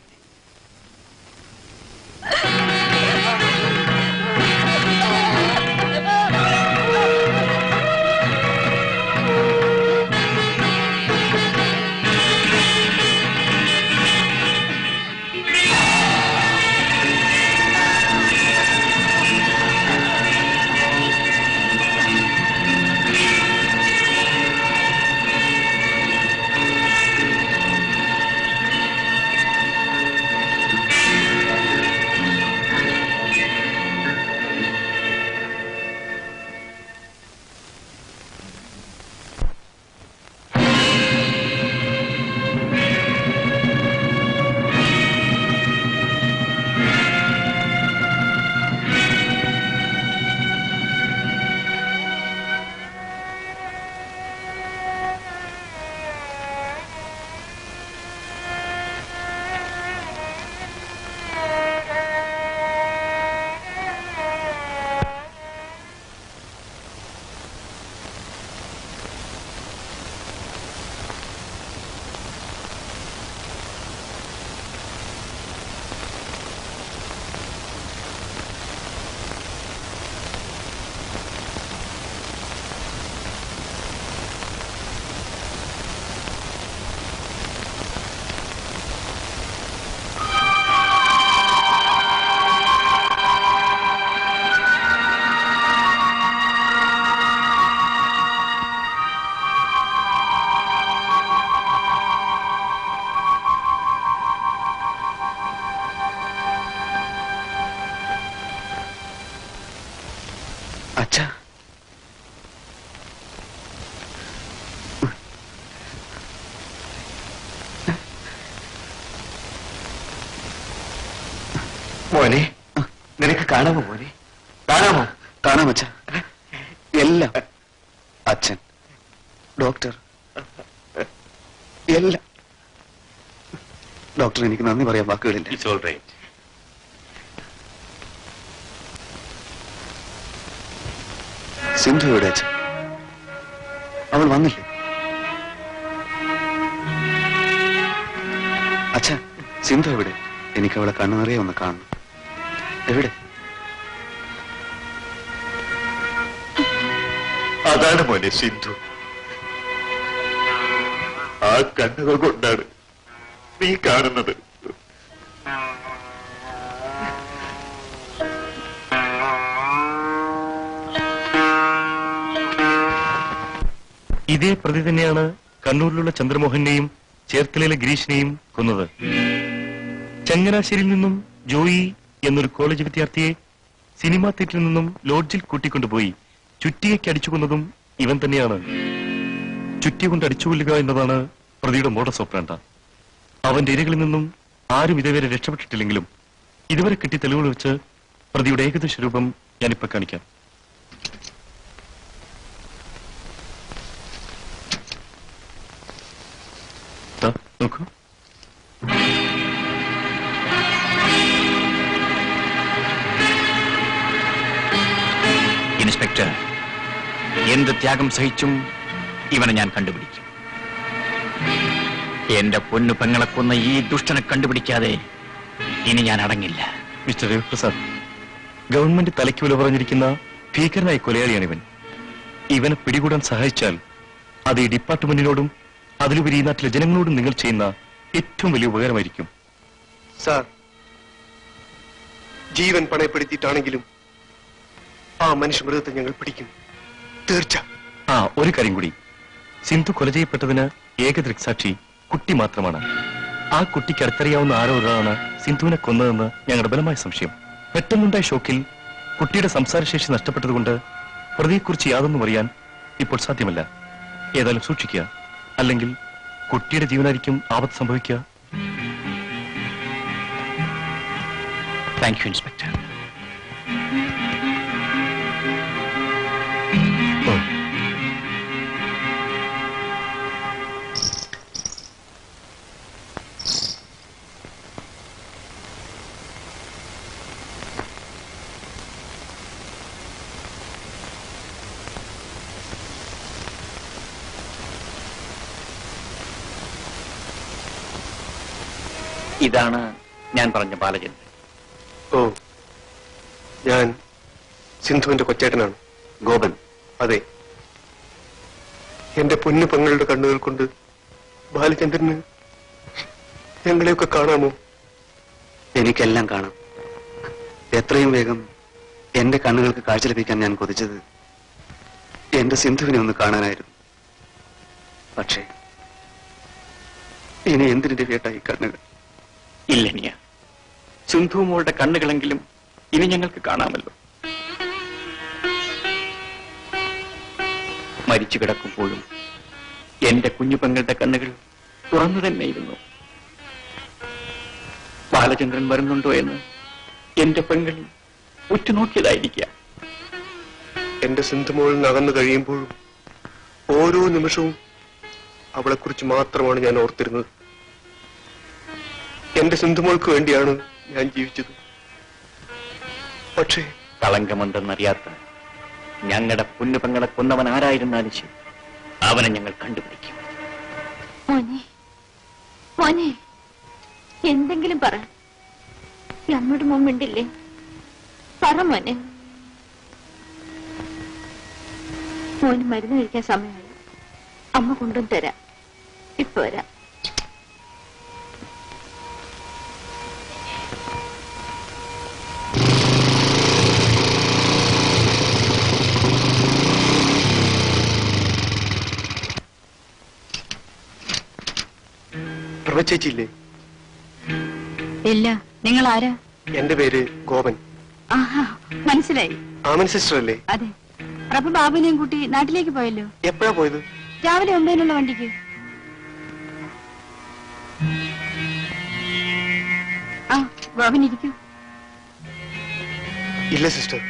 അച്ഛാ, മോനെ, നിനക്ക് കാണാമോ മോനെ? കാണാമോ? കാണാം അച്ഛാ, എല്ലാം. അച്ഛൻ, ഡോക്ടർ, എല്ലാം. ഡോക്ടർ, എനിക്ക് നന്ദി പറയാൻ വാക്കുകളില്ല. It's all right. സിന്ധു എവിടെ അച്ഛൻ? അവൾ വന്നില്ലേ? അച്ഛാ, സിന്ധു എവിടെ? എനിക്ക് അവളെ കണ്ണു നിറയെ ഒന്ന് കാണണം. എവിടെ? അതാണ് മോനെ സിന്ധു. ആ കണ്ണുകൾ കൊണ്ടാണ് നീ കാണുന്നത്. ഇതേ പ്രതി തന്നെയാണ് കണ്ണൂരിലുള്ള ചന്ദ്രമോഹനെയും ചേർത്തലയിലെ ഗിരീഷിനെയും കൊന്നത്. ചങ്ങനാശ്ശേരിയിൽ നിന്നും ജോയി എന്നൊരു കോളേജ് വിദ്യാർത്ഥിയെ സിനിമാ തിയേറ്ററിൽ നിന്നും ലോഡ്ജിൽ കൂട്ടിക്കൊണ്ടുപോയി ചുറ്റിയേക്ക് അടിച്ചു കൊന്നതും ഇവൻ തന്നെയാണ്. ചുറ്റി കൊണ്ട് അടിച്ചുകൊല്ലുക എന്നതാണ് പ്രതിയുടെ മോഡസ് ഓപ്പറandi. അവന്റെ ഇരകളിൽ നിന്നും ആരും ഇതുവരെ രക്ഷപ്പെട്ടിട്ടില്ലെങ്കിലും ഇതുവരെ കിട്ടിയ തെളിവുകൾ വെച്ച് പ്രതിയുടെ ഏകദേശ രൂപം ഞാനിപ്പോ കാണിക്കാം. നോക്കൂ. ഇൻസ്പെക്ടർ, എന്ത് ത്യാഗം സഹിച്ചും ഇവനെ ഞാൻ കണ്ടുപിടിക്കും. എന്റെ പൊന്നു പെങ്ങളെ കൊന്ന ഈ ദുഷ്ടനെ കണ്ടുപിടിക്കാതെ ഇനി ഞാൻ അടങ്ങില്ല. മിസ്റ്റർ രവിപ്രസാദ്, ഗവൺമെന്റ് തലയ്ക്ക് വില പറഞ്ഞിരിക്കുന്ന ഭീകരനായ കൊലയാളിയാണിവൻ. ഇവനെ പിടികൂടാൻ സഹായിച്ചാൽ അത് ഈ ഡിപ്പാർട്ട്മെന്റിനോടും അതിലുപരി ഈ നാട്ടിലെ ജനങ്ങളോടും നിങ്ങൾ ചെയ്യുന്ന ഏറ്റവും വലിയ ഉപകാരമായിരിക്കും. സാർ, ജീവൻ പണയപ്പെടുത്തിയിട്ടാണെങ്കിലും ആ മനുഷ്യമൃഗത്തെ ഞങ്ങൾ പിടിക്കും, തീർച്ച. ഒരു കാര്യം കൂടി. സിന്ധു കൊല ചെയ്യപ്പെട്ടതിന് ഏക ദൃക്സാക്ഷി കുട്ടി മാത്രമാണ്. ആ കുട്ടിക്ക് അടുത്തറിയാവുന്ന ആരോ ഒരാളാണ് സിന്ധുവിനെ കൊന്നതെന്ന് ഞങ്ങളുടെ ബലമായ സംശയം. പെട്ടെന്നുണ്ടായ ഷോക്കിൽ കുട്ടിയുടെ സംസാരശേഷി നഷ്ടപ്പെട്ടതുകൊണ്ട് പ്രതിയെക്കുറിച്ച് യാതൊന്നും അറിയാൻ ഇപ്പോൾ സാധ്യമല്ല. ഏതായാലും സൂക്ഷിക്കുക, അല്ലെങ്കിൽ കുട്ടിയുടെ ജീവനായിരിക്കും ആപത്ത് സംഭവിക്കുക. Thank you inspector. ഇതാണ് ഞാൻ പറഞ്ഞ ബാലചന്ദ്രൻ. ഓ, ഞാൻ സിന്ധുവിന്റെ കൊച്ചേട്ടനാണ്. ഗോപൻ. അതെ. എന്റെ പൊന്നു പെങ്ങളുടെ കണ്ണുകൾ കൊണ്ട് ബാലചന്ദ്രന് ഞങ്ങളെയൊക്കെ കാണാമോ? എനിക്കെല്ലാം കാണാം. എത്രയും വേഗം എന്റെ കണ്ണുകൾക്ക് കാഴ്ച ലഭിക്കാൻ ഞാൻ കൊതിച്ചത് എന്റെ സിന്ധുവിനെ ഒന്ന് കാണാനായിരുന്നു. പക്ഷേ ഇനി എന്തിന്റെ കേട്ടായി കണ്ണുകൾ? ഇല്ലനിയ, സിന്ധു മോളുടെ കണ്ണുകളെങ്കിലും ഇനി ഞങ്ങൾക്ക് കാണാമല്ലോ. മരിച്ചു കിടക്കുമ്പോഴും എന്റെ കുഞ്ഞു പെങ്ങളുടെ കണ്ണുകൾ തുറന്നു തന്നെയിരുന്നു. ബാലചന്ദ്രൻ വരുന്നുണ്ടോ എന്ന് എന്റെ പെങ്ങൾ ഉറ്റുനോക്കിയതായിരിക്കാം. എന്റെ സിന്ധുമോളിൽ നിന്ന് അകന്നു കഴിയുമ്പോഴും ഓരോ നിമിഷവും അവളെക്കുറിച്ച് മാത്രമാണ് ഞാൻ ഓർത്തിരുന്നത്. എന്റെ സിന്ധുമോൾക്ക് വേണ്ടിയാണ് ഞാൻ ജീവിച്ചത്. പക്ഷേ കളങ്കമെന്തെന്നറിയാത്ത ഞങ്ങളുടെ പൊന്നുപെങ്ങളെ കൊന്നവൻ ആരായിരുന്നാലും ശരി, അവനെ ഞങ്ങൾ കണ്ടുപിടിക്കും. മോനെ, മോനെ, എന്തെങ്കിലും പറ. അമ്മയുടെ മുമ്പിണ്ടില്ലേ? പറ മോനെ. മോന് മരുന്ന് കഴിക്കാൻ സമയമായി. അമ്മ കൊണ്ടും തരാം. ഇപ്പൊ വരാം. പ്രഭ ചേച്ചിയില്ലേ? ഇല്ല. നിങ്ങൾ ആരാ? എന്റെ പേര് ഗോപൻ. ആഹാ, മനസ്സിലായി. ആമൻ സിസ്റ്റർ അല്ലേ? അതെ. പ്രഭ ബാബുവിനെയും കൂട്ടി നാട്ടിലേക്ക് പോയല്ലോ. എപ്പോഴാ പോയത്? രാവിലെ 9-നുള്ള വണ്ടിക്ക്. ആ, ബാബുൻ ഇരിക്കൂ. ഇല്ല സിസ്റ്റർ,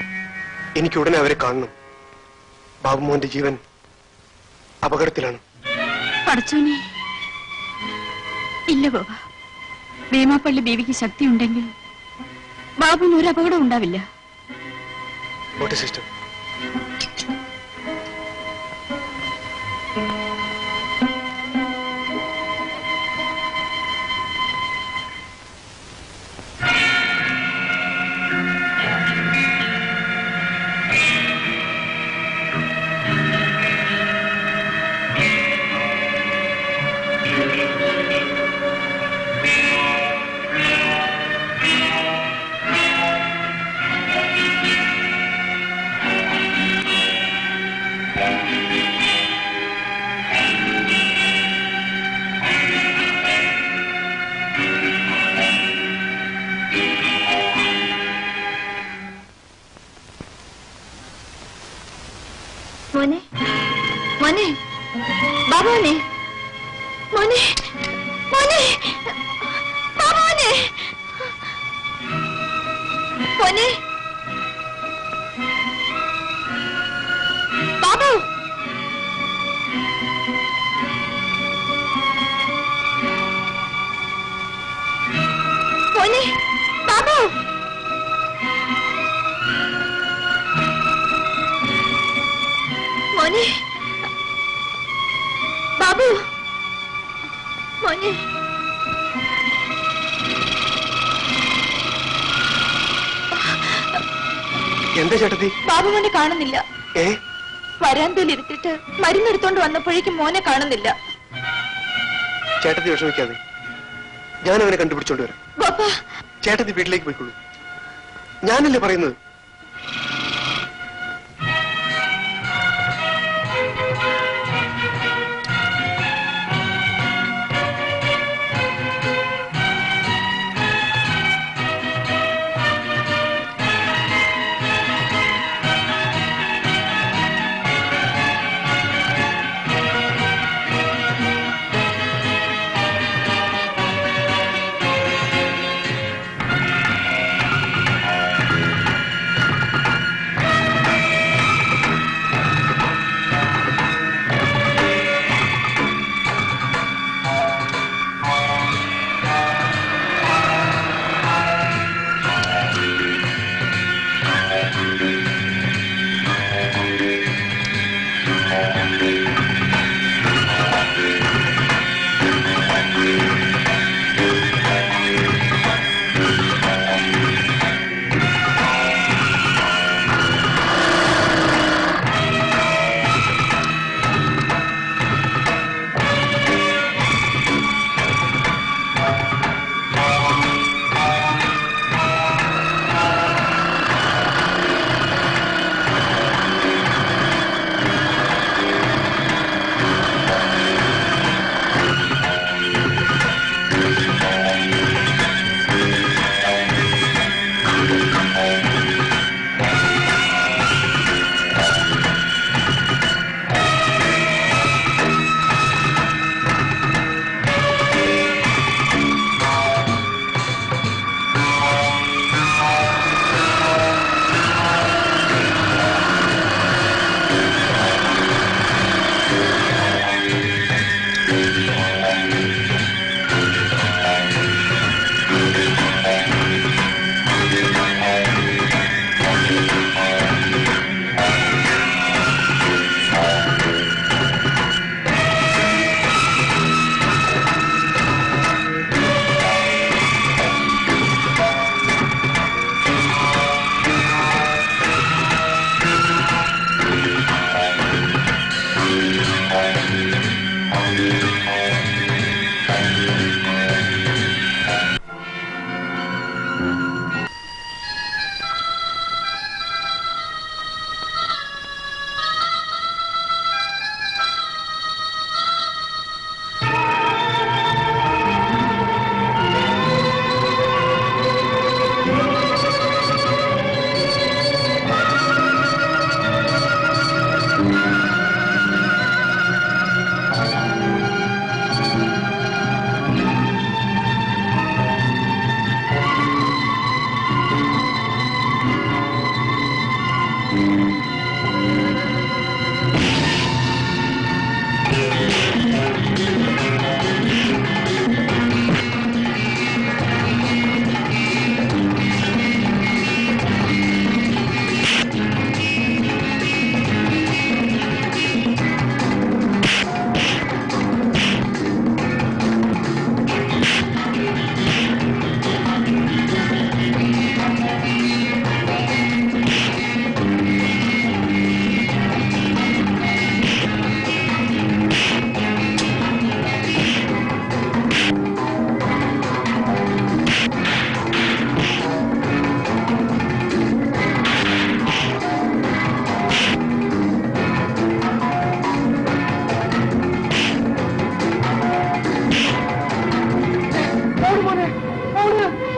എനിക്ക് ഉടനെ അവരെ കാണണം. ബാബുമോന്റെ ജീവൻ അപകടത്തിലാണ്. പടച്ചോനെ. ഇല്ല ബാബ, ഭീമാപ്പള്ളി ബീവിക്ക് ശക്തി ഉണ്ടെങ്കിൽ ബാബുവിന് ഒരു അപകടം ഉണ്ടാവില്ല. ഓട്ടെ സിസ്റ്റർ. മോനെ, മോനെ, ബാബുവിനെ, മോനെ, മോനെ, ബാബുവിനെ, മോനെ, ബാബു, മോനെ, ബാബു, മോനെ, ബാബു, മോനെ. എന്താ ചേട്ടത്തി? ബാബു മോനെ കാണുന്നില്ല. വരാന്തയിൽ ഇരുത്തിട്ട് മരുന്നെടുത്തോണ്ട് വന്നപ്പോഴേക്കും മോനെ കാണുന്നില്ല. ചേട്ടത്തി വിഷമിക്കാതെ, ഞാൻ അവനെ കണ്ടുപിടിച്ചോണ്ട് വരാം. ബാപ്പാ, ചേട്ടത്തി വീട്ടിലേക്ക് പോയിക്കൊള്ളൂ. ഞാനല്ലേ പറയുന്നത്.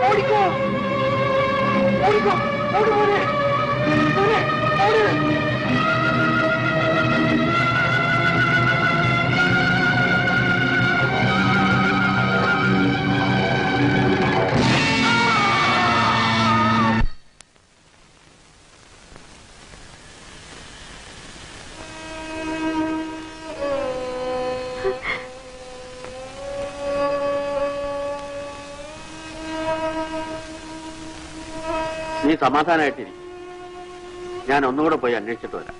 ഓടിക്കോ ഓടിക്കോ ഓട് മോനെ മോനെ ഓട് നീ സമാധാനമായിട്ടിരിക്കും. ഞാൻ ഒന്നുകൂടെ പോയി അന്വേഷിച്ചിട്ട് വരാം.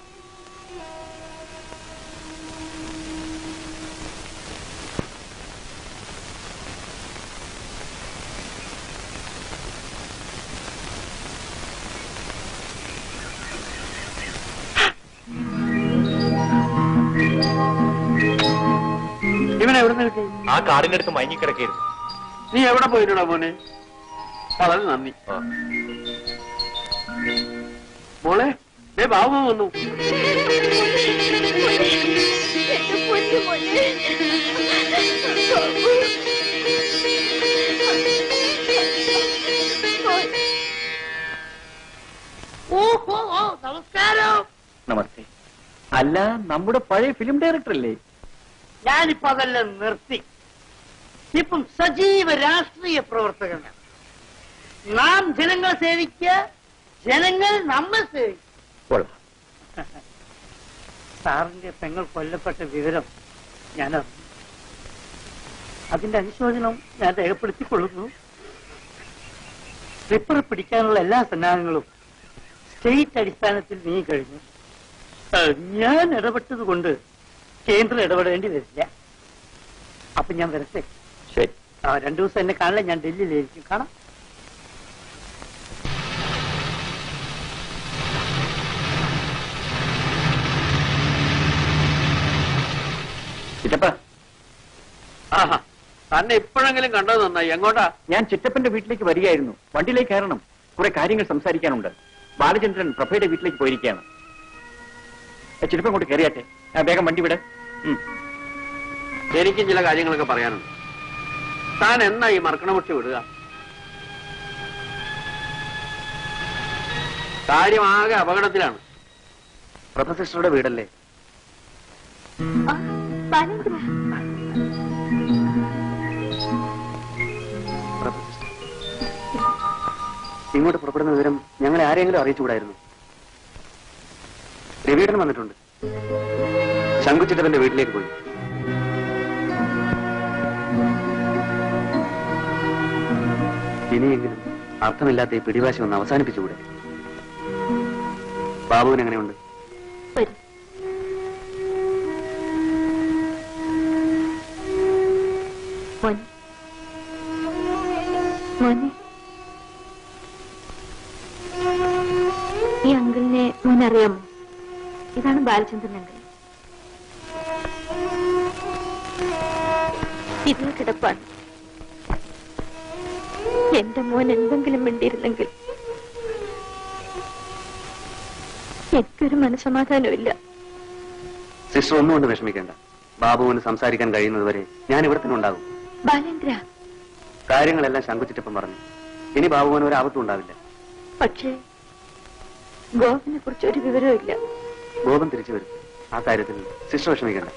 ഇവനെ എവിടെ നിന്ന് കിട്ടി? ആ കാടിന്റെ അടുത്ത് മയങ്ങിക്കിടക്കായിരുന്നു. നീ എവിടെ പോയിട്ടാ മോനെ? വളരെ നന്ദി. മോളെ ദേ ബാബു വന്നു. ഓഹോ നമസ്കാരം. നമസ്തേ. അല്ല, നമ്മുടെ പഴയ ഫിലിം ഡയറക്ടർ അല്ലേ? ഞാനിപ്പോ അതെല്ലാം നിർത്തി. ഇപ്പം സജീവ രാഷ്ട്രീയ പ്രവർത്തകനാണ്. നാം ജനങ്ങളെ സേവിക്കുക, ജനങ്ങൾ നമ്മൾ സേവിക്കുക. സാറിന്റെ പെങ്ങൾ കൊല്ലപ്പെട്ട വിവരം ഞാൻ അറിഞ്ഞു. അതിന്റെ അനുശോചനം ഞാൻ രേഖപ്പെടുത്തിക്കൊള്ളുന്നു. റിപ്പറെ പിടിക്കാനുള്ള എല്ലാ സന്നാഹങ്ങളും സ്റ്റേറ്റ് അടിസ്ഥാനത്തിൽ നീ കഴിഞ്ഞു. ഞാൻ ഇടപെട്ടത് കൊണ്ട് കേന്ദ്രം ഇടപെടേണ്ടി വരില്ല. അപ്പൊ ഞാൻ വരട്ടെ. ശരി. 2 ദിവസം എന്നെ കാണില്ല. ഞാൻ ഡൽഹിയിലായിരിക്കും. കാണാം. ചിറ്റപ്പ, ആഹാ, തന്നെ ഇപ്പോഴെങ്കിലും കണ്ടത് നന്നായി. എങ്ങോട്ടാ? ഞാൻ ചിറ്റപ്പന്റെ വീട്ടിലേക്ക് വരികയായിരുന്നു. വണ്ടിയിലേക്ക് കയറണം. കുറെ കാര്യങ്ങൾ സംസാരിക്കാനുണ്ട്. ബാലചന്ദ്രൻ പ്രഭയുടെ വീട്ടിലേക്ക് പോയിരിക്കുകയാണ്. ചിറ്റപ്പൻ കൊണ്ട് കയറിയാട്ടെ. വേഗം വണ്ടി വിട്. എനിക്കും ചില കാര്യങ്ങളൊക്കെ പറയാനുണ്ട്. താൻ എന്നാ ഈ മർക്കണമുട്ടി വിടുക? കാര്യമാകെ അപകടത്തിലാണ്. പ്രഭ സിസ്റ്ററുടെ വീടല്ലേ? ബാലേന്ദ്ര, പ്രഭ സിസ്റ്റർ ഇങ്ങോട്ട് പുറപ്പെടുന്ന വിവരം ഞങ്ങളെ ആരെങ്കിലും അറിയിച്ചുകൂടായിരുന്നു? രവീടൻ വന്നിട്ടുണ്ട്. ശങ്കുച്ചിട്ടവന്റെ വീട്ടിലേക്ക് പോയി. ഇനിയെങ്കിലും അർത്ഥമില്ലാത്ത ഈ പിടിവാശി ഒന്ന് അവസാനിപ്പിച്ചുകൂടെ? ബാബുവിന് എങ്ങനെയുണ്ട്? വരൂ. മോനെ, മോനെ, ഈ അങ്കിളിനെ മോനറിയാമോ? ഇതാണ് ബാലചന്ദ്രൻ അങ്കിൾ. ഇതിൽ കിടപ്പാണ്. എന്റെ മോൻ എന്തെങ്കിലും മിണ്ടിയിരുന്നെങ്കിൽ എനിക്കൊരു മനസ്സമാധാനമില്ല. സിസ്റ്റർ ഒന്നുകൊണ്ട് വിഷമിക്കേണ്ട. ബാബുവിന് സംസാരിക്കാൻ കഴിയുന്നതുവരെ ഞാൻ ഇവിടെ തന്നെ ഉണ്ടാകും. ബാലേന്ദ്ര, കാര്യങ്ങളെല്ലാം ശങ്കുച്ചിട്ടപ്പം പറഞ്ഞു. ഇനി ബാബുവിന് ഒരു ആപത്തും ഉണ്ടാവില്ല. പക്ഷേ ഗോപിനെ കുറിച്ച് ഒരു വിവരവും ഇല്ല. ഗോപൻ തിരിച്ചു വരും. ആ കാര്യത്തിൽ സിസ്റ്റർ വിഷമിക്കേണ്ട.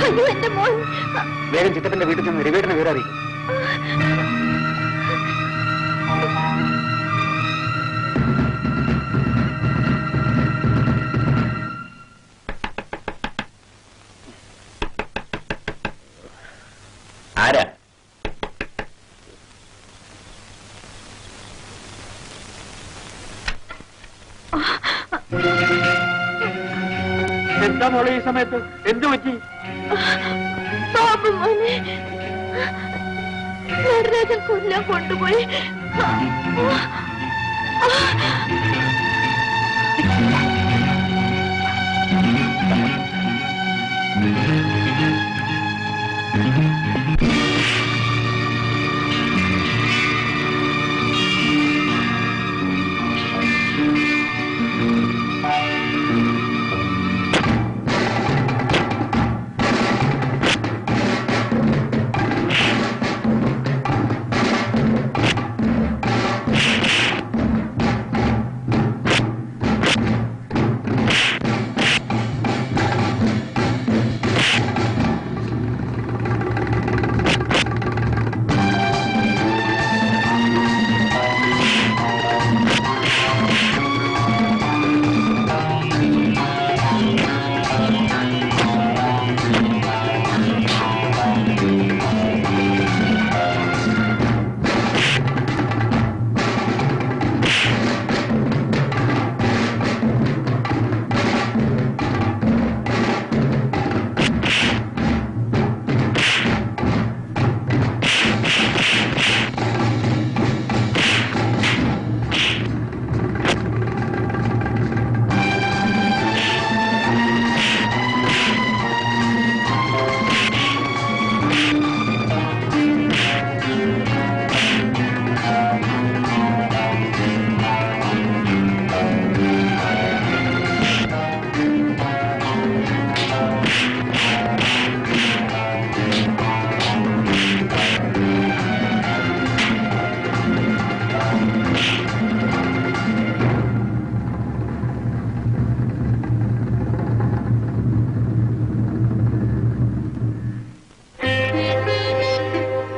അയ്യോ എന്റെ മോൻ. വേഗം ചിറ്റപ്പന്റെ വീട്ടിൽ ചെന്ന് രവിയേട്ടനെ വിവരം അറിയിക്കും. ആരാ? എന്താ മോളെ ഈ സമയത്ത്? എന്തു പറ്റി? ബാബു മോനെ നടരാജൻ കൊല്ലാൻ കൊണ്ടുപോയി.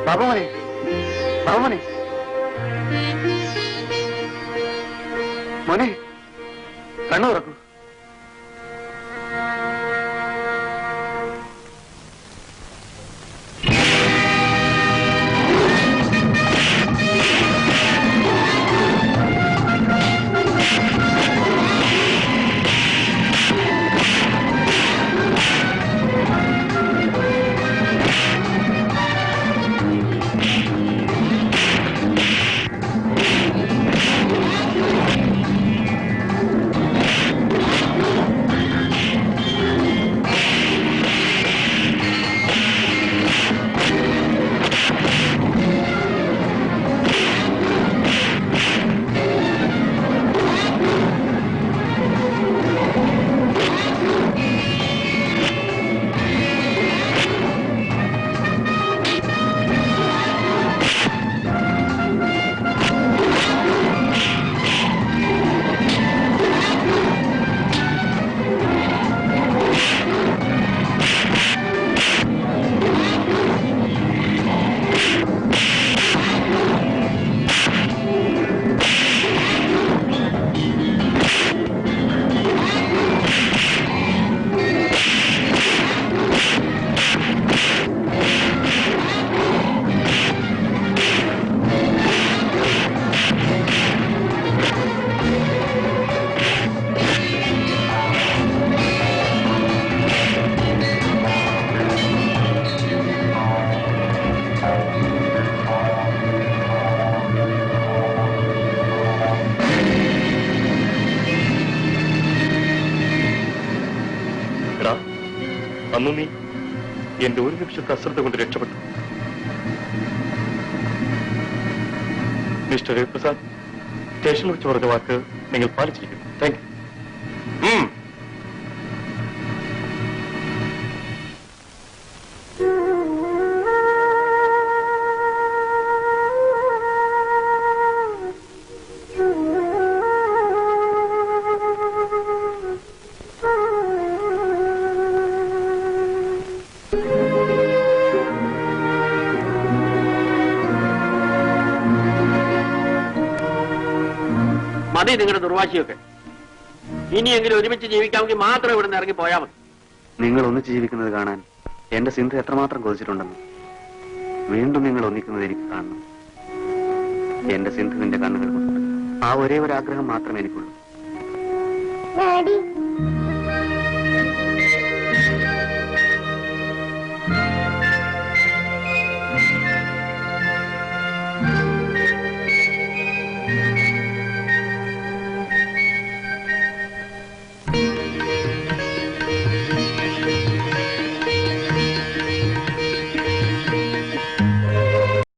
ബാബുമോനെ, ബാബുമോനെ, മോനെ കണ്ണു തുറക്കൂ. അന്ന് നീ എന്റെ ഒരു നിമിഷത്തെ അശ്രദ്ധ കൊണ്ട് രക്ഷപ്പെട്ടു. മിസ്റ്റർ രവിപ്രസാദ്, സ്റ്റേഷനിൽ വെച്ച് പറഞ്ഞ വാക്ക് നിങ്ങൾ പാലിച്ചിരിക്കുന്നു. Thank you. മതി നിങ്ങളുടെ ദുർവാശിയൊക്കെ. ഇനിയെങ്കിലും ഒരുമിച്ച് ജീവിക്കാമെങ്കിൽ മാത്രം ഇവിടെ നിന്ന് ഇറങ്ങി പോയാൽ മതി. നിങ്ങൾ ഒന്നിച്ച് ജീവിക്കുന്നത് കാണാൻ എന്റെ സിന്ധു എത്രമാത്രം കൊതിച്ചിട്ടുണ്ടെന്ന്. വീണ്ടും നിങ്ങൾ ഒന്നിക്കുന്നത് എനിക്ക് കാണണം. എന്റെ സിന്ധുവിന്റെ കണ്ണുകൾ കൊണ്ട് ആ ഒരേ ഒരു ആഗ്രഹം മാത്രമേ എനിക്കുള്ളൂ. ഡാഡി